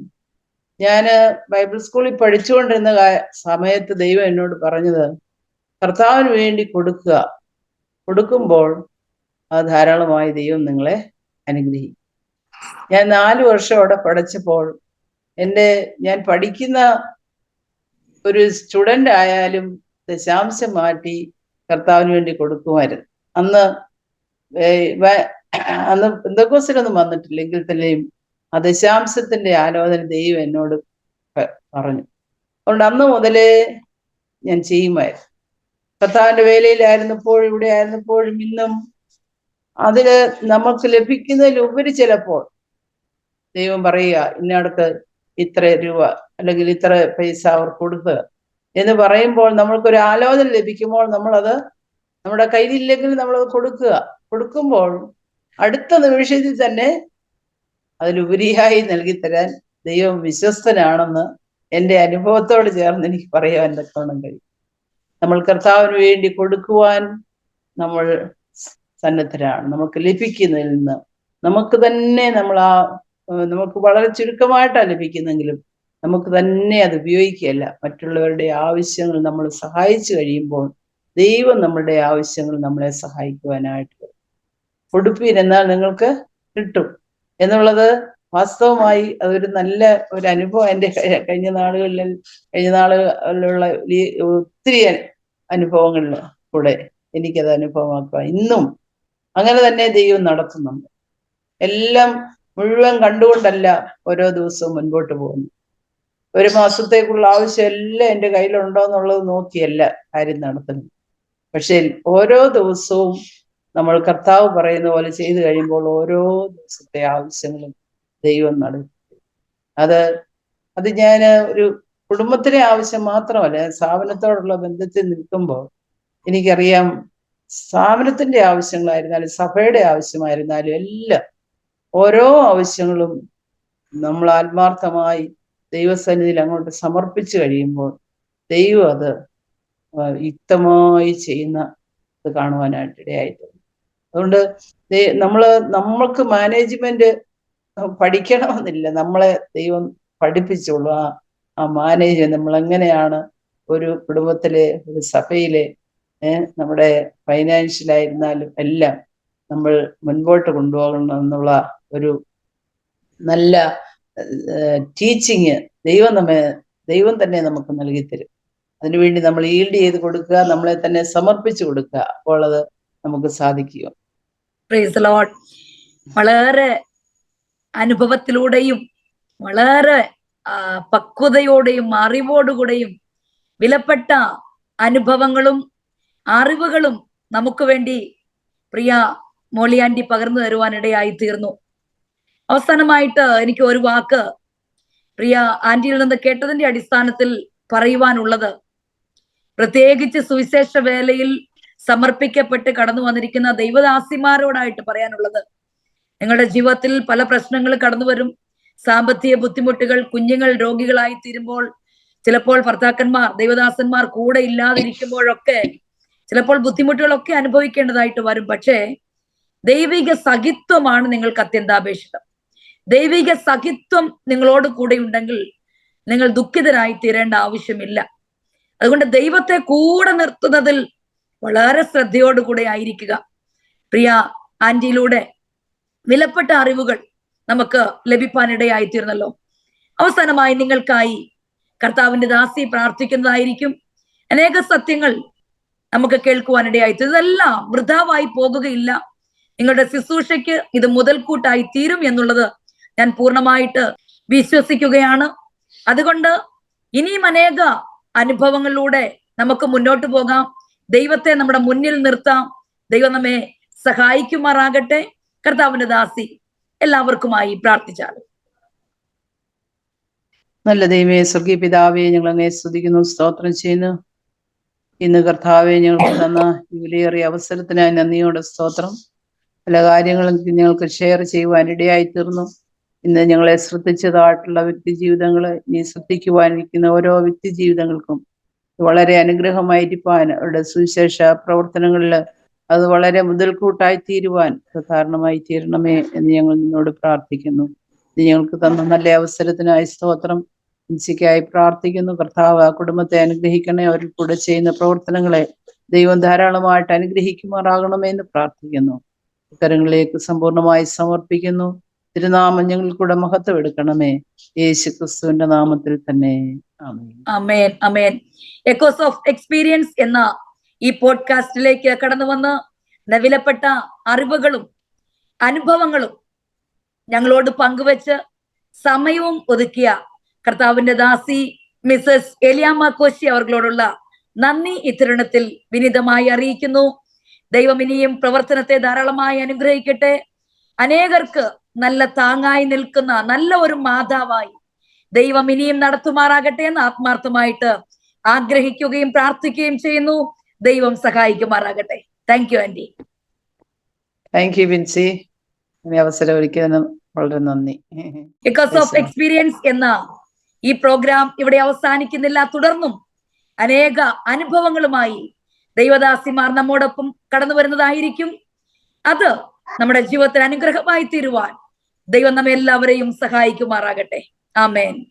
ഞാൻ ബൈബിൾ സ്കൂളിൽ പഠിച്ചുകൊണ്ടിരുന്ന സമയത്ത് ദൈവം എന്നോട് പറഞ്ഞത്, കർത്താവിന് വേണ്ടി കൊടുക്കുമ്പോൾ അത് ധാരാളമായി ദൈവം നിങ്ങളെ അനുഗ്രഹിക്കും. ഞാൻ 4 വർഷം അവിടെ പഠിച്ചപ്പോൾ ഞാൻ പഠിക്കുന്ന ഒരു സ്റ്റുഡന്റ് ആയാലും ദശാംശം മാറ്റി കർത്താവിന് വേണ്ടി കൊടുക്കുമായിരുന്നു. അന്ന് പെന്തക്കോസ്തിലൊന്നും വന്നിട്ടില്ലെങ്കിൽ തന്നെയും ആ ദശാംശത്തിന്റെ ആലോചന ദൈവം എന്നോട് പറഞ്ഞു. അതുകൊണ്ട് അന്ന് മുതലേ ഞാൻ ചെയ്യുമായിരുന്നു. കർത്താവിന്റെ വേലയിലായിരുന്നപ്പോഴും ഇവിടെ ആയിരുന്നപ്പോഴും ഇന്നും അതില് നമുക്ക് ലഭിക്കുന്നതിലുപരി ചിലപ്പോൾ ദൈവം പറയുക ഇന്നടത്ത് ഇത്ര രൂപ അല്ലെങ്കിൽ ഇത്ര പൈസ അവർക്ക് കൊടുക്കുക എന്ന് പറയുമ്പോൾ നമ്മൾക്കൊരു ആലോചന ലഭിക്കുമ്പോൾ നമ്മളത് നമ്മുടെ കയ്യിലില്ലെങ്കിൽ നമ്മളത് കൊടുക്കുമ്പോൾ അടുത്ത നിമിഷത്തിൽ തന്നെ അതിലുപരിയായി നൽകിത്തരാൻ ദൈവം വിശ്വസ്തനാണെന്ന് എൻ്റെ അനുഭവത്തോട് ചേർന്ന് എനിക്ക് പറയാൻ തക്കവണ്ണം കഴിയും. നമ്മൾ കർത്താവിന് വേണ്ടി കൊടുക്കുവാൻ നമ്മൾ സന്നദ്ധരാണ്. നമുക്ക് ലഭിക്കുന്നതിൽ നിന്ന് നമുക്ക് തന്നെ നമുക്ക് വളരെ ചുരുക്കമായിട്ടാണ് ലഭിക്കുന്നെങ്കിലും നമുക്ക് തന്നെ അത് ഉപയോഗിക്കുകയല്ല, മറ്റുള്ളവരുടെ ആവശ്യങ്ങൾ നമ്മൾ സഹായിച്ചു കഴിയുമ്പോൾ ദൈവം നമ്മളുടെ ആവശ്യങ്ങൾ നമ്മളെ സഹായിക്കുവാനായിട്ട് കൊടുപ്പീൻ എന്നാൽ നിങ്ങൾക്ക് കിട്ടും എന്നുള്ളത് വാസ്തവമായി അതൊരു നല്ല ഒരു അനുഭവം. എൻ്റെ കഴിഞ്ഞ നാളുകളിലുള്ള ഒത്തിരി അനുഭവങ്ങളിൽ കൂടെ എനിക്കത് അനുഭവമാക്കുക. ഇന്നും അങ്ങനെ തന്നെ ദൈവം നടത്തുന്നുണ്ട്. എല്ലാം മുഴുവൻ കണ്ടുകൊണ്ടല്ല ഓരോ ദിവസവും മുൻപോട്ട് പോകുന്നു. ഒരു മാസത്തേക്കുള്ള ആവശ്യം എല്ലാം എൻ്റെ കയ്യിലുണ്ടോ എന്നുള്ളത് നോക്കിയല്ല കാര്യം നടത്തുന്നു. പക്ഷേ ഓരോ ദിവസവും നമ്മൾ കർത്താവ് പറയുന്ന പോലെ ചെയ്തു കഴിയുമ്പോൾ ഓരോ ദിവസത്തെ ആവശ്യങ്ങളും ദൈവം നടത്തും. അത് ഞാൻ ഒരു കുടുംബത്തിലെ ആവശ്യം മാത്രമല്ല, സ്ഥാപനത്തോടുള്ള ബന്ധത്തിൽ നിൽക്കുമ്പോൾ എനിക്കറിയാം സ്ഥാപനത്തിന്റെ ആവശ്യങ്ങളായിരുന്നാലും സഭയുടെ ആവശ്യമായിരുന്നാലും എല്ലാം ഓരോ ആവശ്യങ്ങളും നമ്മൾ ആത്മാർത്ഥമായി ദൈവസന്നിധിയിൽ അങ്ങോട്ട് സമർപ്പിച്ചു കഴിയുമ്പോൾ ദൈവം അത് യുക്തമായി ഇത് കാണുവാനായിട്ട് ഇടയായിട്ടുണ്ട്. അതുകൊണ്ട് നമ്മൾക്ക് മാനേജ്മെന്റ് പഠിക്കണമെന്നില്ല, നമ്മളെ ദൈവം പഠിപ്പിച്ചോളൂ. ആ മാനേജ്മെന്റ് നമ്മൾ എങ്ങനെയാണ് ഒരു കുടുംബത്തിലെ ഒരു സഭയിലെ നമ്മുടെ ഫൈനാൻഷ്യലായിരുന്നാലും എല്ലാം നമ്മൾ മുൻപോട്ട് കൊണ്ടുപോകണം എന്നുള്ള ഒരു നല്ല ടീച്ചിങ് ദൈവം തന്നെ നമുക്ക് നൽകി തരും. അതിനുവേണ്ടി നമ്മൾ ഈൽഡ് ചെയ്ത് കൊടുക്കുക, നമ്മളെ തന്നെ സമർപ്പിച്ചു കൊടുക്കുക. അപ്പോൾ അത് നമുക്ക് സാധിക്കുക. Praise the Lord. വളരെ അനുഭവത്തിലൂടെയും വളരെ പക്വതയോടെയും അറിവോടുകൂടെയും വിലപ്പെട്ട അനുഭവങ്ങളും അറിവുകളും നമുക്ക് വേണ്ടി പ്രിയ മോളി ആന്റി പകർന്നു തരുവാനിടയായി തീർന്നു. അവസാനമായിട്ട് എനിക്ക് ഒരു വാക്ക് പ്രിയ ആന്റിയിൽ നിന്ന് കേട്ടതിന്റെ അടിസ്ഥാനത്തിൽ പറയുവാനുള്ളത്, പ്രത്യേകിച്ച് സുവിശേഷ വേലയിൽ സമർപ്പിക്കപ്പെട്ട് കടന്നു വന്നിരിക്കുന്ന ദൈവദാസിമാരോടായിട്ട് പറയാനുള്ളത്, നിങ്ങളുടെ ജീവിതത്തിൽ പല പ്രശ്നങ്ങൾ കടന്നു വരും. സാമ്പത്തിക ബുദ്ധിമുട്ടുകൾ, കുഞ്ഞുങ്ങൾ രോഗികളായി തീരുമ്പോൾ, ചിലപ്പോൾ ഭർത്താക്കന്മാർ ദൈവദാസന്മാർ കൂടെ ഇല്ലാതിരിക്കുമ്പോഴൊക്കെ ചിലപ്പോൾ ബുദ്ധിമുട്ടുകളൊക്കെ അനുഭവിക്കേണ്ടതായിട്ട് വരും. പക്ഷേ ദൈവിക സഖിത്വമാണ് നിങ്ങൾക്ക് അത്യന്താപേക്ഷിതം. ദൈവിക സഖിത്വം നിങ്ങളോട് കൂടെ ഉണ്ടെങ്കിൽ നിങ്ങൾ ദുഃഖിതരായി തീരേണ്ട ആവശ്യമില്ല. അതുകൊണ്ട് ദൈവത്തെ കൂടെ നിർത്തുന്നതിൽ വളരെ ശ്രദ്ധയോടുകൂടെ ആയിരിക്കുക. പ്രിയ ആന്റിയിലൂടെ വിലപ്പെട്ട അറിവുകൾ നമുക്ക് ലഭിക്കാനിടയായി തീർന്നല്ലോ. അവസാനമായി നിങ്ങൾക്കായി കർത്താവിന്റെ ദാസി പ്രാർത്ഥിക്കുന്നതായിരിക്കും. അനേക സത്യങ്ങൾ നമുക്ക് കേൾക്കുവാനിടയായി തീർന്നു. ഇതെല്ലാം വൃഥാവായി പോകുകയില്ല. നിങ്ങളുടെ ശുശ്രൂഷയ്ക്ക് ഇത് മുതൽക്കൂട്ടായി തീരും എന്നുള്ളത് ഞാൻ പൂർണ്ണമായിട്ട് വിശ്വസിക്കുകയാണ്. അതുകൊണ്ട് ഇനിയും അനേക അനുഭവങ്ങളിലൂടെ നമുക്ക് മുന്നോട്ട് പോകാം. ദൈവത്തെ നമ്മുടെ മുന്നിൽ നിർത്താം. ദൈവം നമ്മെ സഹായിക്കുമാറാകട്ടെ. കർത്താവിന്റെ ദാസി എല്ലാവർക്കുമായി പ്രാർത്ഥിച്ചാലും. നല്ല ദൈവമേ, സ്വർഗീയ പിതാവേ, ഞങ്ങൾ അങ്ങേ സ്തുതിക്കുന്നു, സ്തോത്രം ചെയ്യുന്നു. ഇന്ന് കർത്താവെ ഞങ്ങൾക്ക് തന്ന വിലയേറിയ അവസരത്തിനായി നന്ദിയോടെ സ്തോത്രം. പല കാര്യങ്ങളും ഞങ്ങൾക്ക് ഷെയർ ചെയ്യുവാൻ ഇടയായി തീർന്നു. ഇന്ന് ഞങ്ങളെ ശ്രദ്ധിച്ചതായിട്ടുള്ള വ്യക്തി ജീവിതങ്ങള് ഇനി ശ്രദ്ധിക്കുവാനിരിക്കുന്ന ഓരോ വ്യക്തി ജീവിതങ്ങൾക്കും വളരെ അനുഗ്രഹമായിരിക്കാൻ, അവരുടെ സുവിശേഷ പ്രവർത്തനങ്ങളിൽ അത് വളരെ മുതൽക്കൂട്ടായി തീരുവാൻ കാരണമായി തീരണമേ എന്ന് ഞങ്ങൾ നിന്നോട് പ്രാർത്ഥിക്കുന്നു. ഇത് ഞങ്ങൾക്ക് തന്ന നല്ല അവസരത്തിനായി സ്തോത്രം. ഇൻസിക്കായി പ്രാർത്ഥിക്കുന്നു. കർത്താവ് ആ കുടുംബത്തെ അനുഗ്രഹിക്കണേ. അവരിൽ കൂടെ ചെയ്യുന്ന പ്രവർത്തനങ്ങളെ ദൈവം ധാരാളമായിട്ട് അനുഗ്രഹിക്കുമാറാകണമെന്ന് പ്രാർത്ഥിക്കുന്നു. കരങ്ങളിലേക്ക് സമ്പൂർണമായി സമർപ്പിക്കുന്നു. തിരുനാമം ഞങ്ങൾക്കൂടെ മഹത്വം എടുക്കണമേ. യേശു ക്രിസ്തുവിന്റെ നാമത്തിൽ തന്നെ. ആമേൻ. അമേൻ അമേൻ. എക്കോസ് ഓഫ് എക്സ്പീരിയൻസ് എന്ന ഈ പോഡ്കാസ്റ്റിലേക്ക് കടന്നു വന്ന് വിലപ്പെട്ട അറിവുകളും അനുഭവങ്ങളും ഞങ്ങളോട് പങ്കുവെച്ച് സമയവും ഒതുക്കിയ കർത്താവിന്റെ ദാസി മിസസ് എലിയാമ്മ കോശി അവർകളോടുള്ള നന്ദി ഈ തരുണത്തിൽ വിനീതമായി അറിയിക്കുന്നു. ദൈവം ഇനിയും പ്രവർത്തനത്തെ ധാരാളമായി അനുഗ്രഹിക്കട്ടെ. അനേകർക്ക് നല്ല താങ്ങായി നിൽക്കുന്ന നല്ല ഒരു മാതാവായി ദൈവം ഇനിയും നടത്തുമാറാകട്ടെ എന്ന് ആത്മാർത്ഥമായിട്ട് ആഗ്രഹിക്കുകയും പ്രാർത്ഥിക്കുകയും ചെയ്യുന്നു. ദൈവം സഹായിക്കുമാറാകട്ടെ. Thank you aunty. Thank you Binsy. ഈ അവസരം ഒരുക്കിയതിന് വളരെ നന്ദി. എക്കോസ് ഓഫ് എക്സ്പീരിയൻസ് എന്ന ഈ പ്രോഗ്രാം ഇവിടെ അവസാനിക്കുന്നില്ല. തുടർന്നും അനേക അനുഭവങ്ങളുമായി ദൈവദാസിമാർ നമ്മോടൊപ്പം കടന്നു വരുന്നതായിരിക്കും. അത് നമ്മുടെ ജീവിതത്തിൽ അനുഗ്രഹമായി തീരുവാൻ ദൈവം നമ്മെ എല്ലാവരെയും സഹായിക്കുമാറാകട്ടെ. ആമേൻ.